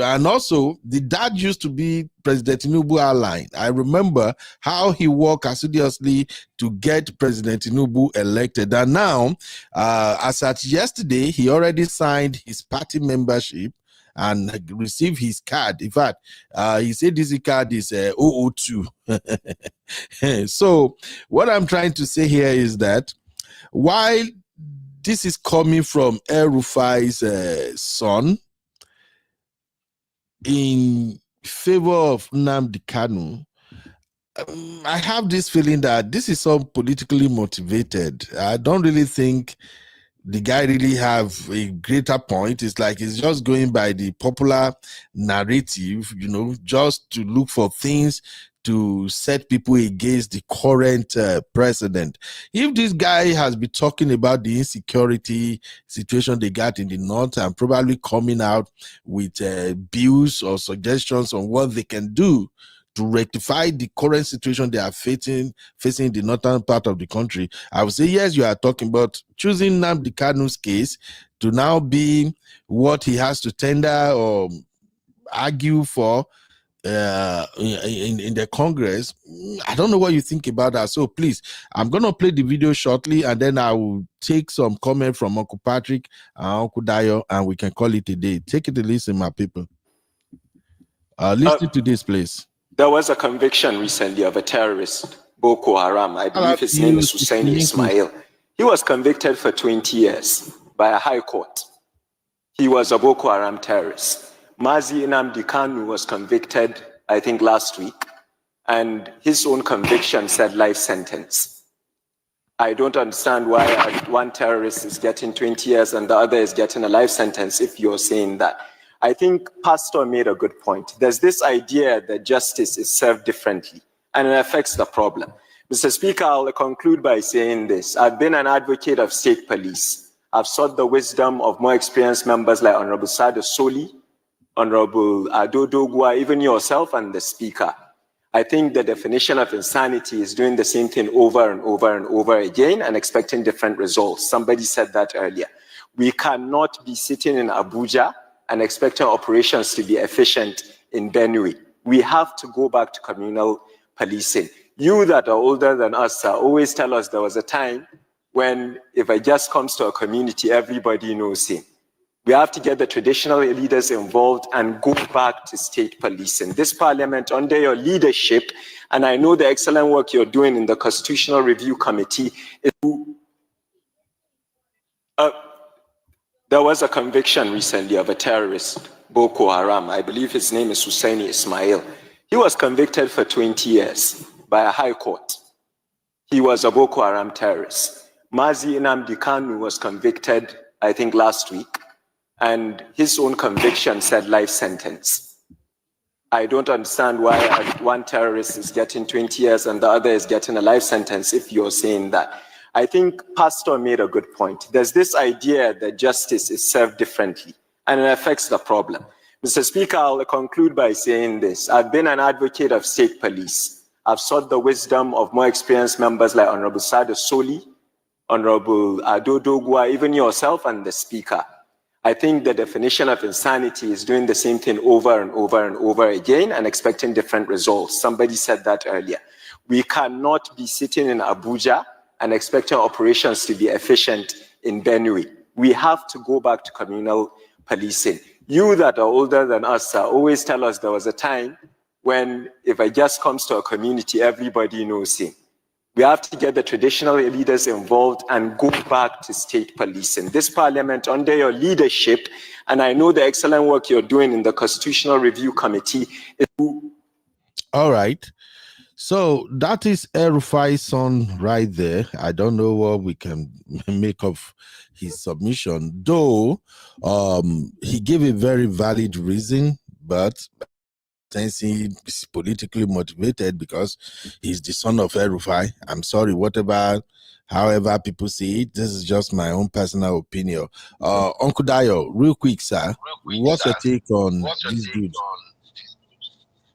and also the dad used to be President Tinubu ally. I remember how he worked assiduously to get President Tinubu elected, and now, as at yesterday, he already signed his party membership and received his card. In fact, he said this card is 002. So what I'm trying to say here is that while this is coming from El-Rufai's son in favor of Nnamdi Kanu, I have this feeling that this is so politically motivated. I don't really think the guy really have a greater point. It's like he's just going by the popular narrative, you know, just to look for things to set people against the current president. If this guy has been talking about the insecurity situation they got in the north and probably coming out with bills or suggestions on what they can do to rectify the current situation they are facing in the northern part of the country, I would say, yes, you are talking about choosing Nnamdi Kanu's case to now be what he has to tender or argue for in the Congress. I don't know what you think about that. So please, I'm going to play the video shortly, and then I will take some comment from Uncle Patrick and Uncle Dayo, and we can call it a day. Take it a listen, my people. Listen to this, please. There was a conviction recently of a terrorist, Boko Haram. I believe his name is Husseini Ismail. He was convicted for 20 years by a high court. He was a Boko Haram terrorist. Mazi Nnamdi Kanu was convicted, I think, last week, and his own conviction said life sentence. I don't understand why one terrorist is getting 20 years and the other is getting a life sentence if you're saying that. I think Pastor made a good point. There's this idea that justice is served differently, and it affects the problem. Mr. Speaker, I'll conclude by saying this. I've been an advocate of state police. I've sought the wisdom of more experienced members like Honorable Sada Soli, Honorable Ado Dogwa, even yourself and the Speaker. I think the definition of insanity is doing the same thing over and over and over again and expecting different results. Somebody said that earlier. We cannot be sitting in Abuja and expecting operations to be efficient in Benue. We have to go back to communal policing. You that are older than us always tell us there was a time when if it just comes to a community, everybody knows him. We have to get the traditional leaders involved and go back to state policing. This parliament, under your leadership, and I know the excellent work you're doing in the Constitutional Review Committee, there was a conviction recently of a terrorist, Boko Haram. I believe his name is Husseini Ismail. He was convicted for 20 years by a high court. He was a Boko Haram terrorist. Mazi Nnamdi Kanu was convicted, I think, last week, and his own conviction said life sentence. I don't understand why one terrorist is getting 20 years and the other is getting a life sentence if you're saying that. I think Pastor made a good point. There's this idea that justice is served differently, and it affects the problem. Mr. Speaker, I'll conclude by saying this. I've been an advocate of state police. I've sought the wisdom of more experienced members like Honorable Sada Soli, Honorable Ado Dogwa, even yourself and the Speaker. I think the definition of insanity is doing the same thing over and over and over again and expecting different results. Somebody said that earlier. We cannot be sitting in Abuja and expecting operations to be efficient in Benue. We have to go back to communal policing. You that are older than us always tell us there was a time when if it just comes to a community, everybody knows him. We have to get the traditional leaders involved and go back to state policing. This parliament, under your leadership, and I know the excellent work you're doing in the Constitutional Review Committee. All right. So that is El-Rufai's son right there. I don't know what we can make of his submission, though he gave a very valid reason, but since he is politically motivated because he's the son of El-Rufai. I'm sorry, however people see it, this is just my own personal opinion. Uncle Dayo, real quick, sir, what's your take on this dude?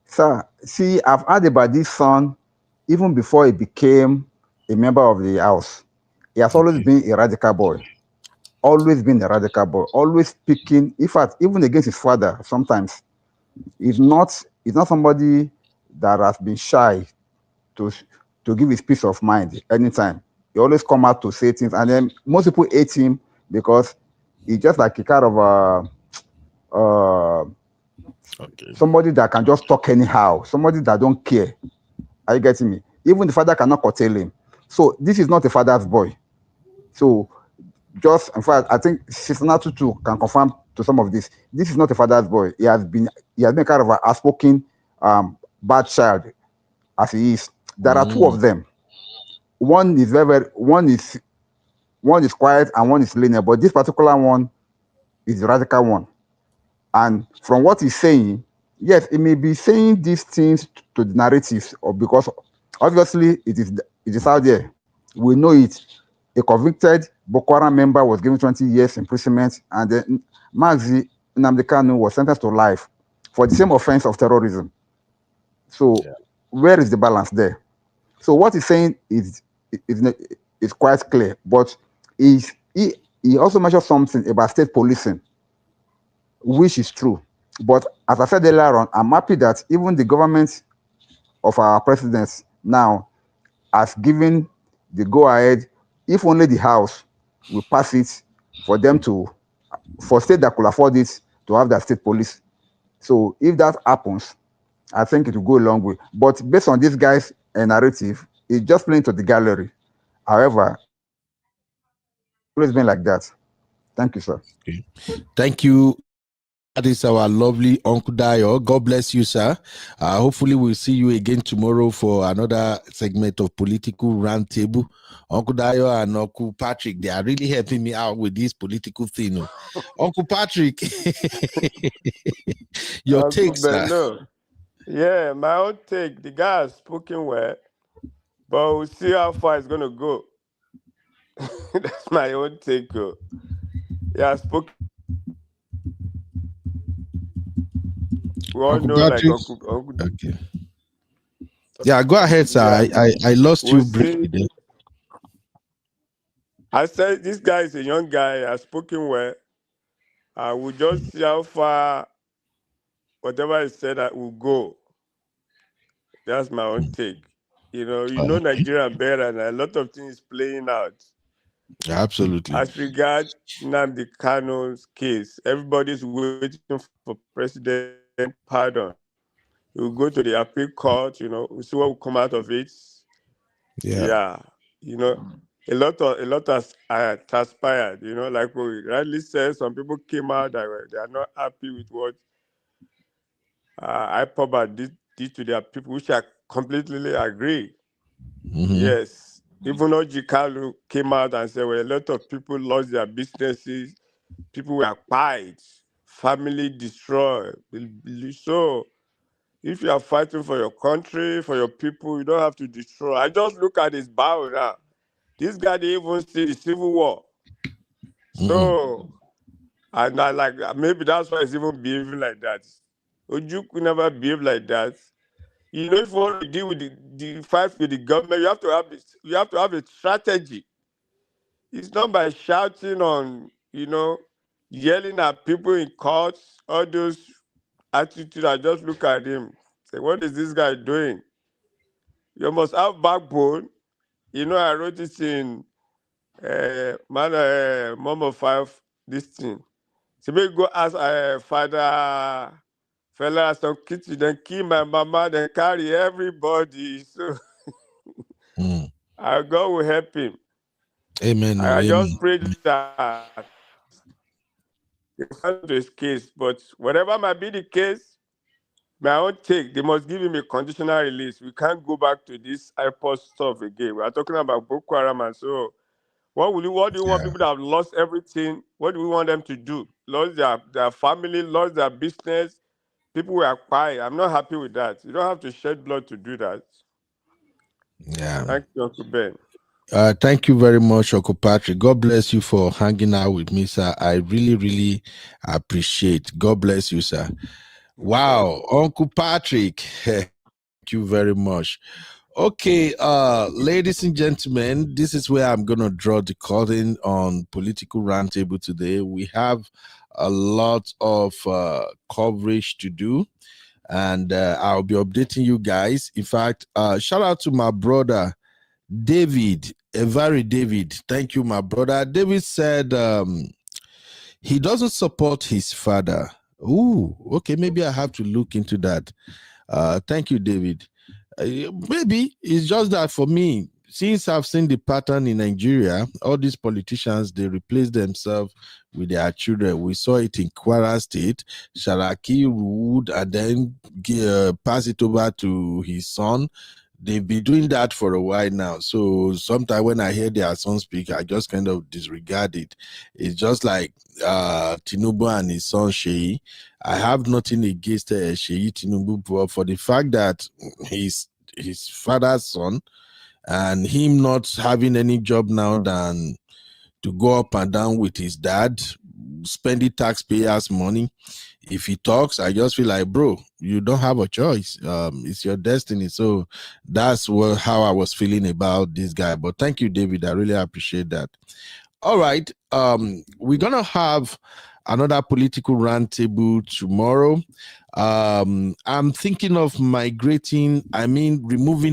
Sir, see, I've heard about this son even before he became a member of the House. he has always been a radical boy. Always been a radical boy. Always speaking, in fact, even against his father, sometimes. He's not somebody that has been shy to give his peace of mind anytime. He always come out to say things, and then most people hate him because he's just like a kind of somebody that can just talk anyhow, somebody that don't care. Are you getting me? Even the father cannot curtail him. So this is not a father's boy. So just, in fact, I think Sister Natu too can confirm to some of this. This is not a father's boy. He has been kind of an outspoken bad child as he is. There are two of them. One is one is quiet and one is linear, but this particular one is the radical one. And from what he's saying, yes, he may be saying these things to the narratives, or because obviously it is out there. We know it. A convicted Boko Haram member was given 20 years imprisonment, and then Nnamdi Kanu was sentenced to life for the same offense of terrorism. So where is the balance there? So what he's saying is quite clear, but he also mentioned something about state policing, which is true. But as I said earlier on, I'm happy that even the government of our presidents now has given the go-ahead, if only the House will pass it, for state that could afford it to have their state police. So if that happens, I think it will go a long way. But based on this guy's narrative, it's just playing to the gallery. However, it's always been like that. Thank you, sir. Okay. Thank you. That is our lovely Uncle Dayo. God bless you, sir. Hopefully we'll see you again tomorrow for another segment of Political Roundtable. Uncle Dayo and Uncle Patrick, they are really helping me out with this political thing. Uncle Patrick, your take, sir. No. Yeah, my own take. The guy has spoken well, but we'll see how far it's going to go. That's my own take. He has spoken. We all Uncle know, Patrick? like Uncle. Okay. Yeah, go ahead, sir. Yeah. I lost We'll you briefly there. I said this guy is a young guy, has spoken well. We'll just see how far whatever he said that will go. That's my own take. You know Nigeria better, and a lot of things playing out. Absolutely. As regards Nnamdi Kanu's case, everybody's waiting for president pardon. We'll go to the appeal court, we'll see what will come out of it. Yeah. A lot has transpired, like we rightly said, some people came out that they are not happy with what IPOB did to their people, which I completely agree. Yes. Even though Kalu came out and said, well, a lot of people lost their businesses, people were quiet, family destroyed. So if you are fighting for your country, for your people, you don't have to destroy. I just look at his bio now. This guy didn't even see the Civil War. So, and I like, maybe that's why he's even behaving like that. Oju could never behave like that. If you want to deal with the fight with the government, you have to have a strategy. It's not by shouting on, yelling at people in courts, all those attitudes. I just look at him, say, what is this guy doing? You must have backbone. I wrote it in Mom of Five, this thing. So we go ask father, fella, some kids, then kill my mama, then carry everybody. So our God will help him. Amen. I Amen. just pray that he find his case. But whatever might be the case, my own take, they must give him a conditional release. We can't go back to this IPOB stuff again. We are talking about Boko Haram, and so what do you want people that have lost everything? What do we want them to do? Lost their family, lost their business. People were quiet. I'm not happy with that. You don't have to shed blood to do that. Yeah. Thank you, Uncle Ben. Thank you very much, Uncle Patrick. God bless you for hanging out with me, sir. I really, really appreciate. God bless you, sir. Wow, Uncle Patrick. Thank you very much. Okay, ladies and gentlemen, this is where I'm going to draw the curtain on Political Roundtable today. We have a lot of coverage to do, and I'll be updating you guys. In fact, shout out to my brother, David, Evari David. Thank you, my brother. David said he doesn't support his father. Ooh, okay, maybe I have to look into that. Thank you, David. Maybe it's just that for me, since I've seen the pattern in Nigeria, all these politicians, they replace themselves with their children. We saw it in Kwara State. Sharaki ruled and then pass it over to his son. They've been doing that for a while now. So sometimes when I hear their son speak, I just kind of disregard it. It's just like Tinubu and his son Sheyi. I have nothing against Sheyi Tinubu, but for the fact that he's his father's son and him not having any job now than to go up and down with his dad, spending taxpayers' money. If he talks, I just feel like, bro, you don't have a choice. It's your destiny. So that's how I was feeling about this guy. But thank you, David. I really appreciate that. All right. We're going to have another political roundtable tomorrow. I'm thinking of removing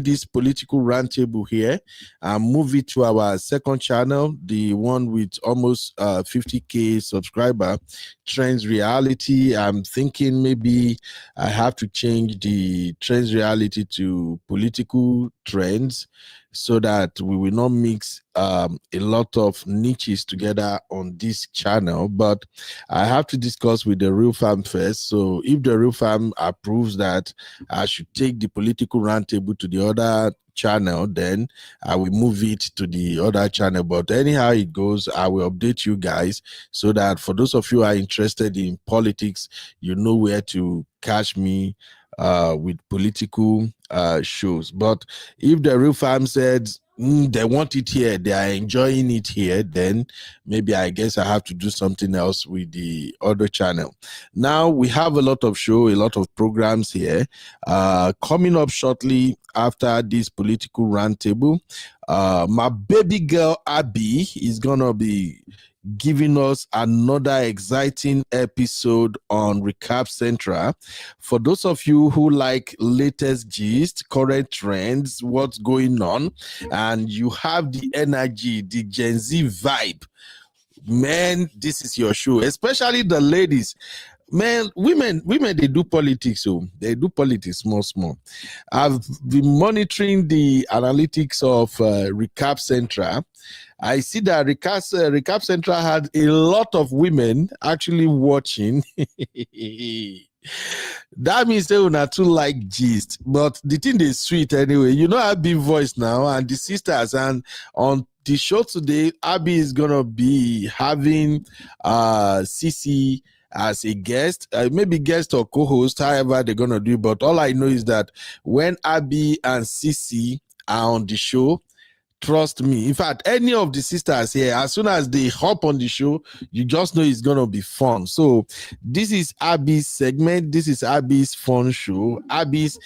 this political roundtable here and move it to our second channel, the one with almost 50K subscriber, Trends Reality. I'm thinking maybe I have to change the Trends Reality to political trends so that we will not mix a lot of niches together on this channel. But I have to discuss with the Real Farm first. So if the Real Farm approves that I should take the political roundtable to the other channel, then I will move it to the other channel. But anyhow it goes, I will update you guys so that for those of you who are interested in politics, you know where to catch me with political shows. But if the Real Farm said they want it here, they are enjoying it here, then maybe I guess I have to do something else with the other channel. Now we have a lot of show, a lot of programs here coming up shortly after this political roundtable. My baby girl Abby is gonna be giving us another exciting episode on Recap Central. For those of you who like latest gist, current trends, what's going on, and you have the energy, the Gen Z vibe, man, this is your show, especially the ladies. Man, women, they do politics, so they do politics small. I've been monitoring the analytics of Recap Central. I see that Recap Central had a lot of women actually watching. That means they will not too like gist, but the thing is sweet anyway. You know, Abby voice now and the sisters, and on the show today, Abby is gonna be having Cece as a guest, maybe guest or co-host, however they're gonna do. But all I know is that when Abby and Cece are on the show, trust me. In fact, any of the sisters here, as soon as they hop on the show, you just know it's going to be fun. So this is Abby's segment. This is Abby's fun show, Abby's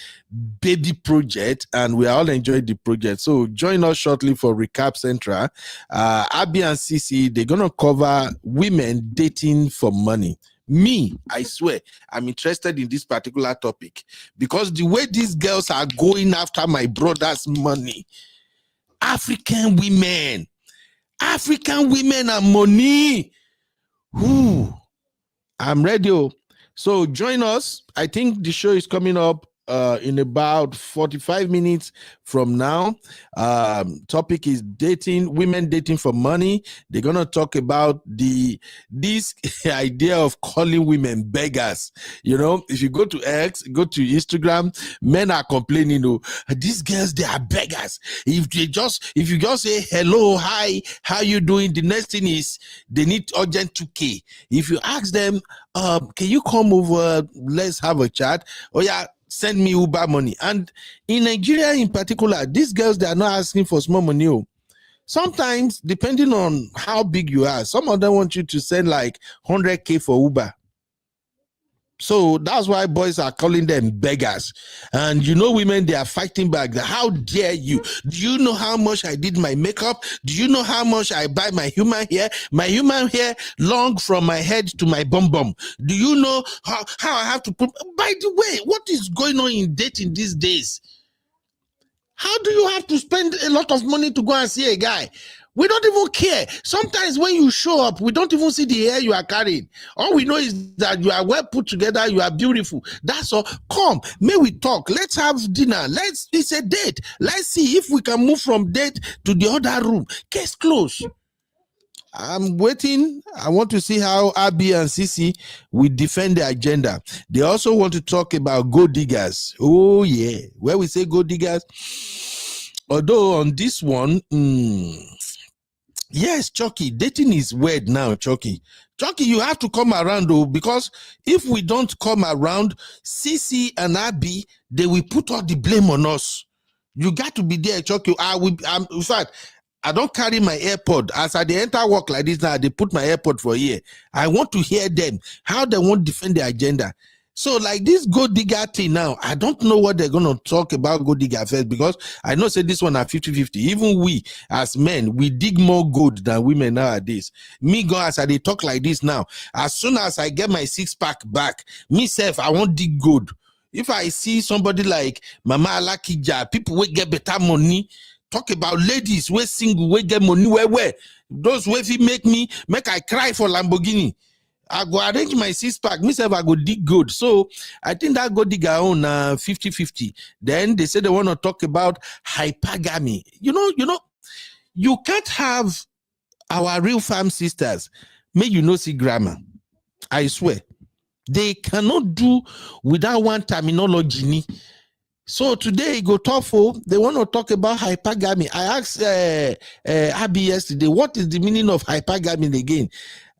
baby project, and we are all enjoying the project. So join us shortly for Recap Central. Abby and Cece, they're going to cover women dating for money. Me, I swear, I'm interested in this particular topic because the way these girls are going after my brother's money, African women and money. Ooh, I'm ready. So join us. I think the show is coming up in about 45 minutes from now. Topic is women dating for money. They're gonna talk about this idea of calling women beggars. You know, if you go to X, go to Instagram, men are complaining, these girls, they are beggars. If you just say hello, hi, how you doing, the next thing is they need urgent 2K. If you ask them, can you come over, let's have a chat, oh yeah, send me Uber money. And in Nigeria in particular, these girls, they are not asking for small money. Sometimes, depending on how big you are, some of them want you to send like 100K for Uber. So that's why boys are calling them beggars. And you know, women, they are fighting back. How dare you? Do you know how much I did my makeup? Do you know how much I buy my human hair? My human hair long from my head to my bum bum. Do you know how I have to put? By the way, what is going on in dating these days? How do you have to spend a lot of money to go and see a guy? We don't even care. Sometimes when you show up, we don't even see the hair you are carrying. All we know is that you are well put together, you are beautiful. That's all. Come, may we talk. Let's have dinner. It's a date. Let's see if we can move from date to the other room. Case closed. I'm waiting. I want to see how Abi and Sisi will defend the agenda. They also want to talk about gold diggers. Oh, yeah. Where we say gold diggers. Although on this one, yes, Chucky, dating is weird now, Chucky. Chucky, you have to come around, though, because if we don't come around, Sisi and Abi, they will put all the blame on us. You got to be there, Chucky. In fact, I don't carry my AirPod. As I enter work like this now, they put my AirPod for here. I want to hear them, how they won't defend the agenda. So like this gold digger thing now, I don't know what they're going to talk about gold digger first, because I know say this one at 50-50. Even we as men, we dig more gold than women nowadays. Me go as I they talk like this now, as soon as I get my 6-pack back, myself, I won't dig gold. If I see somebody like Mama Alakija, people will get better money. Talk about ladies where single, where get money, where those way make I cry for Lamborghini. I go arrange my 6-pack. Myself, I go dig gold. So I think that go digger on 50-50. Then they say they want to talk about hypergamy. You know, you can't have our real farm sisters. May you know see grammar. I swear. They cannot do without one terminology. So today, go TOEFL, they want to talk about hypergamy. I asked Abby yesterday, what is the meaning of hypergamy again?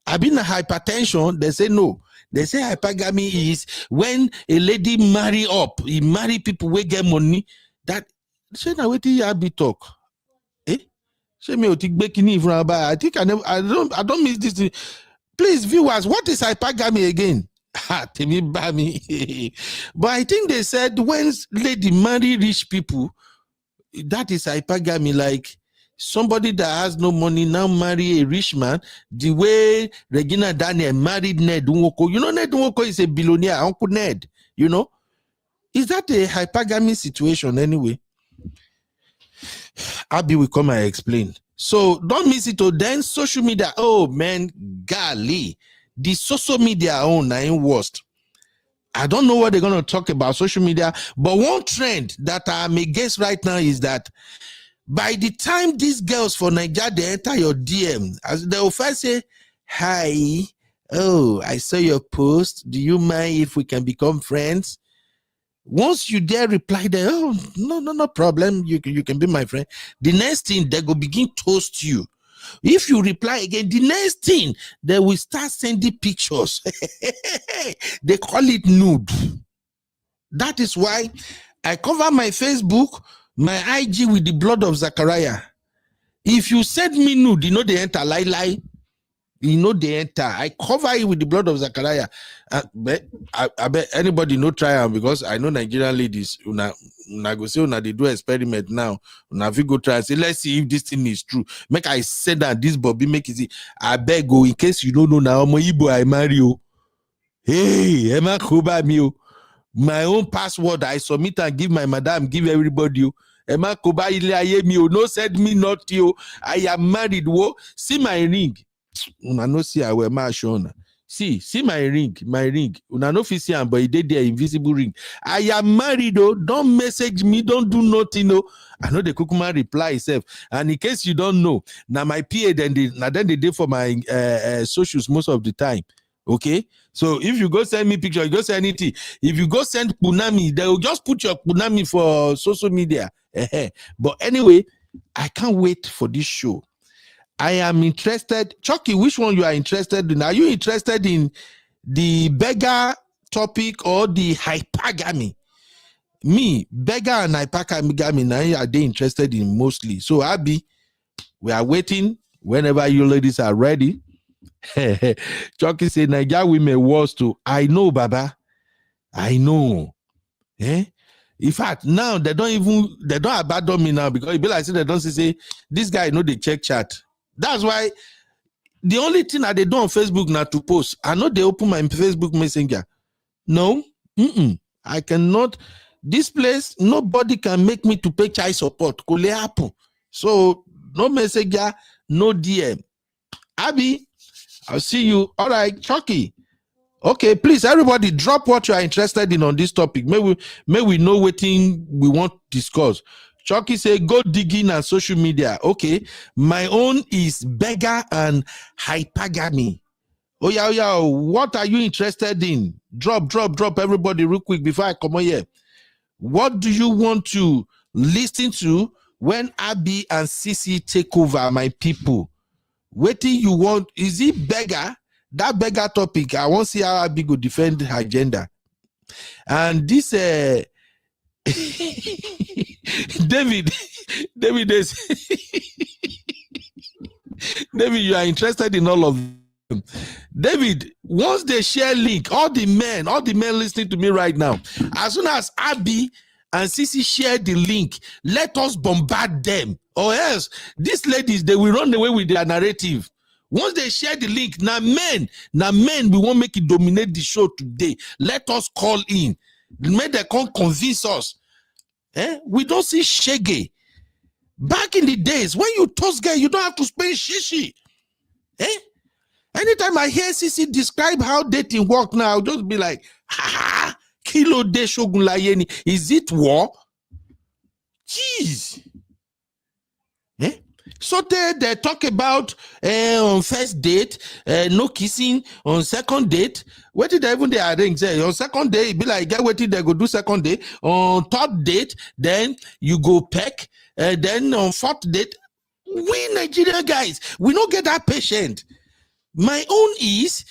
I've been a hypertension. They say no. They say hypergamy is when a lady marry people will get money. That say now what you Abby talk? Say me take bikini from I think I don't miss this. Please, viewers, what is hypergamy again? But I think they said when lady marry rich people, that is hypergamy, like somebody that has no money now marry a rich man, the way Regina Daniel married Ned Nwoko. You know, Ned Nwoko is a billionaire, Uncle Ned, you know. Is that a hypergamy situation anyway? Abby will come and explain. So don't miss it. Then social media, oh man, golly. The social media ain't worst. I don't know what they're going to talk about social media, but one trend that I'm against right now is that by the time these girls for Nigeria, they enter your DM, as they will first say, hi, oh, I saw your post. Do you mind if we can become friends? Once you dare reply there, oh, no problem. You can be my friend. The next thing, they go begin toast you. If you reply again, the next thing, they will start sending pictures. They call it nude. That is why I cover my Facebook, my IG with the blood of Zachariah. If you send me nude, you know they enter, lie. You know they enter. I cover it with the blood of Zachariah. But I bet anybody no try am, because I know Nigerian ladies, una go say una they do experiment now. Una we go try and say, let's see if this thing is true. Make I say that this Bobby make it see. I beg go, in case you don't know now, I'm Igbo, I marry you. Hey, Emma Koba me. My own password, I submit and give my madam, give everybody. Emma Koba ile me. No said me not you. I am married. Wo, see my ring. Una no see I wear my shona. See my ring. Una no fit see am, but it did their invisible ring. I am married though. Don't message me. Don't do nothing. No. I know the Kukuma reply itself. And in case you don't know, now my PA then they did for my socials most of the time. Okay, so if you go send me picture, you go send anything. If you go send Punami, they will just put your Punami for social media. But anyway, I can't wait for this show. I am interested. Chucky, which one you are interested in? Are you interested in the beggar topic or the hypergamy? Me, beggar and hypergamy, now are they interested in mostly? So Abby, we are waiting whenever you ladies are ready. Chucky said, Nigeria women was too. I know, Baba. I know. Eh? In fact, now they don't abandon me now because it be like they don't say this guy know they check chat. That's why the only thing that they do on Facebook now to post. I know they open my Facebook Messenger. No, I cannot. This place, nobody can make me to pay child support. Could happen. So no Messenger, no DM. Abby, I'll see you. All right, Chucky. Okay, please, everybody, drop what you are interested in on this topic. May we know what thing we want to discuss. Chucky say, go digging on social media. Okay, my own is beggar and hypergamy. Oh yeah. What are you interested in? Drop, everybody, real quick before I come on here. What do you want to listen to when Abby and Sisi take over, my people? What do you want? Is it beggar? That beggar topic, I want to see how Abby go defend her agenda. And this David is David, you are interested in all of them. David, once they share link, all the men listening to me right now, as soon as Abby and Sisi share the link, let us bombard them, or else these ladies, they will run away with their narrative. Once they share the link, now men, we won't make it dominate the show today. Let us call in. Make them come convince us. We don't see shege. Back in the days, when you toast girl, you don't have to spend shishi. Anytime I hear Sisi describe how dating work now, I'll just be like, kilo de shogun layeni. Is it war? Jeez. So they talk about on first date, no kissing. On second date, what did they even arrange? On second day, it be like, get what did they go do second day? On third date, then you go peck. Then on fourth date, we Nigerian guys, we don't get that patient. My own is,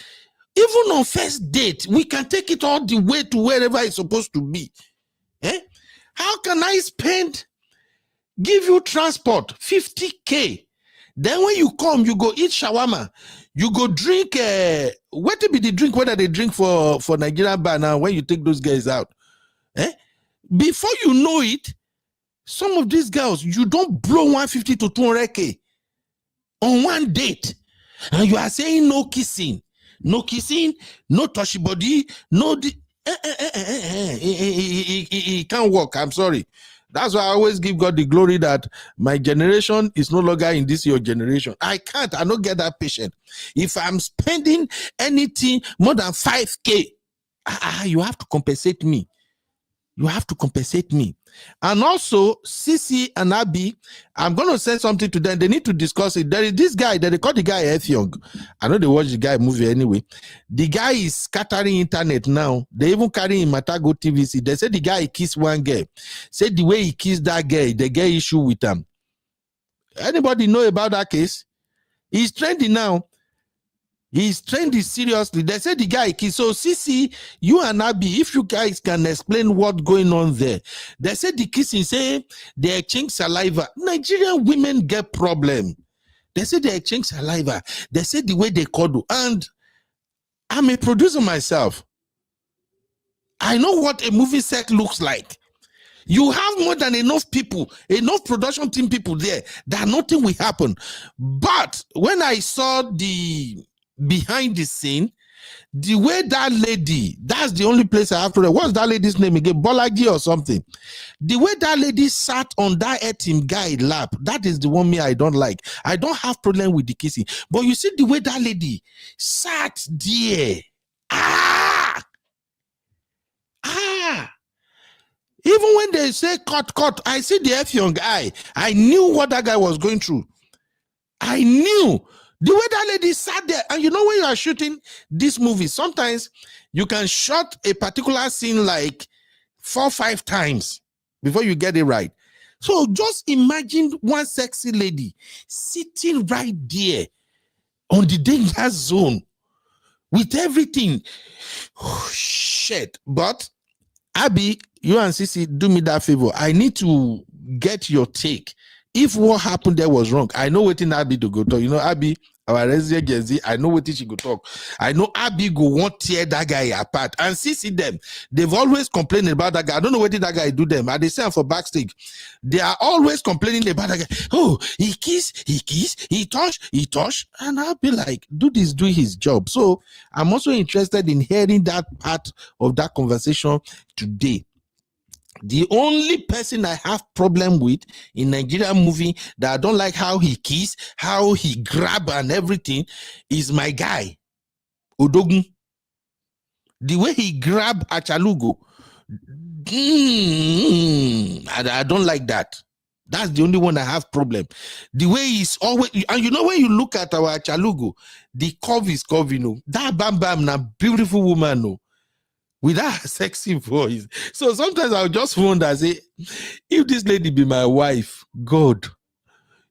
even on first date, we can take it all the way to wherever it's supposed to be. How can I give you transport 50K? Then when you come, you go eat shawarma, you go drink what be the drink whether they drink for Nigerian bar now when you take those guys out. Before you know it, some of these girls, you don't blow 150 to 200K on one date, and you are saying no kissing, no touchy body, no it can't work. I'm sorry. That's why I always give God the glory that my generation is no longer in this your generation. I don't get that patient. If I'm spending anything more than 5K, you have to compensate me. You have to compensate me. And also, Sisi and Abby, I'm going to say something to them. They need to discuss it. There is this guy that they call the guy F Young. I know they watch the guy movie anyway. The guy is scattering internet now. They even carry him Matago TVC. They say the guy kissed one girl. Say the way he kissed that girl, they get issue with him. Anybody know about that case? He's trending now. He's trending seriously. They say the guy kissed. So Sisi, you and Abby, if you guys can explain what's going on there. They say the kissing, say they exchange saliva. Nigerian women get problem. They say they exchange saliva. They say the way they cuddle. And I'm a producer myself. I know what a movie set looks like. You have more than enough people, enough production team people there that nothing will happen. But when I saw the behind the scene, the way that lady, that's the only place I have to know. What's that lady's name again? Bolagi or something. The way that lady sat on that etim guy lap, that is the one me I don't like. I don't have problem with the kissing. But you see the way that lady sat there. Even when they say cut, I see the F young guy. I knew what that guy was going through. I knew. The way that lady sat there, and you know when you are shooting this movie, sometimes you can shot a particular scene like 4 or 5 times before you get it right. So just imagine one sexy lady sitting right there on the danger zone with everything. Oh, shit. But Abby, you and Sisi, do me that favor. I need to get your take. If what happened there was wrong, I know waiting Abby to go to. You know, Abby, our resident Gen Z, I know what she go talk. I know Abi go want tear that guy apart. And see them. They've always complained about that guy. I don't know what did that guy do them. They say for backstage. They are always complaining about that guy. Oh, he kiss, he touch. And I'll be like, do his job. So I'm also interested in hearing that part of that conversation today. The only person I have problem with in Nigerian movie that I don't like how he kiss, how he grab and everything is my guy, Odogun. The way he grab Achalugo, I don't like that. That's the only one I have problem. The way he's always, and you know when you look at our Achalugo, the curve is curve, you know. That Bam Bam, na beautiful woman, no. With that sexy voice. So sometimes I'll just wonder, say, if this lady be my wife, God,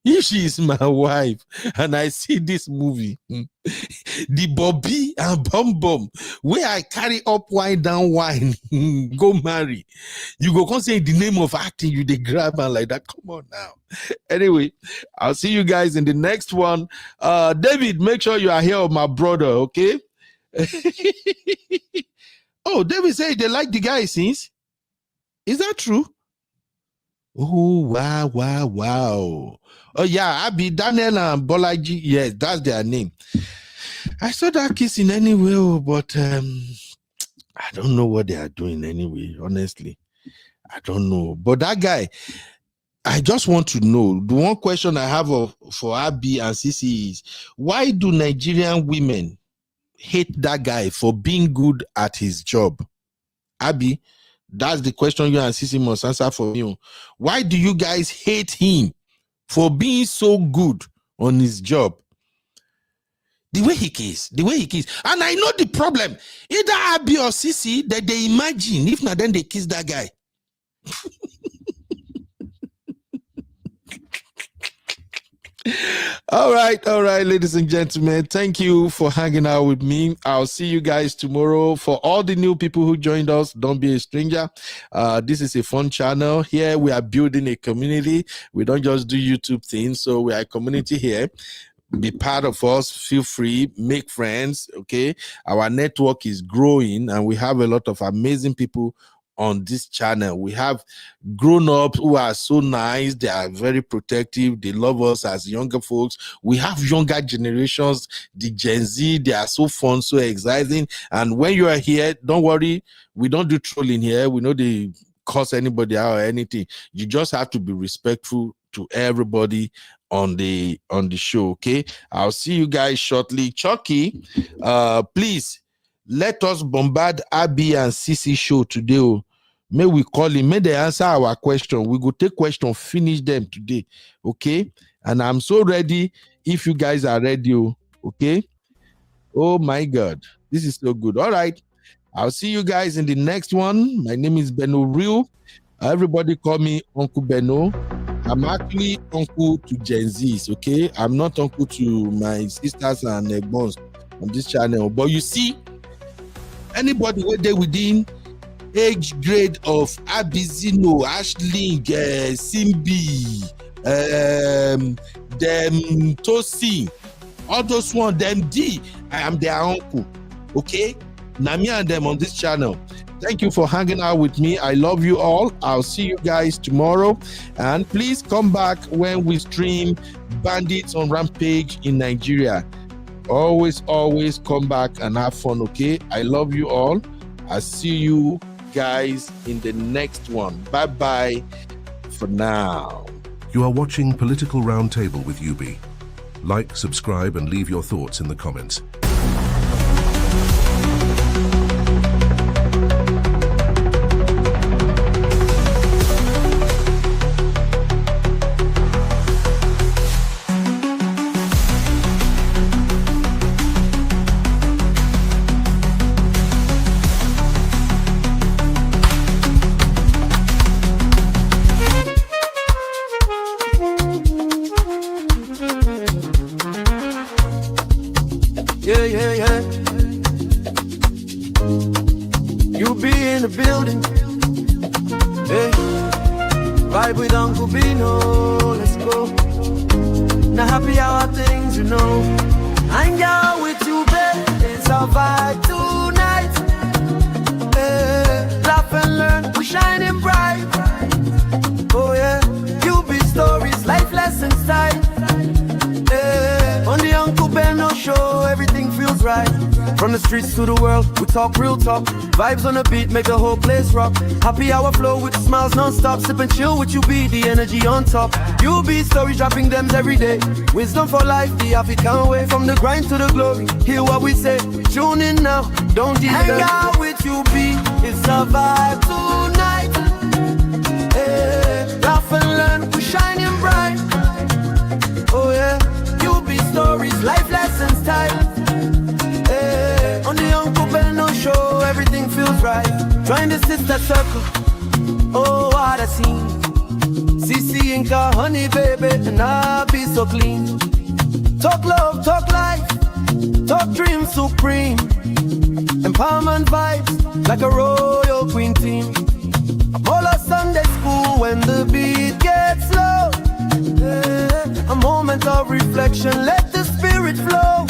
if she is my wife, and I see this movie, the Bobby and Bum Bum, where I carry up wine, down wine, go marry, you go come say in the name of acting, you they grab and like that. Come on now. Anyway, I'll see you guys in the next one. David, make sure you are here with my brother, okay? Oh, David said they like the guy since. Is that true? Oh, wow. Oh, yeah, Abi, Daniel and Bolaji. Yes, that's their name. I saw that kissing anyway, but I don't know what they are doing anyway, honestly. I don't know. But that guy, I just want to know. The one question I have for Abi and Sisi is, why do Nigerian women hate that guy for being good at his job? Abi, that's the question you and Sisi must answer for you. Why do you guys hate him for being so good on his job? The way he kiss. And I know the problem. Either Abi or Sisi, that they imagine, if not, then they kiss that guy. All right, ladies and gentlemen. Thank you for hanging out with me. I'll see you guys tomorrow. For all the new people who joined us, don't be a stranger. This is a fun channel. Here we are building a community. We don't just do YouTube things. So we are a community here. Be part of us. Feel free. Make friends. Okay. Our network is growing and we have a lot of amazing people on this channel. We have grown-ups who are so nice. They are very protective. They love us as younger folks. We have younger generations, the Gen Z. They are so fun, so exciting. And when you are here, don't worry. We don't do trolling here. We know they curse anybody out or anything. You just have to be respectful to everybody on the show. Okay. I'll see you guys shortly. Chucky, please let us bombard Abi and Sisi show today. May we call him, may they answer our question. We go take question, finish them today. Okay. And I'm so ready if you guys are ready. Okay. Oh my God. This is so good. All right. I'll see you guys in the next one. My name is Beno Real. Everybody call me Uncle Beno. I'm actually uncle to Gen Zs, okay? I'm not uncle to my sisters and bonds on this channel. But you see, anybody where they within age grade of Abizino, Ashling, Simbi, them Tosi, all those one, them D, I am their uncle, okay? Nami and them on this channel. Thank you for hanging out with me. I love you all. I'll see you guys tomorrow. And please come back when we stream Bandits on Rampage in Nigeria. Always come back and have fun, okay? I love you all. I'll see you guys in the next one. Bye-bye for now. You are watching Political Roundtable with UB. Like, subscribe, and leave your thoughts in the comments. Yeah. You be in the building. Hey, vibe with Uncle Bino. Let's go. Now happy hour things, you know. Hang out with you, babe. It's a vibe tonight. Laugh and learn, we shining bright. Oh yeah, you be stories, life lessons time. On the Uncle Benno show, everything feels right. From the streets to the world, we talk real talk. Vibes on the beat make the whole place rock. Happy hour flow with smiles non-stop. Sip and chill with you, be the energy on top. You be stories, dropping them every day. Wisdom for life, the African way. From the grind to the glory, hear what we say. Tune in now, don't hang out with you, be. It's a vibe tonight. Laugh and learn, we shining bright. Oh yeah, you be stories, life lessons time. On the Uncle Benno show, everything feels right. Join the sister circle, oh what a scene. CC Inca, honey baby, and I be so clean. Talk love, talk life, talk dreams supreme. Empowerment vibes, like a royal queen team. All of Sunday school when the beat gets low. A moment of reflection, let the spirit flow.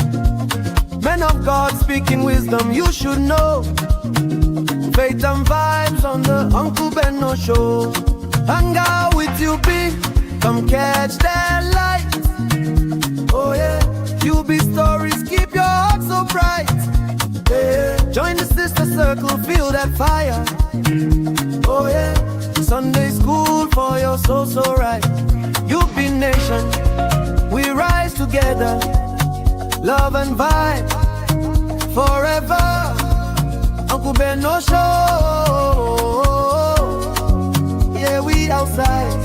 Men of God speaking wisdom, you should know. Faith and vibes on the Uncle Benno show. Hang out with you, be. Come catch that light. Oh yeah, you be stories, keep your heart so bright. Yeah. Join the sister circle, feel that fire. Oh yeah, Sunday school for your soul so right. You be nation, we rise together. Love and vibe forever. Uncle Benno show. Yeah, we outside.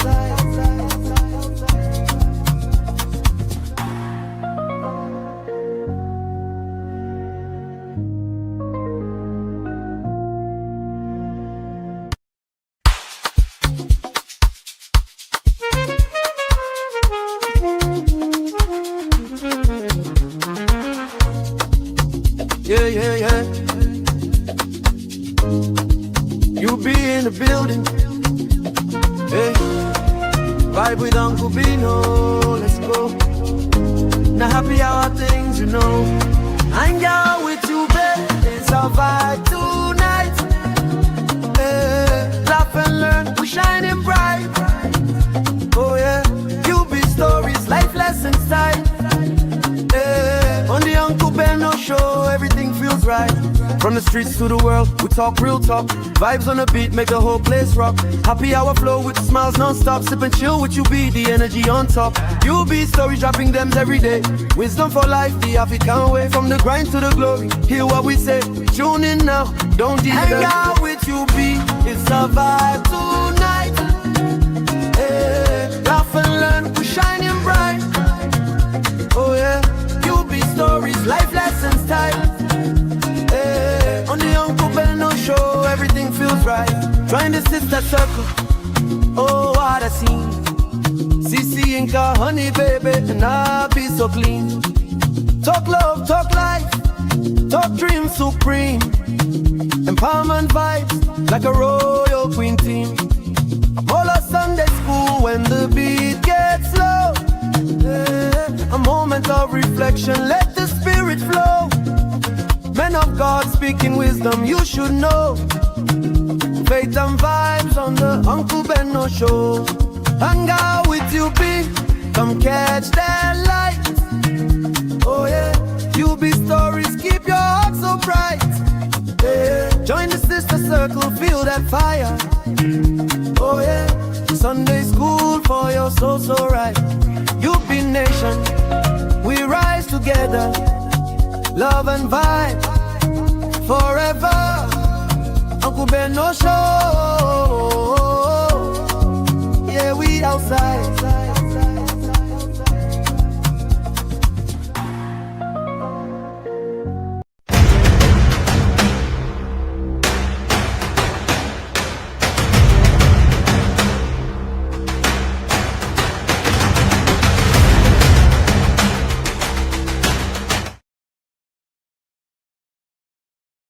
Yeah, yeah, yeah. You be in the building. Hey, vibe with Uncle Bino. Let's go. Now happy hour things, you know. Hang out with you, babe. It's a vibe tonight. Hey, laugh and learn, we shining bright. Oh yeah, you be stories, life lessons time. On the Uncle Benno show, everything feels right. From the streets to the world, we talk real talk. Vibes on the beat make the whole place rock. Happy hour flow with smiles non-stop. Sip and chill with you, be the energy on top. You be stories, dropping them every day. Wisdom for life, the African way. From the grind to the glory, hear what we say. Tune in now, don't hang out with you, be. It's a vibe tonight. Hey, laugh and learn, we shining bright. Oh yeah, you be stories, life lessons time. Hey, on the Uncle Benno show, everything feels right. Join the sister circle, oh what a scene. CC Inca, honey baby, and I be so clean. Talk love, talk life, talk dreams supreme. Empowerment vibes, like a royal queen team. All of Sunday school when the beat gets low. A moment of reflection, let the spirit flow. Men of God speaking wisdom, you should know. Faith and vibes on the Uncle Benno show. Hang out with you, be. Come catch that light. Oh yeah, you be stories, keep your heart so bright. Yeah. Join the sister circle, feel that fire. Oh yeah, Sunday school for your soul so right. You be nation, we rise together. Love and vibe forever. Uncle Benno show.